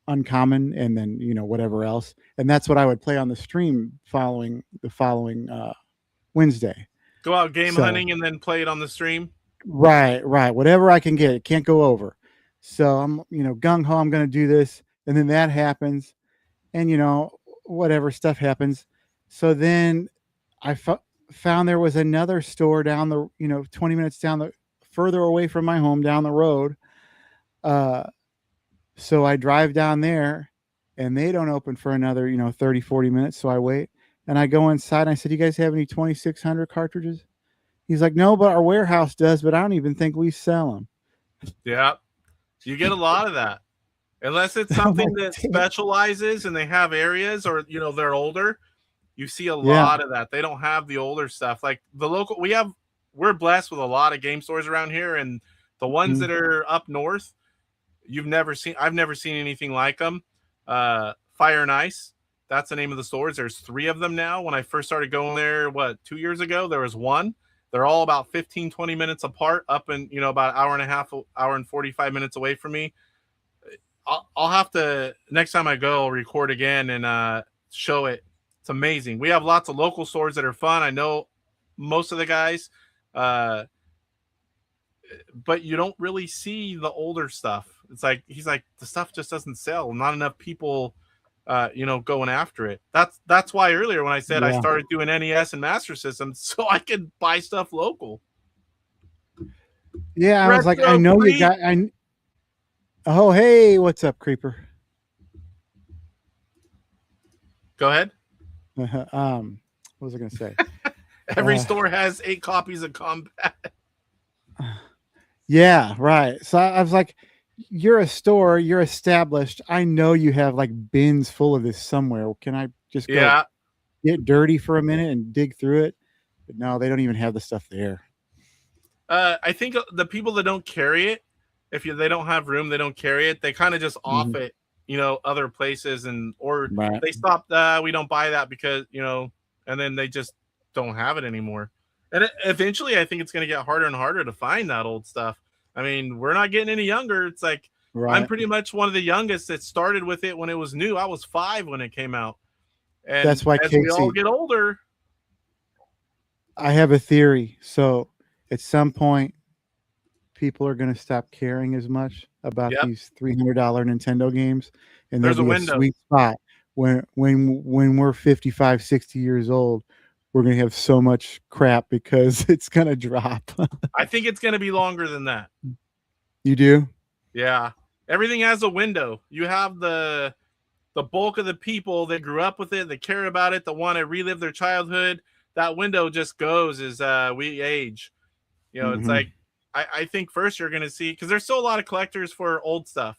uncommon, and then whatever else, and that's what I would play on the stream following Wednesday. Go out game hunting and then play it on the stream. Right, whatever I can get. It can't go over. So I'm gung ho. I'm going to do this, and then that happens, and whatever stuff happens. So then I found there was another store down the 20 minutes further away from my home down the road. So I drive down there, and they don't open for another, 30, 40 minutes. So I wait, and I go inside, and I said, "You guys have any 2,600 cartridges?" He's like, "No, but our warehouse does, but I don't even think we sell them." Yeah. You get a lot of that. Unless it's something that specializes and they have areas, or, they're older, you see a lot of that. They don't have the older stuff. Like the local, we're blessed with a lot of game stores around here, and the ones that are up north, I've never seen anything like them. Fire and Ice, that's the name of the stores. There's 3 of them now. When I first started going there, 2 years ago, there was 1. They're all about 15, 20 minutes apart, up in, about an hour and a half, hour and 45 minutes away from me. I'll have to, next time I go, record again and show it. It's amazing. We have lots of local stores that are fun. I know most of the guys, but you don't really see the older stuff. It's like, he's like, the stuff just doesn't sell. Not enough people, going after it. That's why earlier when I said I started doing NES and Master Systems so I could buy stuff local. Yeah, I was like, I know you got. Oh, hey, what's up, Creeper? Go ahead. What was I going to say? Every store has 8 copies of Combat. Yeah, right. So I was like, you're a store, you're established. I know you have like bins full of this somewhere. Can I just go get dirty for a minute and dig through it? But no, they don't even have the stuff there. I think the people that don't carry it, they don't have room, they don't carry it, they kind of just off it, other places, or they stop, we don't buy that because, and then they just don't have it anymore. And eventually I think it's going to get harder and harder to find that old stuff. I mean, we're not getting any younger. It's like, I'm pretty much one of the youngest that started with it when it was new. I was 5 when it came out. And that's why, as we all get older. I have a theory. So at some point, people are going to stop caring as much about Yep. these $300 Nintendo games, and There's there'll a be a window. sweet spot when we're 55, 60 years old. We're going to have so much crap because it's going to drop. I think it's going to be longer than that. You do? Yeah. Everything has a window. You have the bulk of the people that grew up with it, that care about it, that want to relive their childhood. That window just goes as we age. You know, it's like, I think first you're going to see, because there's still a lot of collectors for old stuff,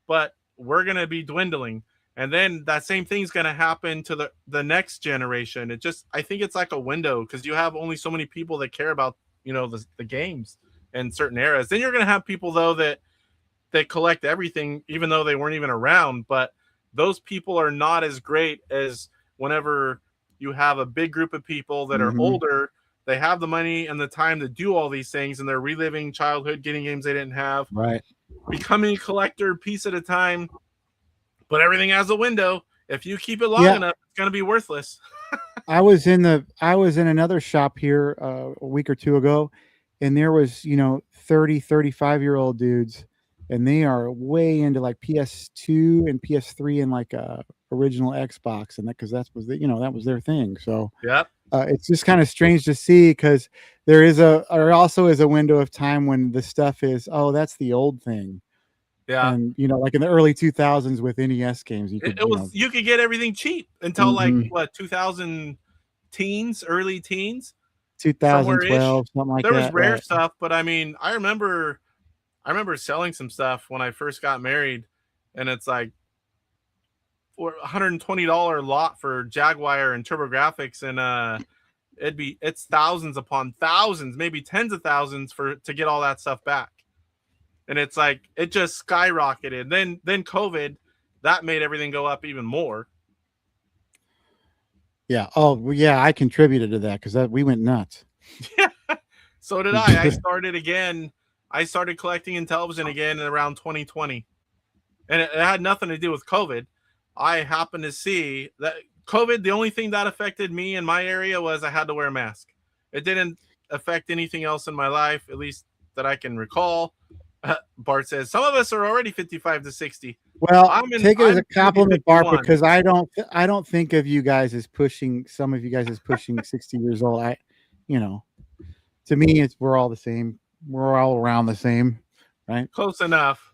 but we're going to be dwindling. And then that same thing's going to happen to the next generation. I think it's like a window, because you have only so many people that care about, you know, the games in certain eras. Then you're going to have people, though, that collect everything, even though they weren't even around. But those people are not as great as whenever you have a big group of people that are older. They have the money and the time to do all these things, and they're reliving childhood, getting games they didn't have, Right. becoming a collector piece at a time. But everything has a window. If you keep it long enough, it's going to be worthless. I was in another shop here a week or two ago, and there was, 30, 35-year-old dudes, and they are way into like PS2 and PS3 and like original Xbox, and because that was their thing. So Yep. It's just kind of strange to see, because there also is a window of time when the stuff is, oh, that's the old thing. Yeah. And like in the early 2000s with NES games, you could you could get everything cheap until like what, 2000 teens, early teens, 2012, something like that. There was rare right. stuff, but I mean, I remember selling some stuff when I first got married, and it's like for $120 lot for Jaguar and TurboGrafx, and it's thousands upon thousands, maybe tens of thousands to get all that stuff back. And it's like, it just skyrocketed. Then COVID, that made everything go up even more. Yeah. Oh, well, yeah. I contributed to that because we went nuts. Yeah. So did I. I started again. I started collecting Intellivision again in around 2020. And it had nothing to do with COVID. I happened to see that COVID, the only thing that affected me in my area was I had to wear a mask. It didn't affect anything else in my life, at least that I can recall. Bart says some of us are already 55 to 60. Well, take it as a compliment, Bart, because I don't think of you guys as pushing 60 years old. To me, we're all the same. We're all around the same, right? Close enough.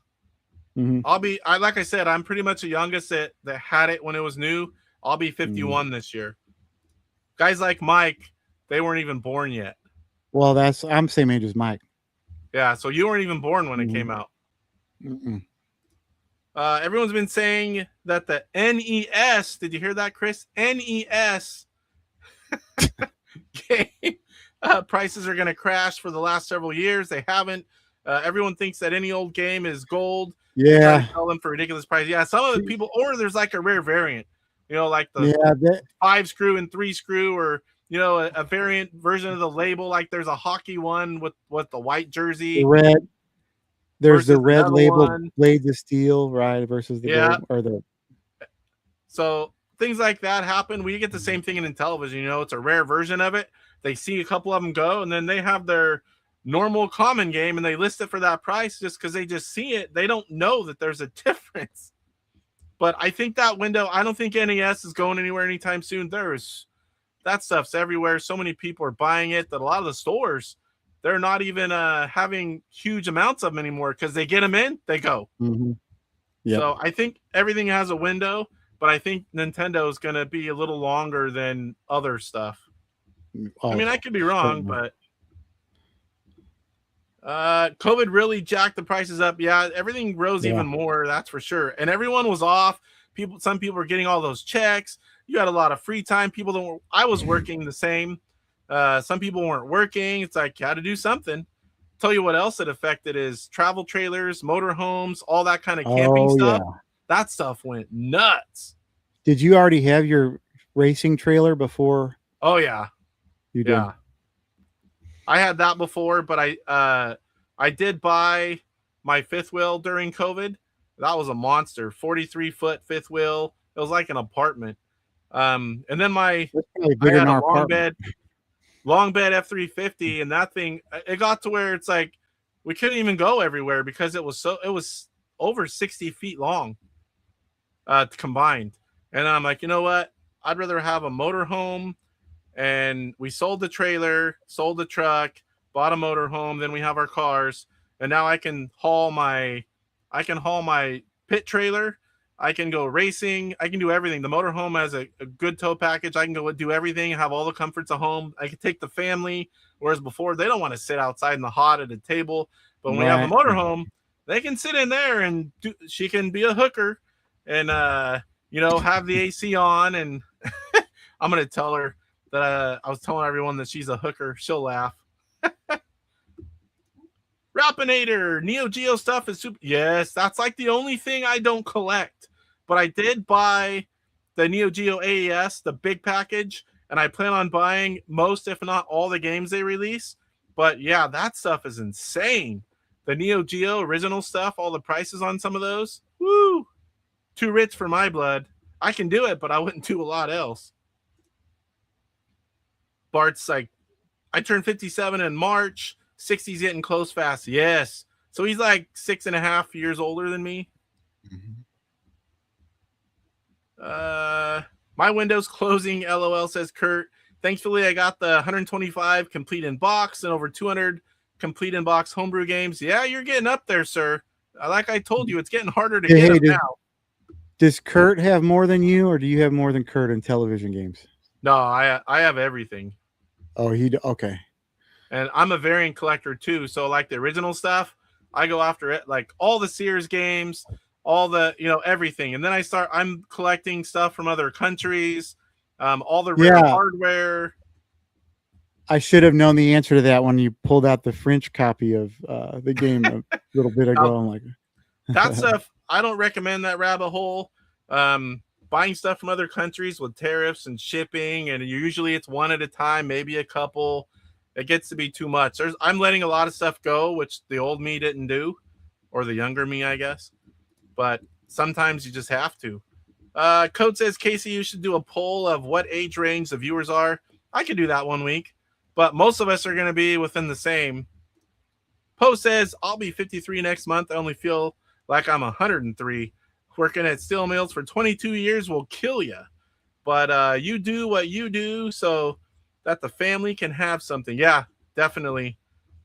Like I said, I'm pretty much the youngest that had it when it was new. I'll be 51 this year. Guys like Mike, they weren't even born yet. Well, I'm same age as Mike. Yeah, so you weren't even born when it came out. Everyone's been saying that the NES, did you hear that, Chris? NES game prices are going to crash for the last several years. They haven't. Everyone thinks that any old game is gold. Yeah. Sell them for ridiculous prices. Yeah, some of the people, or there's like a rare variant, like the 5-screw and 3-screw, or a variant version of the label. Like there's a hockey one with the white jersey. The red. There's the red label one. Blades of Steel, right? Versus the gold, or the. So things like that happen. We get the same thing in Intellivision. It's a rare version of it. They see a couple of them go, and then they have their normal common game, and they list it for that price just because they just see it. They don't know that there's a difference. But I think that window, I don't think NES is going anywhere anytime soon. That stuff's everywhere. So many people are buying it that a lot of the stores, they're not even having huge amounts of them anymore because they get them in, they go. Yep. So I think everything has a window, but I think Nintendo is going to be a little longer than other stuff. I mean, I could be wrong, but COVID really jacked the prices up. Yeah, everything rose even more, that's for sure. And everyone was off. Some people were getting all those checks. You had a lot of free time. I was working the same. Some people weren't working. It's like you had to do something. Tell you what else it affected is travel trailers, motorhomes, all that kind of camping stuff. Yeah. That stuff went nuts. Did you already have your racing trailer before? Oh yeah. You did. Yeah. I had that before, but I did buy my fifth wheel during COVID. That was a monster. 43-foot fifth wheel. It was like an apartment. And then I had a long bed F-350, and that thing, it got to where it's like we couldn't even go everywhere because it was over 60 feet long combined. And I'm like, you know what? I'd rather have a motorhome. And we sold the trailer, sold the truck, bought a motorhome. Then we have our cars, and now I can haul my pit trailer. I can go racing. I can do everything. The motorhome has a good tow package. I can go do everything, have all the comforts of home. I can take the family, whereas before they don't want to sit outside in the hot at a table. But when we have a motorhome, they can sit in there and she can be a hooker and, have the AC on. And I'm going to tell her that I was telling everyone that she's a hooker. She'll laugh. Rappinator, Neo Geo stuff is super. Yes, that's like the only thing I don't collect. But I did buy the Neo Geo AES, the big package, and I plan on buying most, if not all, the games they release. But yeah, that stuff is insane. The Neo Geo original stuff, all the prices on some of those. Woo! Too rich for my blood. I can do it, but I wouldn't do a lot else. Bart's like, I turned 57 in March. 60's getting close fast. Yes. So he's like 6.5 years older than me. My window's closing. LOL, says Kurt. Thankfully, I got the 125 complete in box and over 200 complete in box homebrew games. Yeah, you're getting up there, sir. Like I told you, it's getting harder to get up now. Does Kurt have more than you, or do you have more than Kurt in television games? No, I have everything. Oh, okay. And I'm a variant collector too. So like the original stuff, I go after it, like all the Sears games, all the, everything. And then I'm collecting stuff from other countries, all the rare hardware. I should have known the answer to that when you pulled out the French copy of the game a little bit ago. I'm like, that stuff, I don't recommend that rabbit hole. Buying stuff from other countries with tariffs and shipping, and usually it's one at a time, maybe a couple. It gets to be too much. I'm letting a lot of stuff go, which the old me didn't do, or the younger me, I guess. But sometimes you just have to. Code says, Casey, you should do a poll of what age range the viewers are. I could do that one week, but most of us are going to be within the same. Poe says, I'll be 53 next month. I only feel like I'm 103. Working at steel mills for 22 years will kill you. But you do what you do so that the family can have something. Yeah, definitely.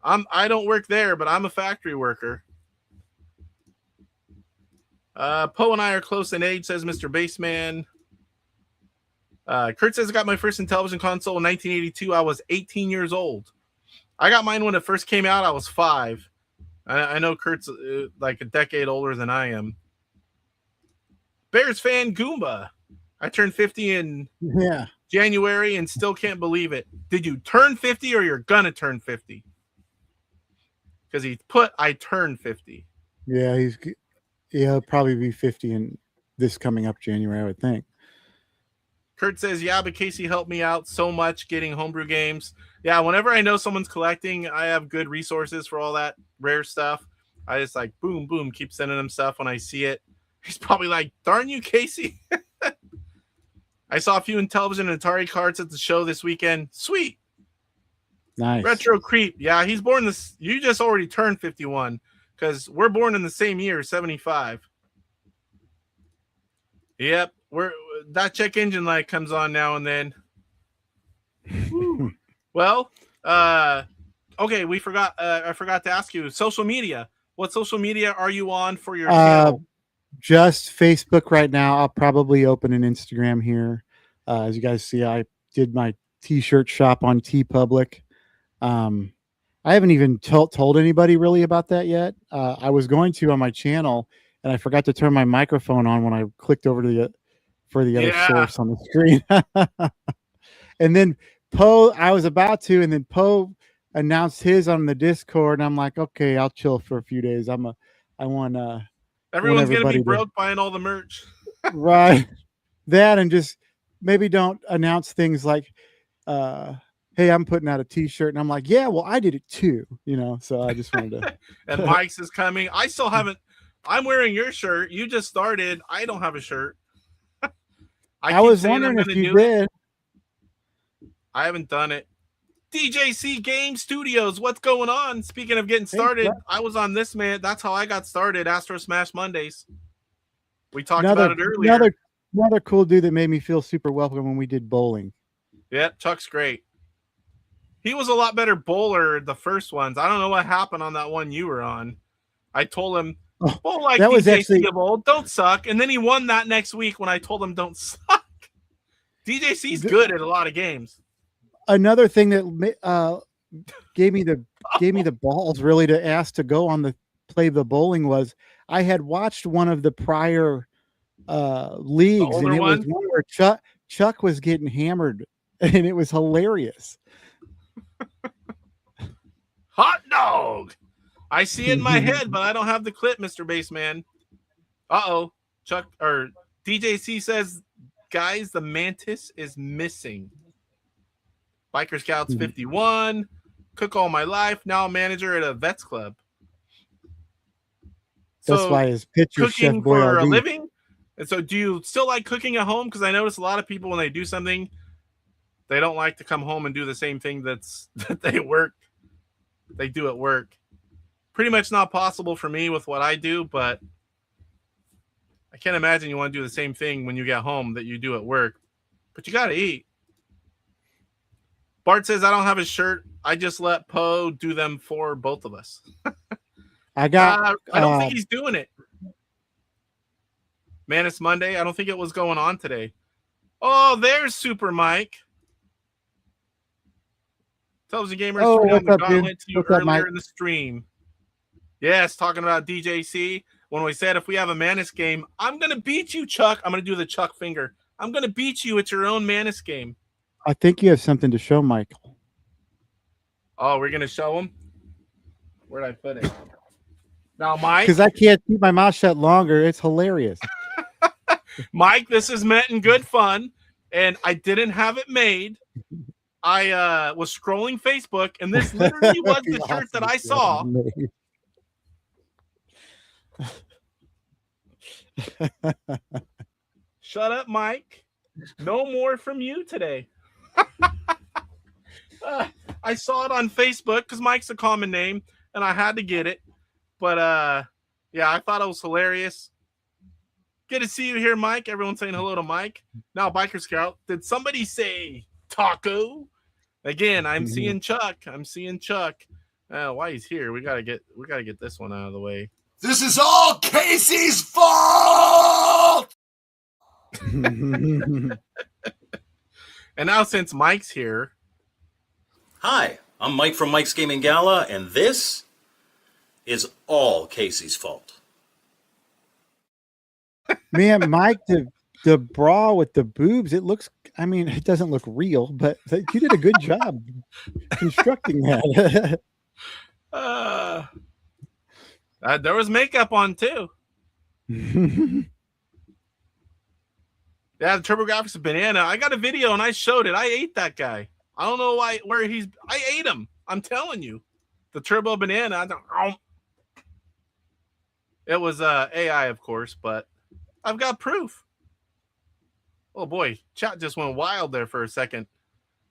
I don't work there, but I'm a factory worker. Poe and I are close in age, says Mr. Baseman. Kurt says, I got my first Intellivision console in 1982. I was 18 years old. I got mine when it first came out. I was 5. I know Kurt's like a decade older than I am. Bears fan Goomba. I turned 50 in January and still can't believe it. Did you turn 50 or you're gonna turn 50? Because he put I turned 50. Yeah, he'll probably be 50 in this coming up January, I would think. Kurt says, yeah, but Casey helped me out so much getting homebrew games. Yeah, whenever I know someone's collecting, I have good resources for all that rare stuff. I just like boom, boom, keep sending him stuff when I see it. He's probably like, darn you, Casey. I saw a few Intellivision and Atari cards at the show this weekend. Sweet. Nice. Retro Creep. Yeah, he's born this. You just already turned 51 because we're born in the same year, 75. Yep. That check engine light comes on now and then. Well, okay, I forgot to ask you, social media. What social media are you on for your channel? Just Facebook right now. I'll probably open an Instagram here. As you guys see, I did my t-shirt shop on TeePublic. I haven't even told anybody really about that yet. I was going to on my channel, and I forgot to turn my microphone on when I clicked over to for the other source on the screen. And then Poe, I was about to, and then Poe announced his on the Discord, and I'm like, okay, I'll chill for a few days. I want everyone's gonna be broke buying all the merch. Right. That, and just maybe don't announce things like hey, I'm putting out a t-shirt, and I'm like, yeah, well, I did it too, so I just wanted to. And Mike's is coming. I still haven't. I'm wearing your shirt. You just started. I don't have a shirt. I was wondering if you did. I haven't done it. DJC Game Studios, what's going on? Speaking of getting started, Chuck. I was on this, man. That's how I got started. Astro Smash Mondays. We talked about it earlier. Another cool dude that made me feel super welcome when we did bowling. Yeah, Chuck's great. He was a lot better bowler the first ones. I don't know what happened on that one you were on. I told him, bowl like that was DJC actually of old, don't suck. And then he won that next week when I told him don't suck. DJC's good at a lot of games. Another thing that gave me the balls really to ask to go on the play the bowling was I had watched one of the prior leagues, and it was one where Chuck was getting hammered, and it was hilarious. Hot dog. I see it in my head, but I don't have the clip, Mr. Bassman. Uh-oh. Chuck or DJC says, guys, the mantis is missing. Biker Scouts 51. Cook all my life. Now a manager at a vets club. That's why his picture cooking for a living. And so do you still like cooking at home? Because I notice a lot of people when they do something, they don't like to come home and do the same thing that they do at work. Pretty much not possible for me with what I do, but I can't imagine you want to do the same thing when you get home that you do at work. But you got to eat. Bart says, I don't have a shirt. I just let Poe do them for both of us. I don't think he's doing it. Manus Monday. I don't think it was going on today. Oh, there's Super Mike. Television Gamers turned on the gauntlet to you earlier in the stream. Yes, talking about DJC. When we said if we have a Manus game, I'm going to beat you, Chuck. I'm going to do the Chuck finger. I'm going to beat you at your own Manus game. I think you have something to show, Michael. Oh, we're going to show him? Where'd I put it? Now, Mike. Because I can't keep my mouth shut longer. It's hilarious. Mike, this is meant in good fun, and I didn't have it made. I was scrolling Facebook, and this literally was the shirt that I saw. Shut up, Mike. No more from you today. I saw it on Facebook because Mike's a common name, and I had to get it. But, yeah, I thought it was hilarious. Good to see you here, Mike. Everyone's saying hello to Mike. Now, Biker Scout, did somebody say taco? Again, I'm seeing Chuck. I'm seeing Chuck. Why he's here? We gotta get this one out of the way. This is all Casey's fault. And now, since Mike's here, hi, I'm Mike from Mike's Gaming Gala, and this is all Casey's fault. Man, Mike, the bra with the boobs, it looks, I mean, it doesn't look real, but you did a good job constructing that. There was makeup on, too. Yeah, the TurboGrafx of Banana. I got a video, and I showed it. I ate that guy. I don't know I ate him. I'm telling you. The Turbo Banana. It was AI, of course, but I've got proof. Oh boy, chat just went wild there for a second.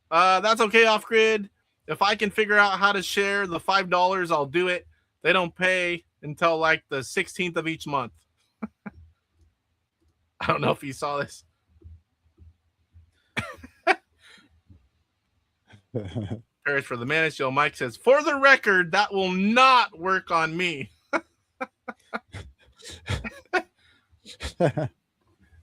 That's okay, Off Grid. If I can figure out how to share the $5, I'll do it. They don't pay until like the 16th of each month. I don't know if you saw this. Paris for the Manus Show. Mike says, for the record, that will not work on me.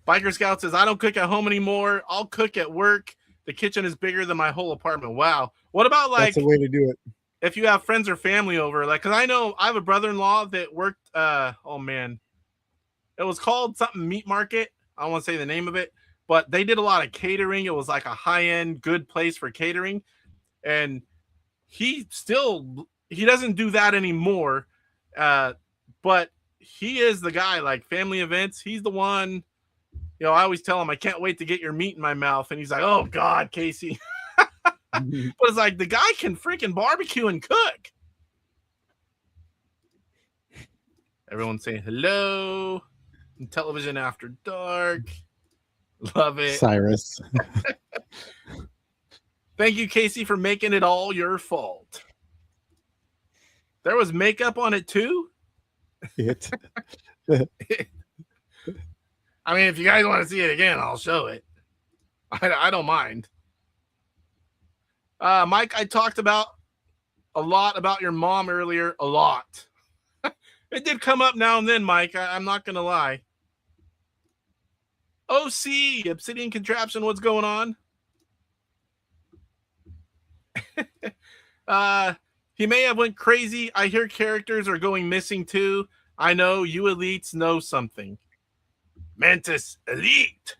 Biker Scout says, I don't cook at home anymore. I'll cook at work. The kitchen is bigger than my whole apartment. Wow. What about like that's a way to do it? If you have friends or family over, like, because I know I have a brother-in-law that worked, oh man, it was called something Meat Market. I don't want to say the name of it, but they did a lot of catering. It was like a high-end, good place for catering. And he doesn't do that anymore. But he is the guy, like family events. He's the one, I always tell him, I can't wait to get your meat in my mouth. And he's like, oh God, Casey. But it's like, the guy can freaking barbecue and cook. Everyone's saying hello. Intellivision After Dark. Love it. Cyrus. Thank you, Casey, for making it all your fault. There was makeup on it too? It. I mean, if you guys want to see it again, I'll show it. I don't mind. Mike, I talked about a lot about your mom earlier. A lot. It did come up now and then, Mike. I'm not going to lie. OC, Obsidian Contraption, what's going on? He may have went crazy. I hear characters are going missing too. I know you elites know something. Mantis Elite.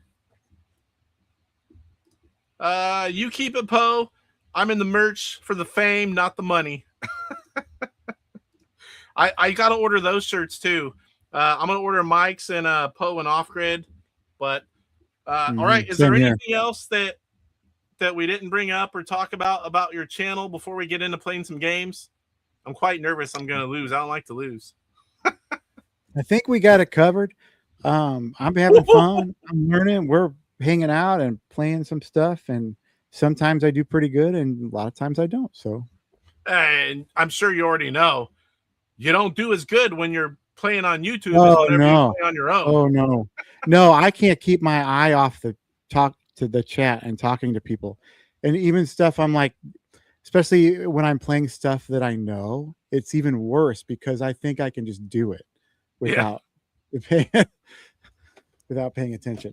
You keep it, Poe. I'm in the merch for the fame, not the money. I got to order those shirts too. I'm going to order Mike's and Poe and Off Grid. But all right, is there anything else that we didn't bring up or talk about your channel before we get into playing some games? I'm quite nervous I'm going to lose. I don't like to lose. I think we got it covered. I'm having fun. I'm learning. We're hanging out and playing some stuff, and sometimes I do pretty good, and a lot of times I don't. So, and I'm sure you already know, you don't do as good when you're playing on YouTube oh, as whenever no. you play on your own. Oh no, I can't keep my eye off the talk to the chat and talking to people, and even stuff I'm like, especially when I'm playing stuff that I know, it's even worse because I think I can just do it without without paying attention.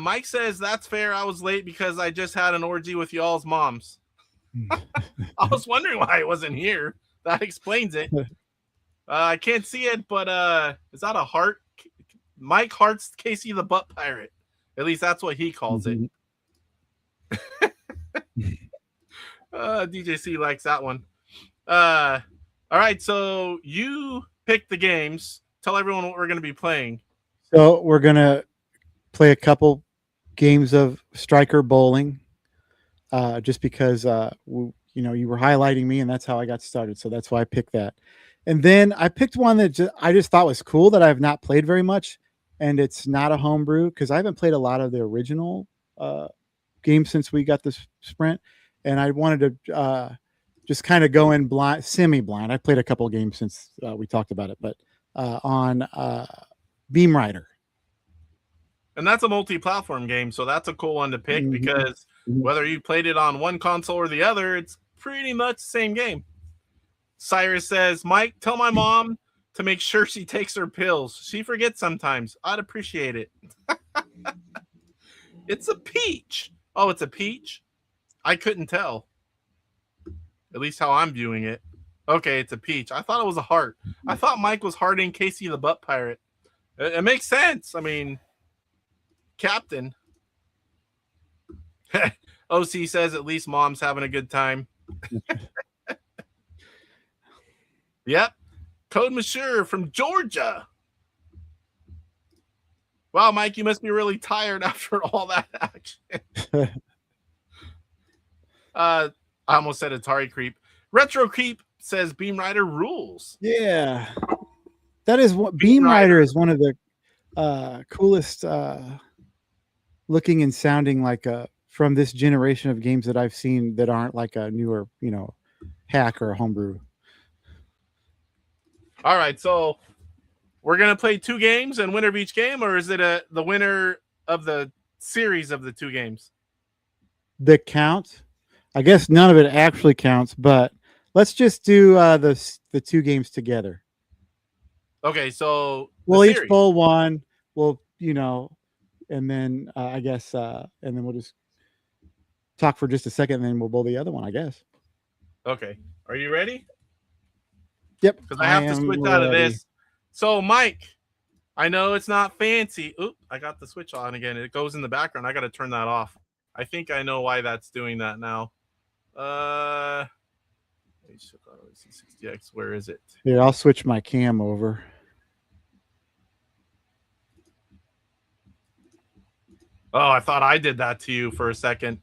Mike says that's fair. I was late because I just had an orgy with y'all's moms. I was wondering why it wasn't here. That explains it. I can't see it, but is that a heart? Mike hearts Casey the Butt Pirate. At least that's what he calls it. DJC likes that one. All right, so you pick the games. Tell everyone what we're going to be playing. So we're going to play a couple games of striker bowling, just because you were highlighting me, and that's how I got started. So that's why I picked that. And then I picked one that I just thought was cool that I've not played very much, and it's not a homebrew because I haven't played a lot of the original games since we got this sprint, and I wanted to just kind of go in blind, semi-blind. I played a couple of games since we talked about it, but on Beam Rider. And that's a multi-platform game, so that's a cool one to pick because whether you played it on one console or the other, it's pretty much the same game. Cyrus says, Mike, tell my mom to make sure she takes her pills. She forgets sometimes. I'd appreciate it. It's a peach. Oh, it's a peach? I couldn't tell. At least how I'm viewing it. Okay, it's a peach. I thought it was a heart. I thought Mike was hearting Casey the Butt Pirate. It makes sense. I mean, Captain. OC says at least mom's having a good time. Yep. Code Monsieur from Georgia. Wow, Mike, you must be really tired after all that action. I almost said Atari Creep. Retro Creep says Beam Rider rules. Yeah. That is what Beam Rider is one of the coolest looking and sounding like from this generation of games that I've seen that aren't like a newer, hack or a homebrew. All right, so we're gonna play 2 games and winner of each game, or is it the winner of the series of the 2 games? The count, I guess none of it actually counts, but let's just do the 2 games together. Okay, so we'll each bowl one. We'll and then I guess and then we'll just talk for just a second, and then we'll bowl the other one, I guess. Okay, are you ready? Yep. Because I have to switch out of this. So, Mike, I know it's not fancy. Oop, I got the switch on again. It goes in the background. I got to turn that off. I think I know why that's doing that now. 60X, where is it? Here, I'll switch my cam over. Oh, I thought I did that to you for a second.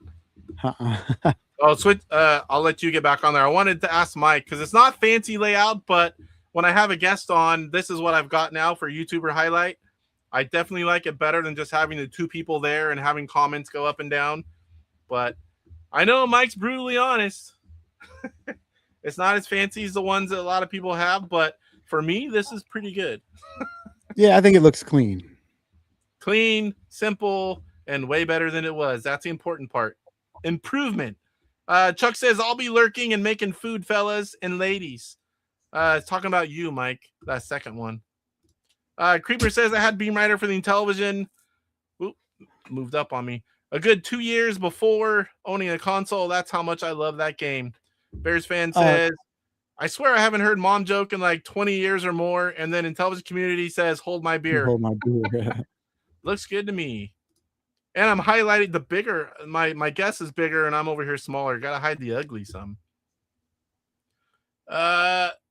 Oh, switch. I'll let you get back on there. I wanted to ask Mike because it's not fancy layout, but when I have a guest on, this is what I've got now for YouTuber Highlight. I definitely like it better than just having the 2 people there and having comments go up and down. But I know Mike's brutally honest. It's not as fancy as the ones that a lot of people have, but for me, this is pretty good. Yeah, I think it looks clean. Clean, simple, and way better than it was. That's the important part. Improvement. Chuck says, I'll be lurking and making food, fellas and ladies. It's talking about you, Mike. That second one. Creeper says, I had Beam Rider for the Intellivision. Oop, moved up on me. A good 2 years before owning a console. That's how much I love that game. Bears fan says, I swear I haven't heard mom joke in like 20 years or more. And then Intellivision community says, hold my beer. Hold my beer. Looks good to me. And I'm highlighting the bigger. My guess is bigger, and I'm over here smaller. Gotta hide the ugly some.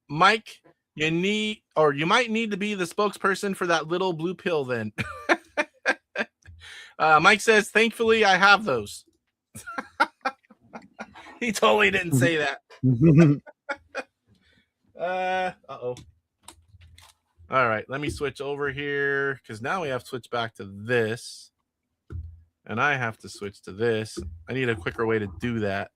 Mike, you might need to be the spokesperson for that little blue pill then. Mike says, thankfully, I have those. He totally didn't say that. Uh-oh. All right, let me switch over here because now we have to switch back to this. And I have to switch to this. I need a quicker way to do that.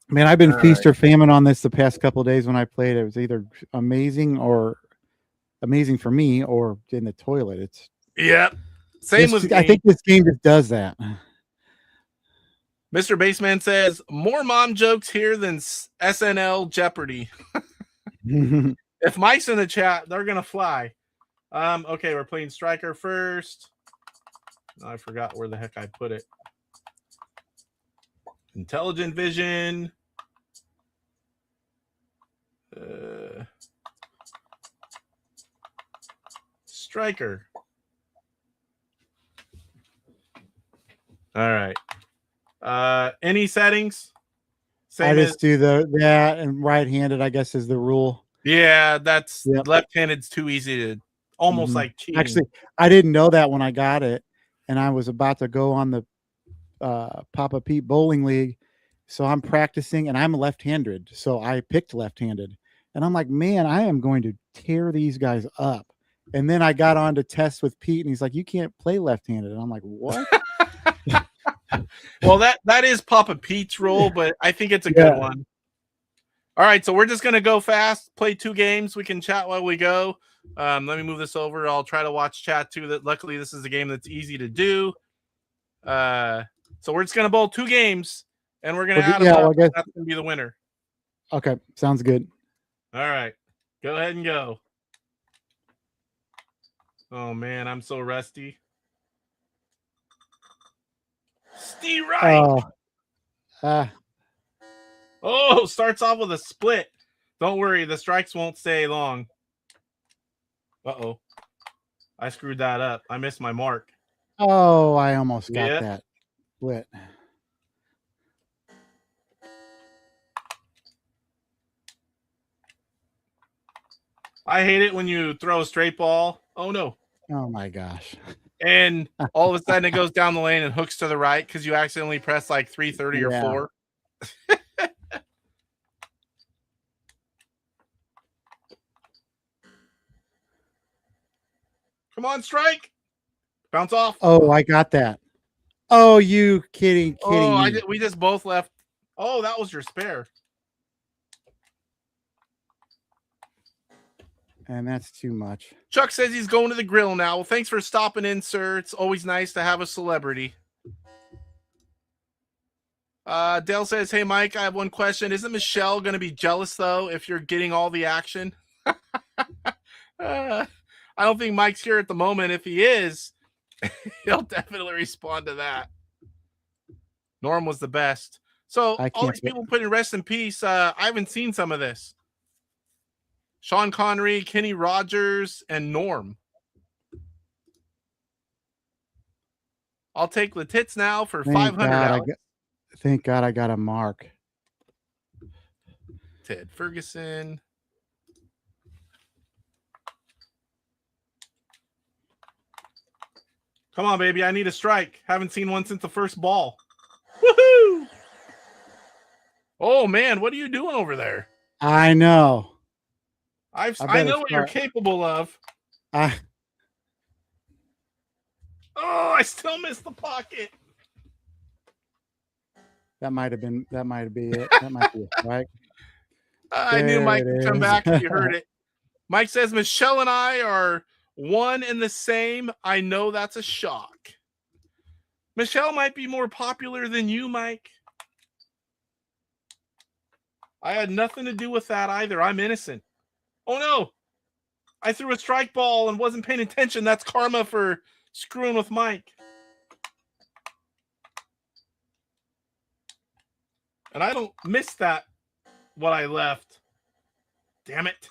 Man, I've been feast or famine on this the past couple of days when I played. It was either amazing for me or in the toilet. It's same with me. I think this game just does that. Mr. Baseman says, more mom jokes here than SNL Jeopardy. If Mike's in the chat, they're going to fly. Okay, we're playing Striker first. I forgot where the heck I put it. Intelligent Vision. Striker. All right. Any settings? I just do that and right-handed, I guess, is the rule. Yeah, that's left-handed's too easy to almost like cheating. Actually, I didn't know that when I got it, and I was about to go on the Papa Pete Bowling League, so I'm practicing, and I'm left-handed, so I picked left-handed, and I'm like, man, I am going to tear these guys up. And then I got on to test with Pete, and he's like, you can't play left-handed, and I'm like, what? Well, that is Papa Pete's role, but I think it's a good one. All right, so we're just going to go fast, play 2 games. We can chat while we go. Let me move this over. I'll try to watch chat too. That luckily this is a game that's easy to do. So we're just going to bowl 2 games, and we're going to add them up. That's going to be the winner. Okay, sounds good. All right, go ahead and go. Oh, man, I'm so rusty. Steve right. Oh, starts off with a split. Don't worry, the strikes won't stay long. Uh-oh. I screwed that up. I missed my mark. Oh, I almost got that split. I hate it when you throw a straight ball. Oh, no. Oh, my gosh. And all of a sudden it goes down the lane and hooks to the right because you accidentally press like 330 or 4. Come on, strike. Bounce off. Oh, I got that. Oh, you kidding me. We just both left. Oh, that was your spare. And that's too much. Chuck says he's going to the grill now. Well, thanks for stopping in, sir. It's always nice to have a celebrity. Dale says, hey, Mike, I have one question. Isn't Michelle going to be jealous, though, if you're getting all the action? I don't think Mike's here at the moment. If he is, he'll definitely respond to that. Norm was the best. So all these people putting rest in peace. I haven't seen some of this. Sean Connery, Kenny Rogers, and Norm. I'll take the tits now for $500. Thank God I got a mark. Ted Ferguson. Come on, baby. I need a strike. Haven't seen one since the first ball. Woohoo! Oh, man. What are you doing over there? I know. I know what you're capable of. Oh, I still missed the pocket. That might have been. That might be it. That might be it. Right. I knew There Mike it would come is. back if you heard it. Mike says Michelle and I are one and the same. I know that's a shock. Michelle might be more popular than you, Mike. I had nothing to do with that either. I'm innocent. Oh no. I threw a strike ball and wasn't paying attention. That's karma for screwing with Mike. And I don't miss that, what I left. Damn it.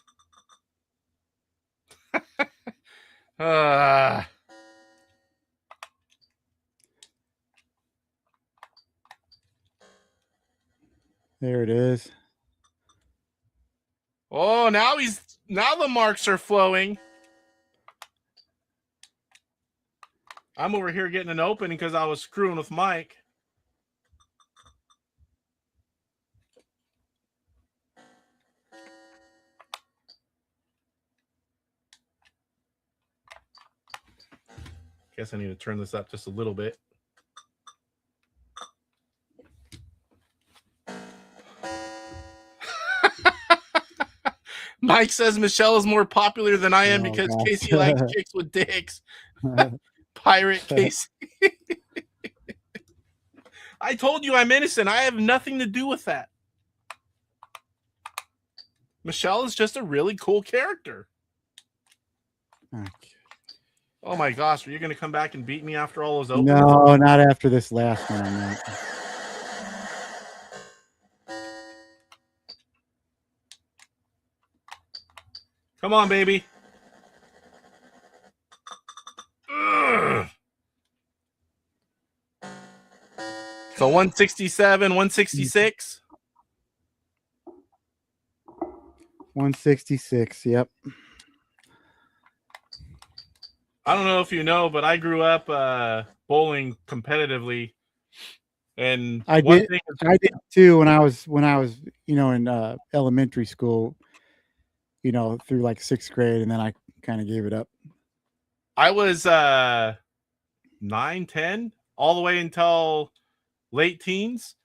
There it is. Oh, now the marks are flowing. I'm over here getting an opening because I was screwing with Mike. Guess I need to turn this up just a little bit. Mike says Michelle is more popular than I am because God. Casey likes chicks with dicks. Pirate Casey. I told you I'm innocent. I have nothing to do with that. Michelle is just a really cool character. Okay. Oh my gosh, are you going to come back and beat me after all those openings? No, not after this last one. I'm not. Come on, baby. Ugh. So 167, 166. 166. Yep. I don't know if you know, but I grew up bowling competitively, and I did too when I was in elementary school, through like 6th grade, and then I kind of gave it up. I was 9, 10, all the way until late teens.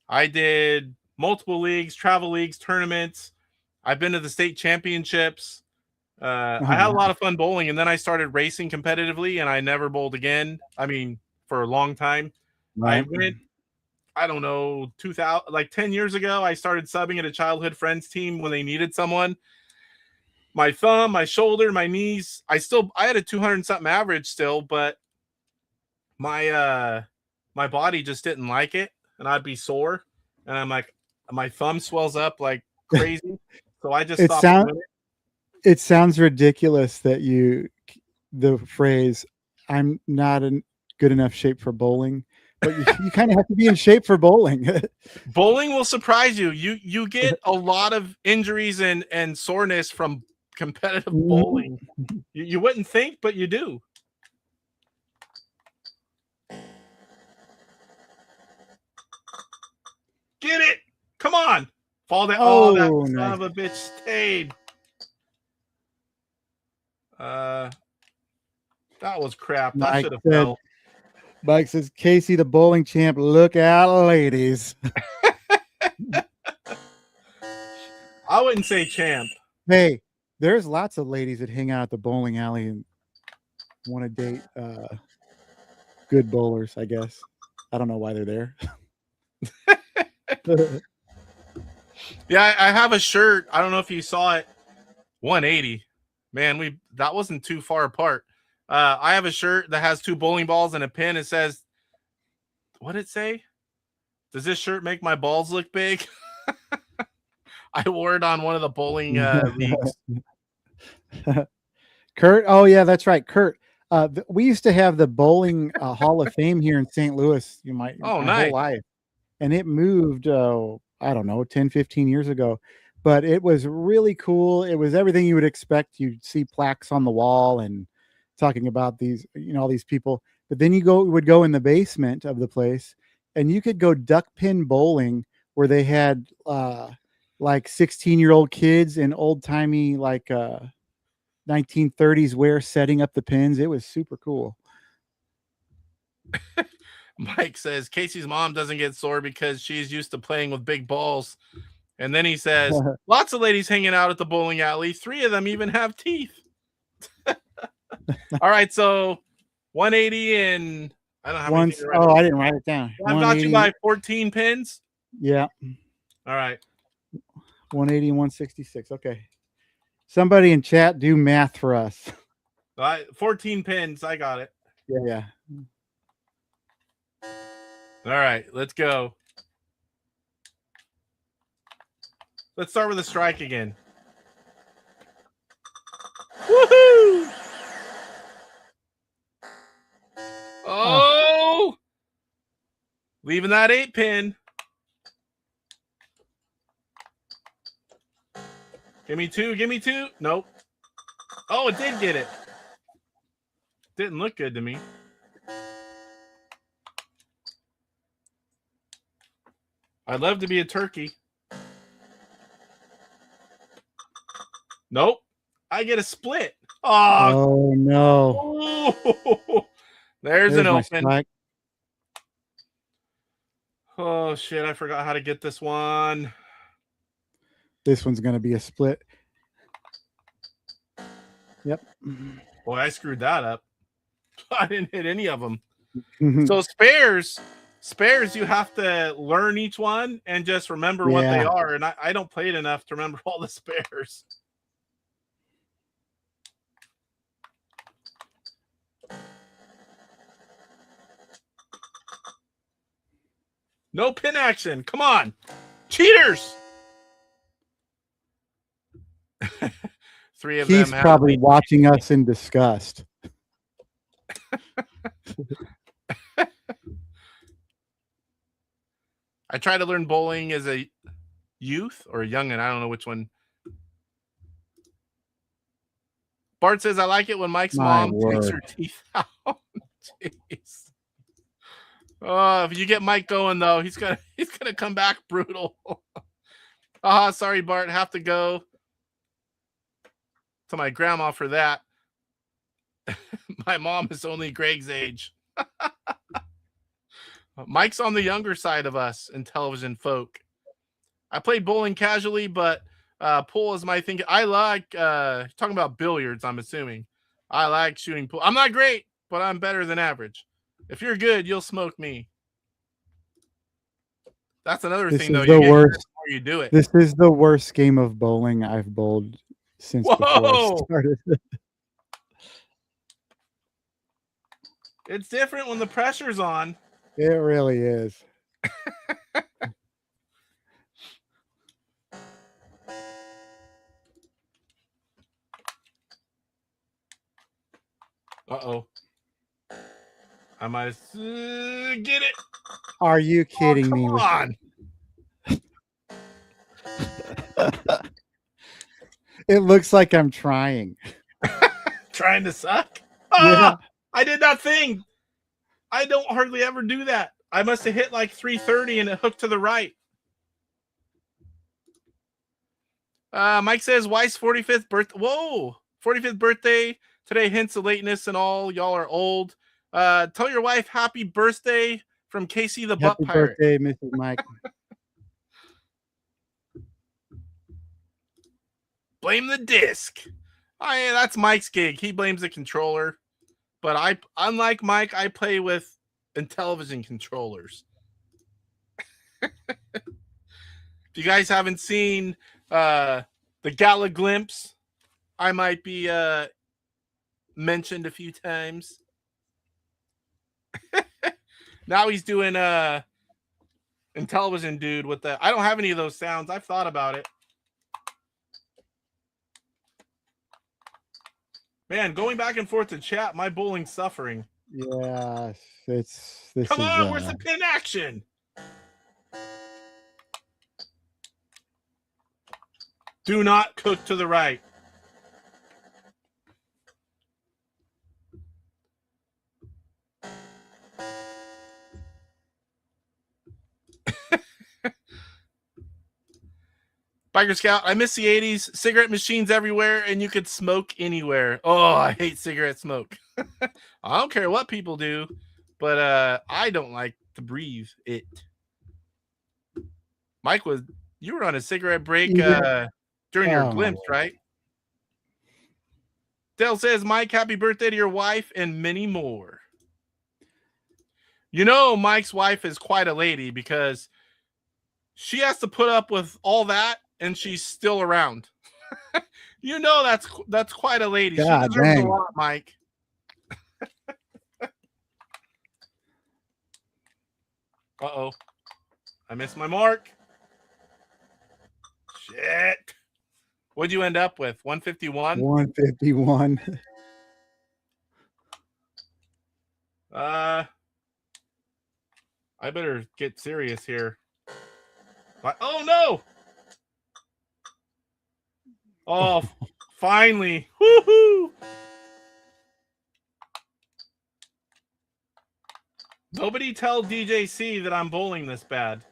I did multiple leagues, travel leagues, tournaments. I've been to the state championships. I had a lot of fun bowling, and then I started racing competitively, and I never bowled again. I mean, for a long time. Right. I went, I don't know, 10 years ago, I started subbing at a childhood friends team when they needed someone. My thumb, my shoulder, my knees, I had a 200 something average still, but my body just didn't like it, and I'd be sore, and I'm like, my thumb swells up like crazy. So I just stopped doing it. It sounds ridiculous that the phrase, I'm not in good enough shape for bowling, but you kind of have to be in shape for bowling. Bowling will surprise you. You get a lot of injuries and soreness from competitive bowling. You wouldn't think, but you do. Get it. Come on. Fall down. Oh, that son of a bitch stayed. That was crap. That should have fell. Mike says, Casey, the bowling champ, look out, ladies. I wouldn't say champ. Hey, there's lots of ladies that hang out at the bowling alley and want to date good bowlers, I guess. I don't know why they're there. Yeah, I have a shirt. I don't know if you saw it. 180. Man, that wasn't too far apart. I have a shirt that has 2 bowling balls and a pin. It says, what did it say? Does this shirt make my balls look big? I wore it on one of the bowling leagues. Kurt, oh yeah, that's right, Kurt. We used to have the bowling Hall of Fame here in St. Louis. My nice. whole life, and it moved. I don't know, 10, 15 years ago. But it was really cool. It was everything you would expect. You'd see plaques on the wall and talking about these, all these people. But then you would go in the basement of the place, and you could go duck pin bowling, where they had like 16-year-old kids in old timey 1930s wear setting up the pins. It was super cool. Mike says Casey's mom doesn't get sore because she's used to playing with big balls. And then he says, lots of ladies hanging out at the bowling alley. 3 of them even have teeth. All right, so 180 and I don't have anything to write I down. didn't write it down. I've got you by 14 pins. Yeah. All right. 180 and 166. Okay. Somebody in chat do math for us. 14 pins. I got it. Yeah. All right, let's go. Let's start with a strike again. Woohoo! Oh! Leaving that 8 pin. Give me 2. Give me 2. Nope. Oh, it did get it. Didn't look good to me. I'd love to be a turkey. Nope. I get a split. Oh no. Oh, there's an my open. strike. Oh, shit. I forgot how to get this one. This one's going to be a split. Yep. Boy, I screwed that up. I didn't hit any of them. So spares, you have to learn each one and just remember what they are. And I don't play it enough to remember all the spares. No pin action. Come on. Cheaters. 3 of them. He's probably watching us in disgust. I tried to learn bowling as a youth or a youngin'. I don't know which one. Bart says, I like it when Mike's mom takes her teeth out. Jeez. Oh, if you get Mike going though, he's gonna come back brutal. Sorry, Bart, have to go to my grandma for that. My mom is only Greg's age. Mike's on the younger side of us in television folk. I played bowling casually, but pool is my thing. I like talking about billiards, I'm assuming. I like shooting pool. I'm not great, but I'm better than average. If you're good, you'll smoke me. That's another thing, though. The worst. You do it. This is the worst game of bowling I've bowled since before I started. It's different when the pressure's on. It really is. Uh-oh. I might get it. Are you kidding me? Come on. It looks like I'm trying. Trying to suck? Yeah. I did that thing. I don't hardly ever do that. I must have hit like 330 and it hooked to the right. Mike says, Wife's 45th birthday. Whoa. 45th birthday. Today hints of lateness and all. Y'all are old. Tell your wife happy birthday from Casey the Butt Pirate. Happy birthday, Mrs. Mike. Blame the disc. Oh, yeah, that's Mike's gig. He blames the controller. But unlike Mike, I play with Intellivision controllers. If you guys haven't seen the Gala glimpse, I might be mentioned a few times. Now he's doing Intellivision dude with the. I don't have any of those sounds. I've thought about it. Man, going back and forth to chat, my bowling's suffering. Yes, Come on, where's the pin action? Do not cook to the right. Biker Scout, I miss the 80s. Cigarette machines everywhere, and you could smoke anywhere. Oh, I hate cigarette smoke. I don't care what people do. but I don't like to breathe it. Mike, you were on a cigarette break during your glimpse, right? Dale says, Mike, happy birthday to your wife and many more. You know, Mike's wife is quite a lady because she has to put up with all that and she's still around. You know, that's quite a lady. God, she deserves dang. a lot, Mike. Uh-oh. I missed my mark. Shit. What'd you end up with? 151? 151. I better get serious here. Oh no! Oh, finally. Woohoo! Nobody tell DJC that I'm bowling this bad.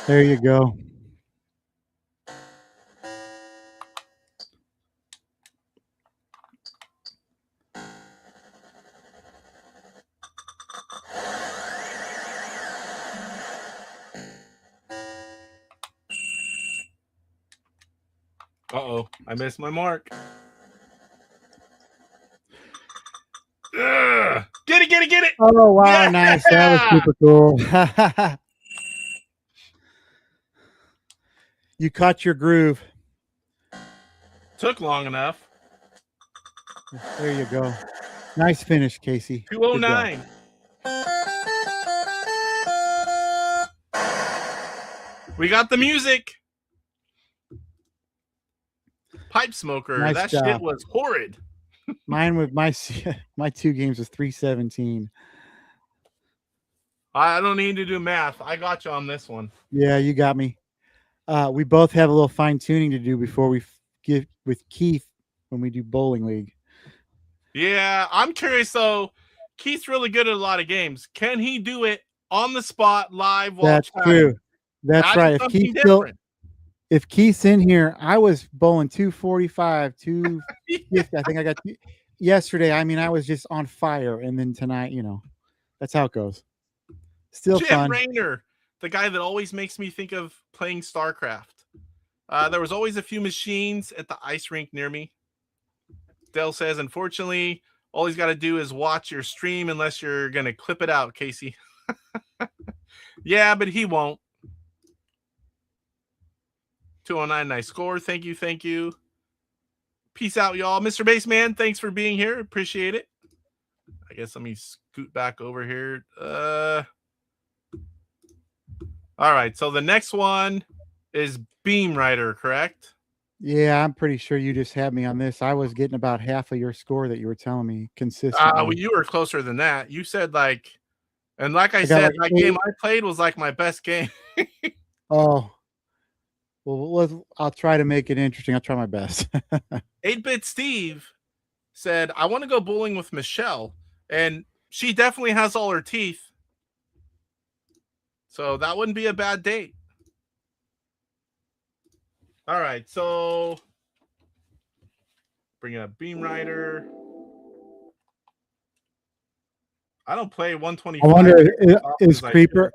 There you go. Uh-oh, I missed my mark. Ugh. Get it, get it, get it! Oh, wow, Yeah! nice. That was super cool. You caught your groove. Took long enough. There you go. Nice finish, Casey. 209. We got the music. Pipe smoker. Nice that job. shit was horrid. Mine with my 2 games was 317. I don't need to do math. I got you on this one. Yeah, you got me. We both have a little fine tuning to do before we get with Keith when we do bowling league. Yeah, I'm curious though. Keith's really good at a lot of games. Can he do it on the spot live? While That's chatting? true. That's right. If Keith's in here, I was bowling 245, 250. I think I got yesterday. I mean, I was just on fire, and then tonight, you know, that's how it goes. Still Jim fun. Raynor, the guy that always makes me think of playing StarCraft. There was always a few machines at the ice rink near me. Dell says, unfortunately, all he's got to do is watch your stream unless you're going to clip it out, Casey. Yeah, but he won't. 209, nice score. Thank you, thank you. Peace out, y'all. Mr. Baseman, thanks for being here. Appreciate it. I guess let me scoot back over here. All right, so the next one is Beam Rider, correct? Yeah, I'm pretty sure you just had me on this. I was getting about half of your score that you were telling me consistently. Well, you were closer than that. You said like, and like I said, that game I played was like my best game. Oh, well, I'll try to make it interesting. I'll try my best. 8-Bit Steve said, I want to go bowling with Michelle, and she definitely has all her teeth. So that wouldn't be a bad date. All right, so bring up Beam Rider. I don't play 125. I wonder is Creeper.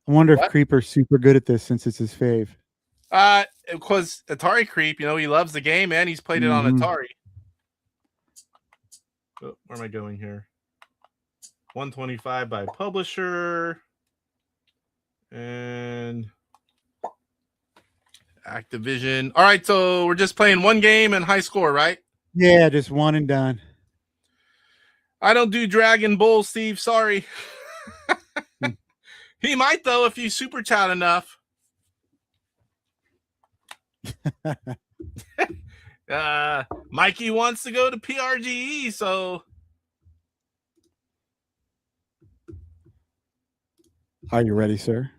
I wonder if Creeper's super good at this since it's his fave. Because Atari Creep, you know, he loves the game and he's played it on Atari. Oh, where am I going here? 125 by publisher and Activision. All right, so we're just playing one game and high score, right? Yeah, just one and done. I don't do Dragon Bull, Steve. Sorry. He might, though, if you super chat enough. Mikey wants to go to PRGE, so. Are you ready, sir?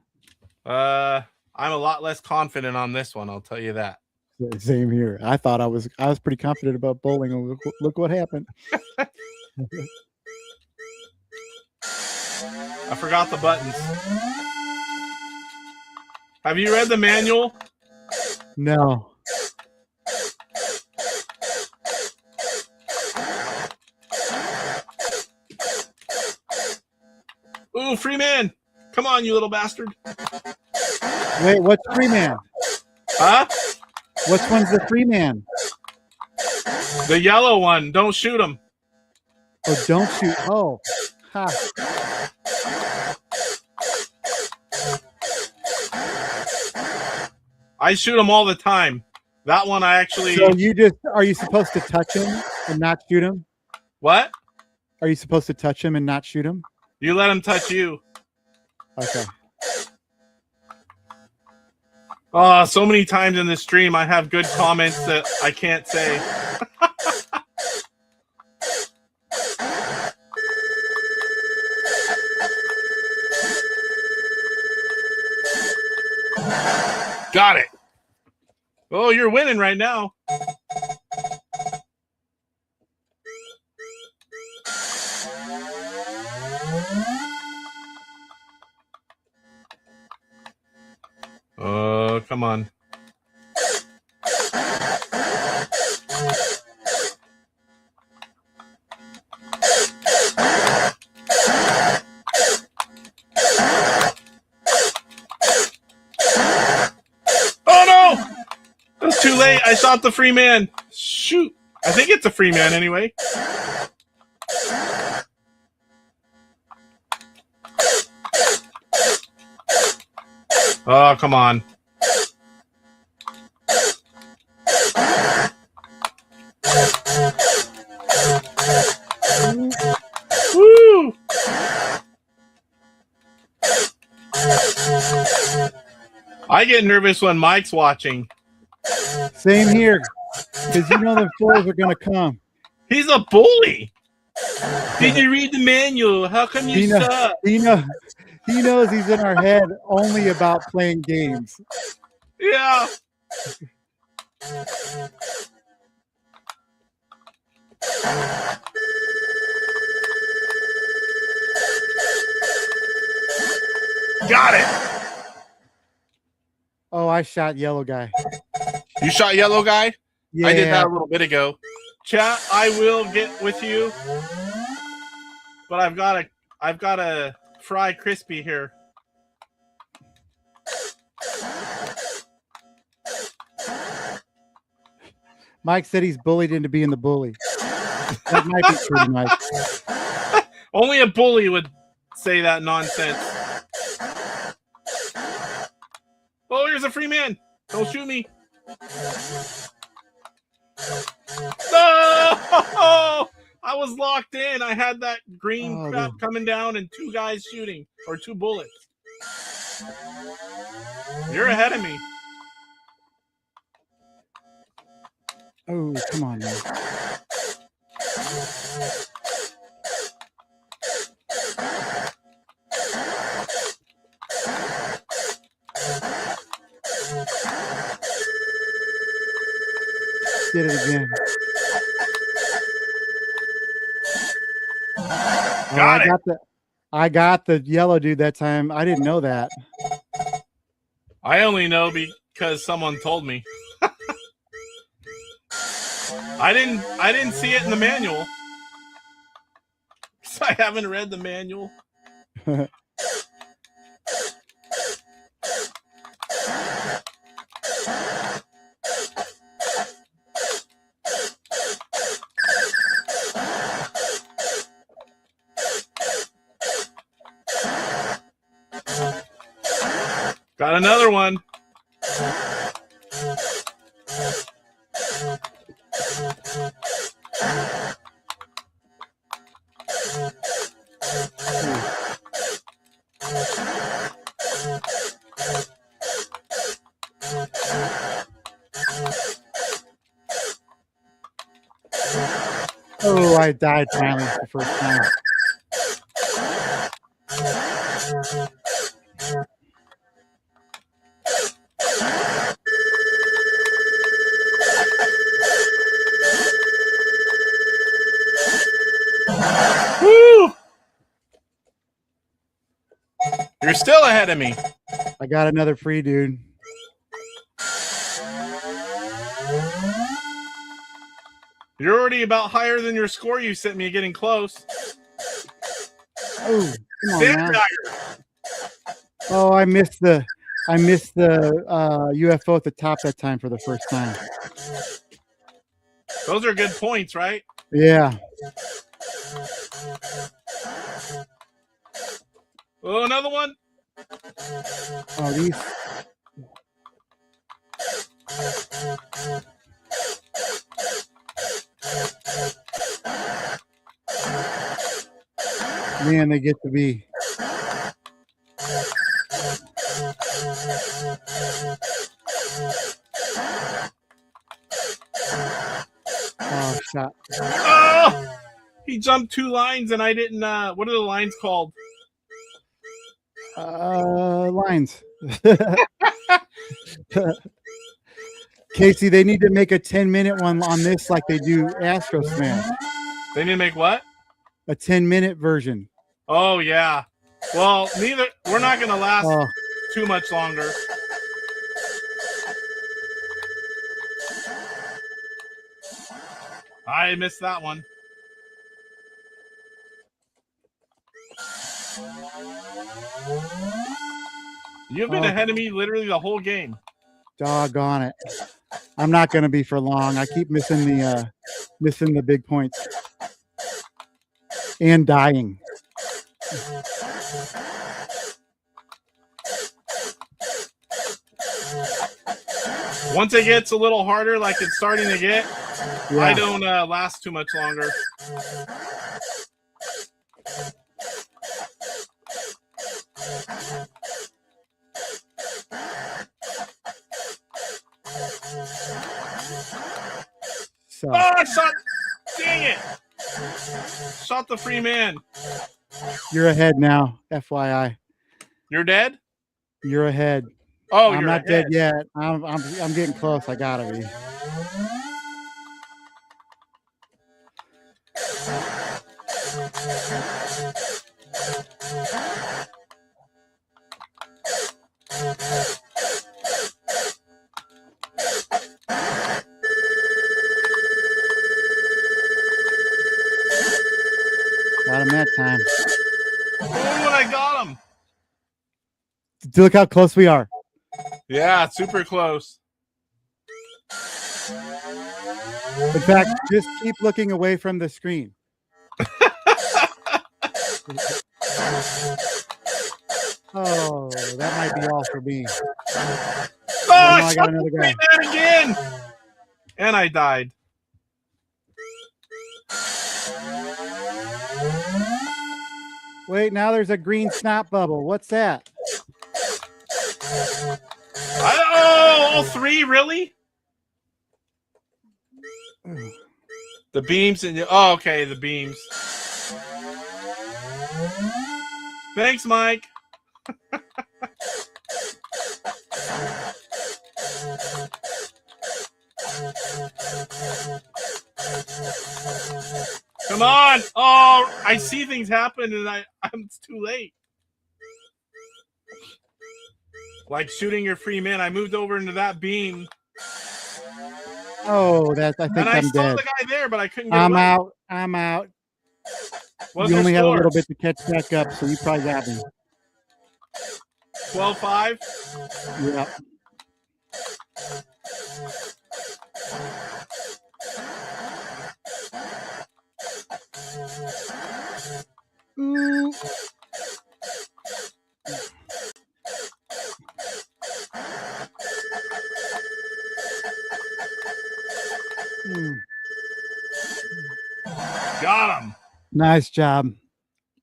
I'm a lot less confident on this one, I'll tell you that. Same here. I thought I was pretty confident about bowling, and look what happened. I forgot the buttons. Have you read the manual? No. Ooh, free man. Come on, you little bastard. Wait, what's free man? Huh? Which one's the free man? The yellow one. Don't shoot him. Oh, don't shoot. Oh. Ha. I shoot him all the time. That one I actually... So are you supposed to touch him and not shoot him? What? Are you supposed to touch him and not shoot him? You let him touch you. Okay. Oh, so many times in this stream I have good comments that I can't say. Got it. Oh, you're winning right now. Oh, come on. Oh no! It was too late. I shot the free man. Shoot. I think it's a free man anyway. Oh, come on. Woo! I get nervous when Mike's watching. Same here. Because you know the fools are going to come. He's a bully. Did you read the manual? How come you suck? He knows he's in our head only about playing games. Yeah. Got it. Oh, I shot yellow guy. You shot yellow guy? Yeah. I did that a little bit ago. Chat, I will get with you. But I've got a fry crispy here. Mike said he's bullied into being the bully. That might be true, Mike. Only a bully would say that nonsense. Oh, here's a free man. Don't shoot me. No! I was locked in. I had that green crap coming down and two guys shooting, or two bullets. You're ahead of me. Oh, come on now. Did it again. I got the yellow dude that time. I didn't know that. I only know because someone told me. I didn't see it in the manual. I haven't read the manual. Got another one. Oh, I died finally the first time. Woo! You're still ahead of me. I got another free dude. You're already about higher than your score you sent me, getting close. Oh, come on Stand now. higher. Oh, I missed the UFO at the top that time for the first time. Those are good points, right? Yeah. Oh, another one. Oh, these. Man, they get to be. Oh, shot. Oh! He jumped 2 lines and I didn't, what are the lines called? Lines. Casey, they need to make a 10-minute one on this like they do Astro Smash. They need to make what? A 10-minute version. Oh, yeah. Well, we're not going to last Oh. too much longer. I missed that one. You've been ahead of me literally the whole game. Doggone it. I'm not going to be for long. I keep missing the big points. And dying. Once it gets a little harder, like it's starting to get, Yeah. I don't last too much longer. So, Oh, I shot! Dang it! Shot the free man. you're ahead now, FYI. You're dead? You're ahead. Oh, I'm you're not ahead. dead yet. I'm getting close. I gotta be. Got him that time. Oh, I got him. Look how close we are. Yeah, super close. In fact, just keep looking away from the screen. Oh, that might be all for me. Oh, no, I I shot got another the guy. free man again. And I died. Wait, now there's a green snot bubble. What's that? Oh, all 3, really? The beams and oh, okay, the beams. Thanks, Mike. Come on! Oh, I see things happen and it's too late. Like shooting your free man, I moved over into that beam. Oh, I think And I I'm saw dead. the guy there, but I couldn't get I'm away. out. I'm out. What's You your only have a score? little bit to catch back up, so you probably got me. 12-5? Yeah. Ooh. Got him. Nice job.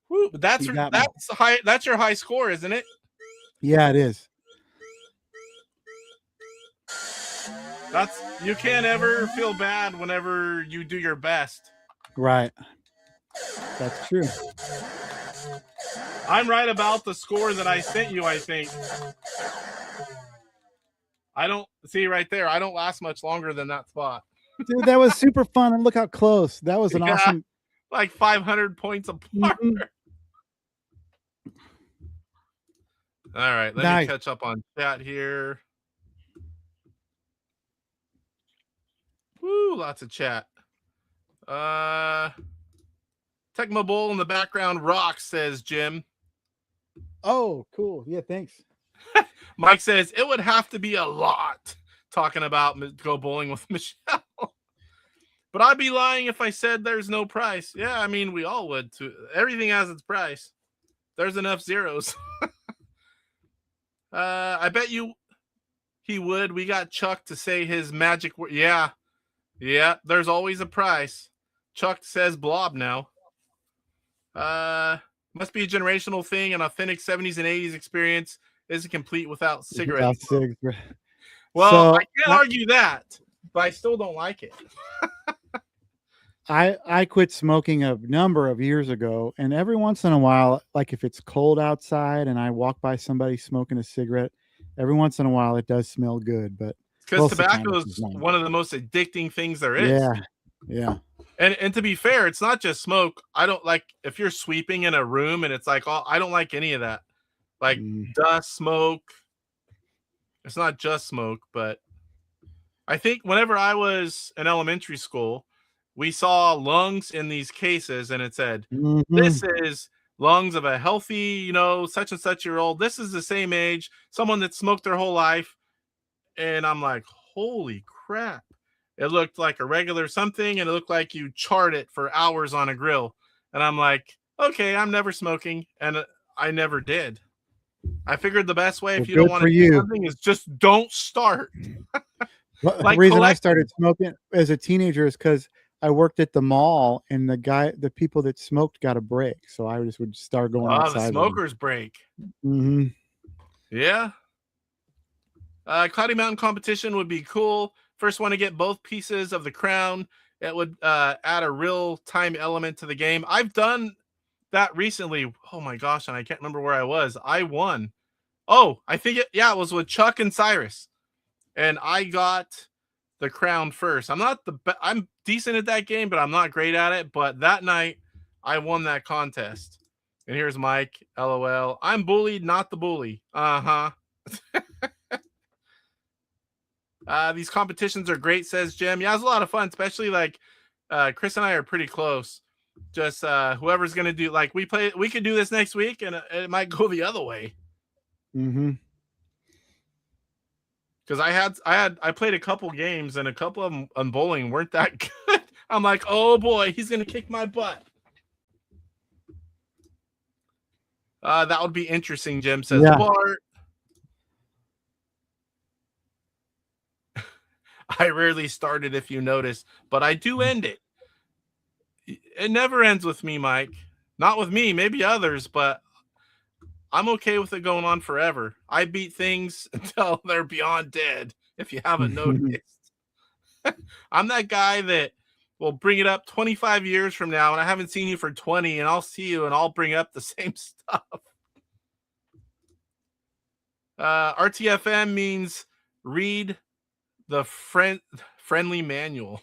Woo, that's You got me. high. That's your high score, isn't it? Yeah, it is. You can't ever feel bad whenever you do your best. Right. That's true. I'm right about the score that I sent you, I think. I don't see right there. I don't last much longer than that spot. Dude, that was super fun. And look how close. That was an Yeah. awesome. Like 500 points apart. Mhm. All right, let me catch up on chat here. Woo, lots of chat. Tecmo Bowl in the background rocks, says Jim. Oh, cool. Yeah, thanks. Mike says it would have to be a lot talking about go bowling with Michelle. But I'd be lying if I said there's no price. Yeah, I mean, we all would too. Everything has its price. There's enough zeros. I bet you he would. We got Chuck to say his magic word. Yeah. Yeah, there's always a price. Chuck says blob now. Must be a generational thing. An authentic 70s and 80s experience isn't complete without cigarettes. Well, so, I can't argue that, but I still don't like it. I quit smoking a number of years ago, and every once in a while, like if it's cold outside and I walk by somebody smoking a cigarette, every once in a while it does smell good. But because tobacco is one of the most addicting things there is. Yeah. And to be fair, it's not just smoke. I don't like if you're sweeping in a room and it's like, oh, I don't like any of that. Like dust, smoke. It's not just smoke, but I think whenever I was in elementary school, we saw lungs in these cases and it said, this is lungs of a healthy, such and such year old. This is the same age, someone that smoked their whole life. And I'm like, holy crap. It looked like a regular something, and it looked like you charred it for hours on a grill. And I'm like, okay, I'm never smoking. And I never did. I figured the best way if you don't want to do something is just don't start. The reason I started smoking as a teenager is because I worked at the mall, and the people that smoked got a break. So I just would start going outside. The smoker's break. Yeah. Cloudy Mountain competition would be cool. First one to get both pieces of the crown. It would add a real-time element to the game. I've done that recently. Oh, my gosh, and I can't remember where I was. I won. Oh, I think it was with Chuck and Cyrus. And I got the crown first. I'm decent at that game, but I'm not great at it. But that night, I won that contest. And here's Mike, LOL. I'm bullied, not the bully. Uh-huh. These competitions are great, says Jim. Yeah, it's a lot of fun, especially like Chris and I are pretty close. Just whoever's gonna do, like we could do this next week, and it might go the other way. Because I played a couple games, and a couple of them on bowling weren't that good. I'm like, oh boy, he's gonna kick my butt. That would be interesting, Jim says. Yeah. Bart. I rarely start it, if you notice, but I do end it. It never ends with me, Mike. Not with me, maybe others, but I'm okay with it going on forever. I beat things until they're beyond dead, if you haven't noticed. I'm that guy that will bring it up 25 years from now, and I haven't seen you for 20, and I'll see you, and I'll bring up the same stuff. RTFM means read the friendly manual.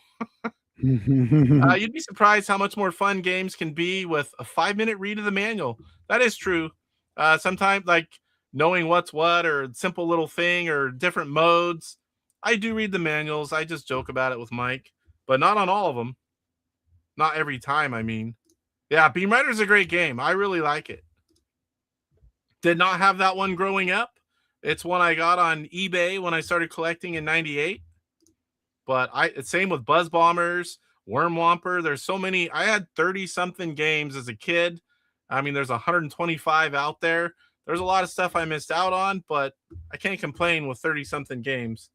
You'd be surprised how much more fun games can be with a 5-minute read of the manual. That is true. Sometimes, like knowing what's what, or a simple little thing, or different modes. I do read the manuals. I just joke about it with Mike, but not on all of them. Not every time, I mean. Yeah, Beam Rider is a great game. I really like it. Did not have that one growing up. It's one I got on eBay when I started collecting in '98. But same with Buzz Bombers, Worm Womper. There's so many. I had 30-something games as a kid. I mean, there's 125 out there. There's a lot of stuff I missed out on, but I can't complain with 30-something games.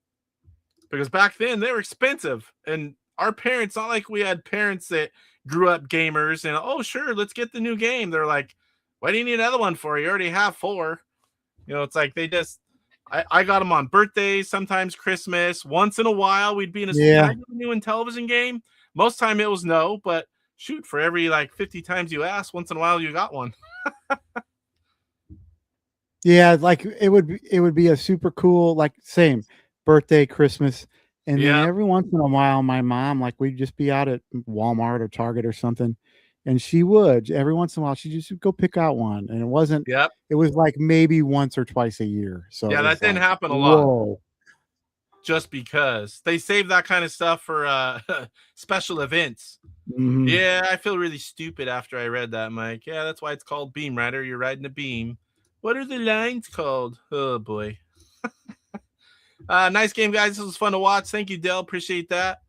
Because back then, they were expensive. And our parents, not like we had parents that grew up gamers and, oh, sure, let's get the new game. They're like, why do you need another one for? You already have 4. It's like they just, I got them on birthdays, sometimes Christmas. Once in a while, we'd be in a new Intellivision game. Most time it was no, but shoot, for every like 50 times you asked, once in a while you got one. Yeah, like it would be a super cool, like same birthday, Christmas. And then every once in a while, my mom, like we'd just be out at Walmart or Target or something. and she would every once in a while. She just would go pick out one, and it wasn't. Yep. It was like maybe once or twice a year. So Yeah, it that was didn't like, happen a lot. whoa. Just because they save that kind of stuff for special events. Mhm. Yeah, I feel really stupid after I read that, Mike. Yeah, that's why it's called Beam Rider. You're riding a beam. What are the lines called? Oh boy. Nice game, guys. This was fun to watch. Thank you, Dell. Appreciate that.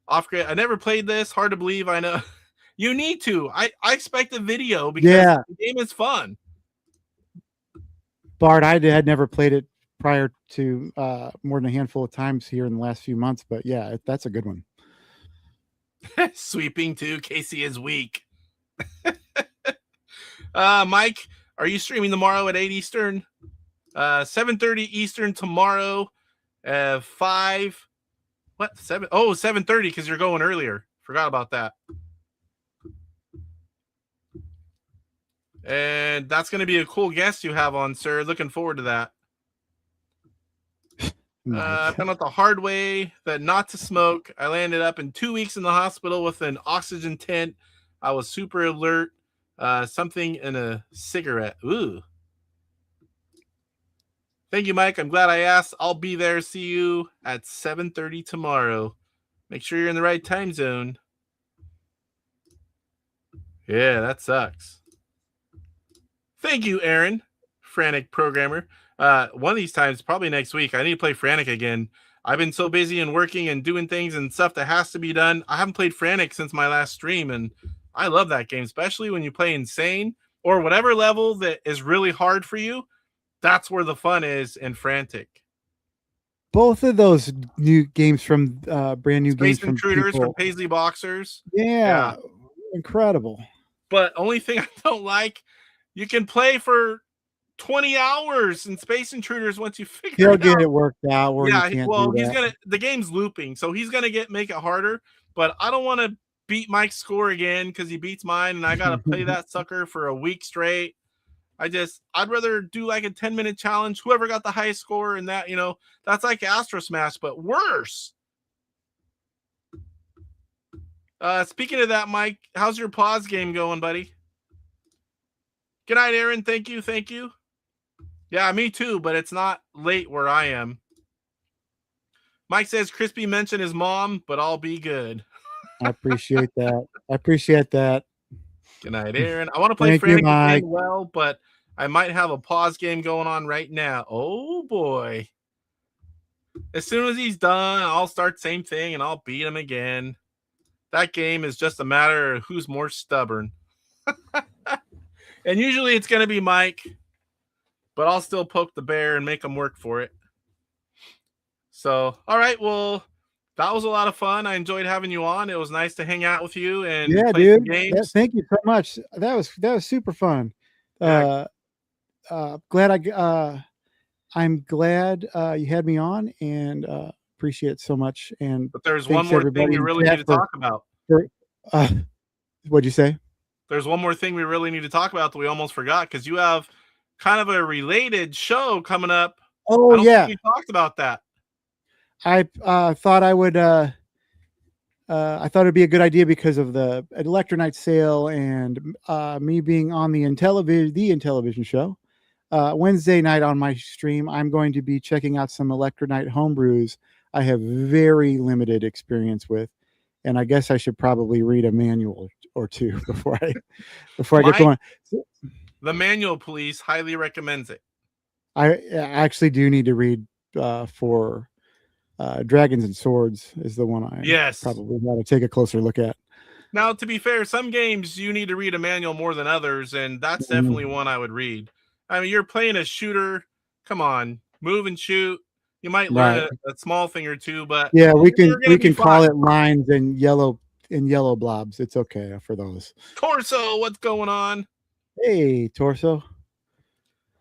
Off grid. I never played this. Hard to believe. I know. You need to. I expect a video because the game is fun. Bart, I had never played it prior to more than a handful of times here in the last few months, but yeah, that's a good one. Sweeping too. Casey is weak. Mike, are you streaming tomorrow at 8 Eastern? 7:30 Eastern tomorrow. 5. What? 7? Oh, 7:30 because you're going earlier. Forgot about that. And that's going to be a cool guest you have on, sir. Looking forward to that. I found out the hard way that not to smoke. I landed up in 2 weeks in the hospital with an oxygen tent. I was super alert. Something in a cigarette. Ooh. Thank you, Mike. I'm glad I asked. I'll be there. See you at 7:30 tomorrow. Make sure you're in the right time zone. Yeah, that sucks. Thank you, Aaron, Frantic programmer. One of these times, probably next week, I need to play Frantic again. I've been so busy and working and doing things and stuff that has to be done. I haven't played Frantic since my last stream, and I love that game, especially when you play Insane or whatever level that is really hard for you. That's where the fun is in Frantic. Both of those new games from brand new Space games from Intruders people. from Paisley Boxers. Yeah, incredible. But only thing I don't like, you can play for 20 hours in Space Intruders once you figure He'll it out. get it worked out. Where Yeah, you can't well, do he's that. gonna. The game's looping, so he's gonna make it harder. But I don't want to beat Mike's score again because he beats mine, and I gotta play that sucker for a week straight. I'd rather do like a 10-minute challenge. Whoever got the highest score, and that, that's like Astro Smash, but worse. Speaking of that, Mike, how's your pause game going, buddy? Good night, Aaron. Thank you. Thank you. Yeah, me too, but it's not late where I am. Mike says Crispy mentioned his mom, but I'll be good. I appreciate that. I appreciate that. Good night, Aaron. I want to play Thank you, Frantic Mike. again well, but I might have a pause game going on right now. Oh, boy. As soon as he's done, I'll start same thing, and I'll beat him again. That game is just a matter of who's more stubborn. And usually it's going to be Mike, but I'll still poke the bear and make him work for it. So, all right, well, that was a lot of fun. I enjoyed having you on. It was nice to hang out with you and play some games. Yeah, thank you so much. That was super fun. Yeah. I'm glad you had me on, and appreciate it so much. And But there's thanks one more thing everybody we in really chat need to talk about. What'd you say? There's one more thing we really need to talk about that we almost forgot, because you have kind of a related show coming up. Oh, I don't yeah. think we talked about that. I thought I would. I thought it'd be a good idea because of the Electrolyte sale and me being on the Intellivision Show. Wednesday night on my stream, I'm going to be checking out some Electrolyte homebrews I have very limited experience with, and I guess I should probably read a manual or two before I get going. The manual police highly recommends it. I actually do need to read for Dragons and Swords is the one I probably got to take a closer look at. Now, to be fair, some games you need to read a manual more than others, and that's definitely one I would read. I mean, you're playing a shooter. Come on, move and shoot. You might learn a small thing or two, but yeah, we can call it lines and yellow blobs. It's okay for those. Torso, what's going on? Hey, Torso.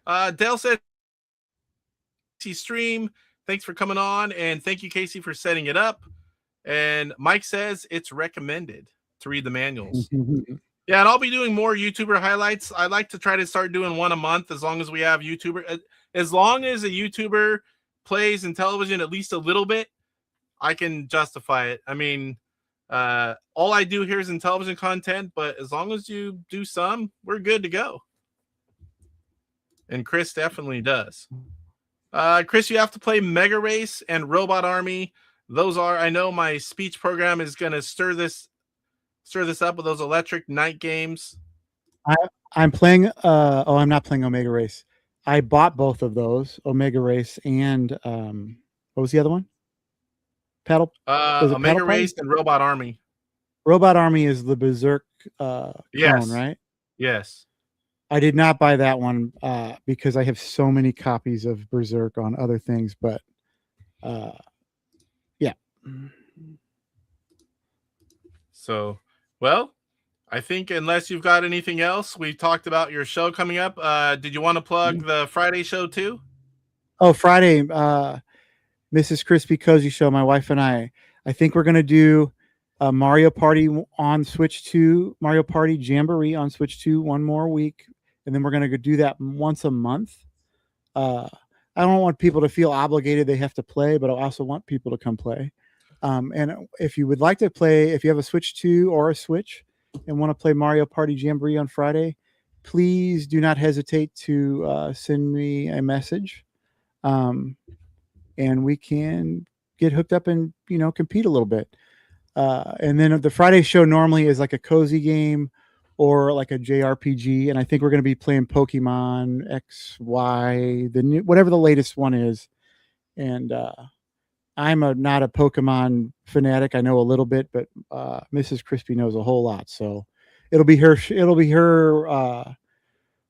Dale said stream. Thanks for coming on, and thank you, Casey, for setting it up. And Mike says it's recommended to read the manuals. Yeah, and I'll be doing more YouTuber highlights. I like to try to start doing one a month as long as we have YouTuber. As long as a YouTuber plays in television at least a little bit, I can justify it. I mean, All I do here is Intellivision content, but as long as you do some, we're good to go. And Chris definitely does. Chris, you have to play Mega Race and Robot Army. Those are, I know my speech program is going to stir this up with those electric night games. I'm playing. I'm not playing Omega Race. I bought both of those, Omega Race and what was the other one? Paddle. Omega Race and Robot Army. Robot Army is the Berserk yes. clone, right? Yes. I did not buy that one because I have so many copies of Berserk on other things, but yeah. So, well, I think unless you've got anything else, we talked about your show coming up. Did you want to plug the Friday show too? Oh, Friday, Mrs. Crispy Cozy Show. My wife and I think we're going to do a Mario Party on Switch 2, Mario Party Jamboree on Switch 2 one more week. And then we're going to do that once a month. I don't want people to feel obligated they have to play, but I also want people to come play. And if you would like to play, if you have a Switch 2 or a Switch and want to play Mario Party Jamboree on Friday, please do not hesitate to send me a message. And we can get hooked up and, compete a little bit. And then the Friday show normally is like a cozy game or like a JRPG. And I think we're going to be playing Pokemon XY, whatever the latest one is. And I'm not a Pokemon fanatic. I know a little bit, but Mrs. Crispy knows a whole lot. So it'll be her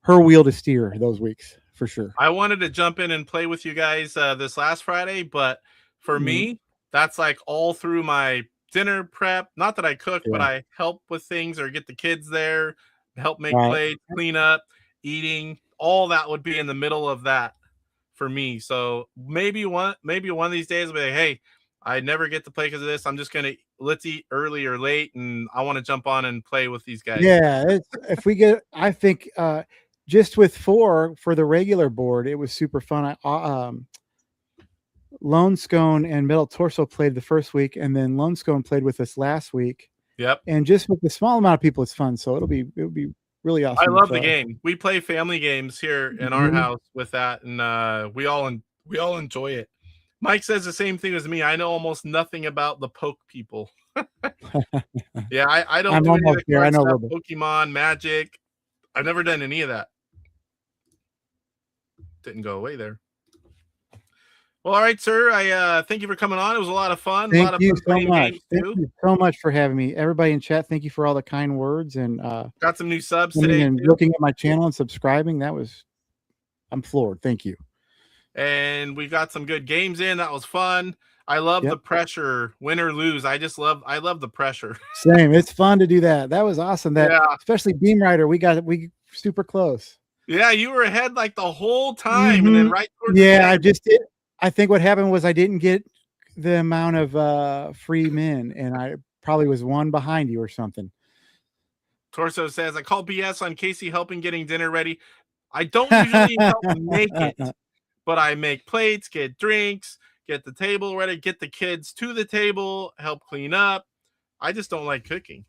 wheel to steer those weeks for sure. I wanted to jump in and play with you guys this last Friday, but for me, that's like all through my dinner prep. Not that I cook, but I help with things or get the kids there, help make plates, clean up, eating. All that would be in the middle of that for me. So maybe one of these days I'll be like, hey, I never get to play because of this. I'm just gonna let's eat early or late, and I want to jump on and play with these guys. Yeah, if we get, I think just with 4 for the regular board, it was super fun. Lone Scone and Metal Torso played the first week, and then Lone Scone played with us last week. Yep. And just with the small amount of people, it's fun. So it'll be really awesome. I love the game. We play family games here in our house with that, and we all enjoy it. Mike says the same thing as me. I know almost nothing about the poke people. Yeah, I don't do any of the card stuff, Pokemon, Magic. I've never done any of that. Didn't go away there. Well, all right, sir. I thank you for coming on. It was a lot of fun. Thank you so much. Thank you so much for having me. Everybody in chat, thank you for all the kind words and got some new subs today. And looking at my channel and subscribing. I'm floored. Thank you. And we got some good games in. That was fun. I love the pressure, win or lose. I love the pressure. Same. It's fun to do that. That was awesome. Especially Beam Rider, we super close. Yeah, you were ahead like the whole time, and then right towards I just did. I think what happened was I didn't get the amount of free men, and I probably was one behind you or something. Torso says, I call BS on Casey helping getting dinner ready. I don't usually help make it, but I make plates, get drinks, get the table ready, get the kids to the table, help clean up. I just don't like cooking.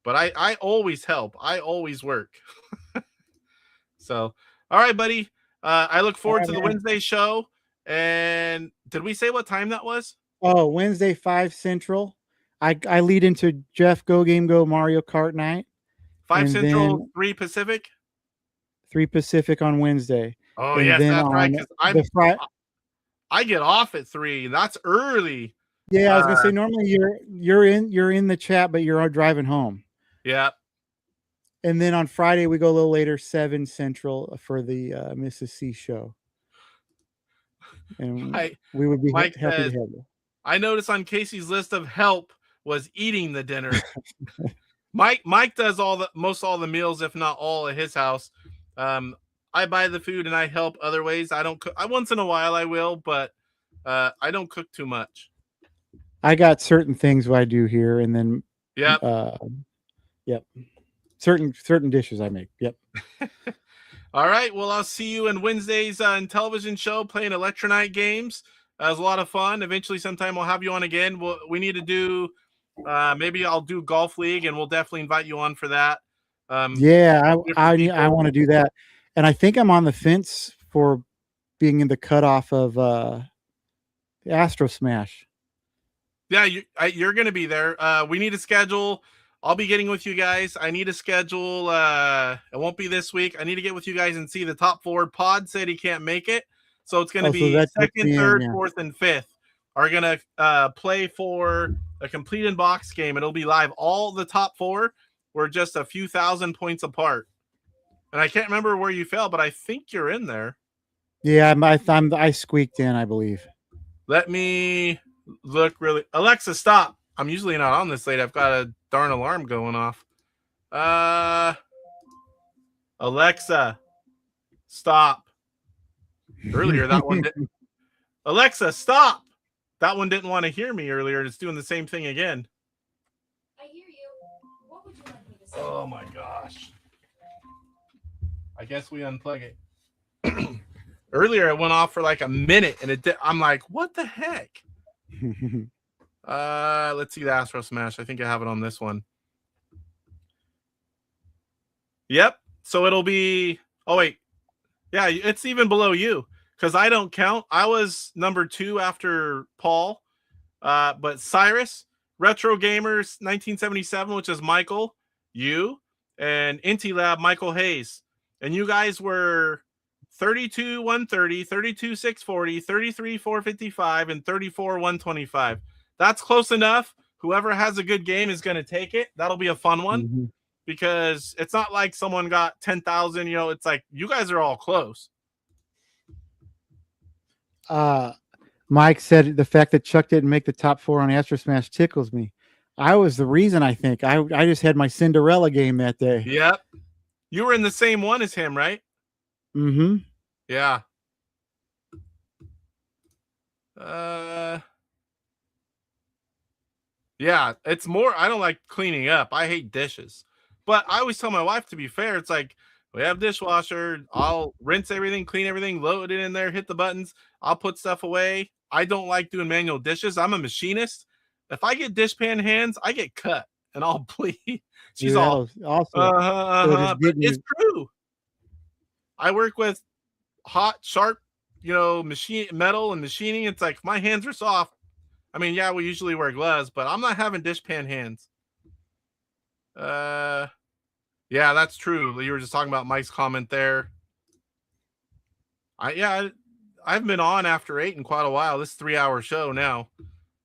But I always help. I always work. So, all right, buddy. I look forward to the Wednesday show. And did we say what time that was? Oh, Wednesday, 5 Central. I lead into Jeff Go Game Go Mario Kart night. 5 Central, 3 Pacific? 3 Pacific on Wednesday. Oh, yes, that's right. I get off at 3. That's early. Yeah, I was gonna say normally you're in the chat, but you're driving home. Yeah. And then on Friday we go a little later, 7 Central for the Mrs. C show. And we would be happy to have you. I noticed on Casey's list of help was eating the dinner. Mike does most all the meals, if not all, at his house. I buy the food and I help other ways. I don't cook. Once in a while I will, but I don't cook too much. I got certain things I do here, and then certain dishes I make. Yep. All right. Well, I'll see you in Wednesday's Intellivision Show playing Electronite games. It was a lot of fun. Eventually, sometime we'll have you on again. We need to do, maybe I'll do Golf League, and we'll definitely invite you on for that. Yeah, I people. want to do that, and I think I'm on the fence for being in the cutoff of Astro Smash. Yeah, you're going to be there. We need to schedule. I'll be getting with you guys. I need to schedule. It won't be this week. I need to get with you guys and see the top 4. Pod said he can't make it, so it's going to be that puts second, me in, third, yeah. fourth, and fifth are going to play for a complete in box game. It'll be live. All the top 4 were just a few thousand points apart, and I can't remember where you fell, but I think you're in there. Yeah, I squeaked in, I believe. Let me look really. Alexa, stop. I'm usually not on this late. I've got a darn alarm going off. Alexa, stop. Earlier, that one didn't. Alexa, stop. That one didn't want to hear me earlier. It's doing the same thing again. I hear you. What would you like me to say? Oh my gosh. I guess we unplug it. Earlier, it went off for like a minute, and I'm like, what the heck? Let's see the Astro Smash. I think I have it on this one. Yep. So it'll be. Oh wait, yeah, it's even below you because I don't count. I was number 2 after Paul, but Cyrus, Retro Gamers 1977, which is Michael, you, and Intilab Michael Hayes, and you guys were 32 130, 32 640, 33 455, and 34 125. That's close enough. Whoever has a good game is going to take it. That'll be a fun one because it's not like someone got 10,000. You know, it's like you guys are all close. Mike said the fact that Chuck didn't make the top 4 on Astro Smash tickles me. I was the reason, I think. I just had my Cinderella game that day. Yep. You were in the same one as him, right? Mm-hmm. Yeah. Yeah, it's more, I don't like cleaning up. I hate dishes. But I always tell my wife, to be fair, it's like, we have dishwasher. I'll rinse everything, clean everything, load it in there, hit the buttons. I'll put stuff away. I don't like doing manual dishes. I'm a machinist. If I get dishpan hands, I get cut and I'll bleed. She's Yeah, all, awesome. but it's true. I work with hot, sharp, metal and machining. It's like my hands are soft. I mean, yeah, we usually wear gloves, but I'm not having dishpan hands. Yeah, that's true. You were just talking about Mike's comment there. I've been on after 8 in quite a while. This 3-hour show now.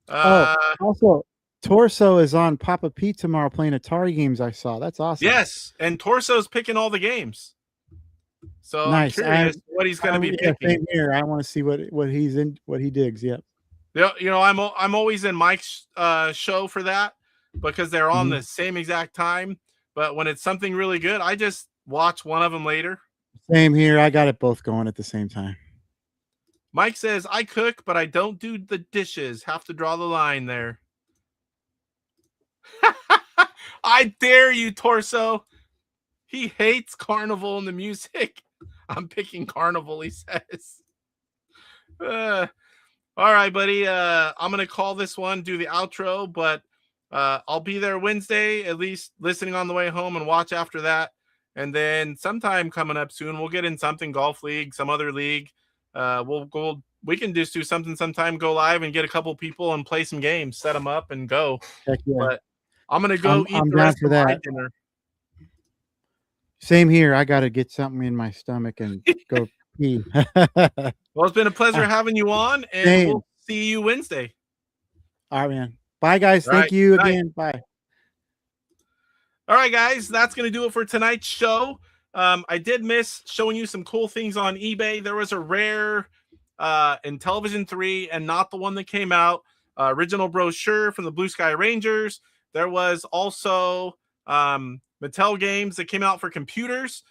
Also, Torso is on Papa Pete tomorrow playing Atari games. I saw. That's awesome. Yes, and Torso's picking all the games. So nice. I'm curious what he's going to be picking. Same here. I want to see what he's in, what he digs. Yep. I'm always in Mike's show for that because they're on the same exact time. But when it's something really good, I just watch one of them later. Same here. I got it both going at the same time. Mike says, I cook, but I don't do the dishes. Have to draw the line there. I dare you, Torso. He hates Carnival and the music. I'm picking Carnival, he says. All right, buddy. I'm going to call this one, do the outro, but I'll be there Wednesday, at least listening on the way home and watch after that. And then sometime coming up soon, we'll get in something, golf league, some other league. We can just do something sometime, go live and get a couple people and play some games, set them up and go. Heck yeah. But I'm going to go eat the rest of my dinner. Same here. I got to get something in my stomach and go pee. Well, it's been a pleasure having you on, and we'll see you Wednesday. All right, man. Bye, guys. Thank you again. Bye. All right, guys. That's going to do it for tonight's show. I did miss showing you some cool things on eBay. There was a rare Intellivision 3 and not the one that came out. Original brochure from the Blue Sky Rangers. There was also Mattel games that came out for computers.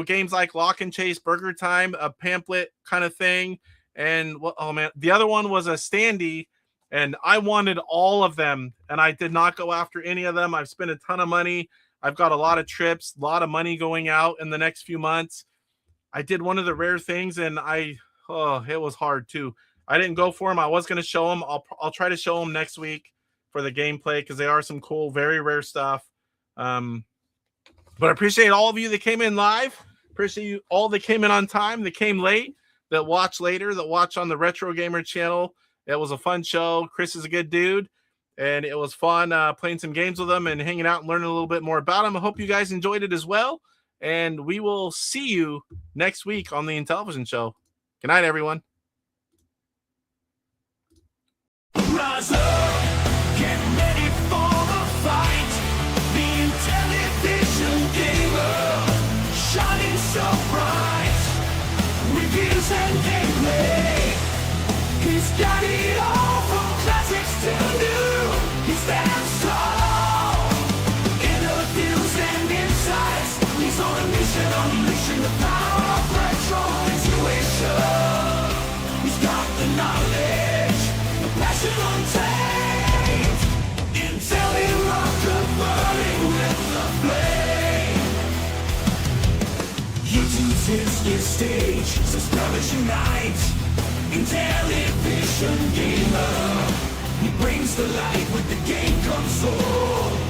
Games like Lock and Chase, Burger Time, a pamphlet kind of thing. And the other one was a standee, and I wanted all of them, and I did not go after any of them. I've spent a ton of money. I've got a lot of trips, a lot of money going out in the next few months. I did one of the rare things, and it was hard too. I didn't go for them. I was going to show them. I'll try to show them next week for the gameplay because they are some cool, very rare stuff. But I appreciate all of you that came in live. Appreciate you all that came in on time, that came late, that watch later, that watch on the Retro Gamer channel. It was a fun show. Chris is a good dude, and it was fun playing some games with him and hanging out and learning a little bit more about him. I hope you guys enjoyed it as well, and we will see you next week on the Intellivision Show. Good night, everyone. Rise up, get ready for the fight. The Intellivision gamer, shining so bright. Reviews and gameplay, he's got it all from classics to new. He stands tall, interviews and insights. He's on a mission, unleashing the power of retro intuition. He's got the knowledge, the passion untamed. Intelli-rocker burning with the flame. YouTube's his stage, subscribers unite. Intellivision gamer, he brings the light with the game console.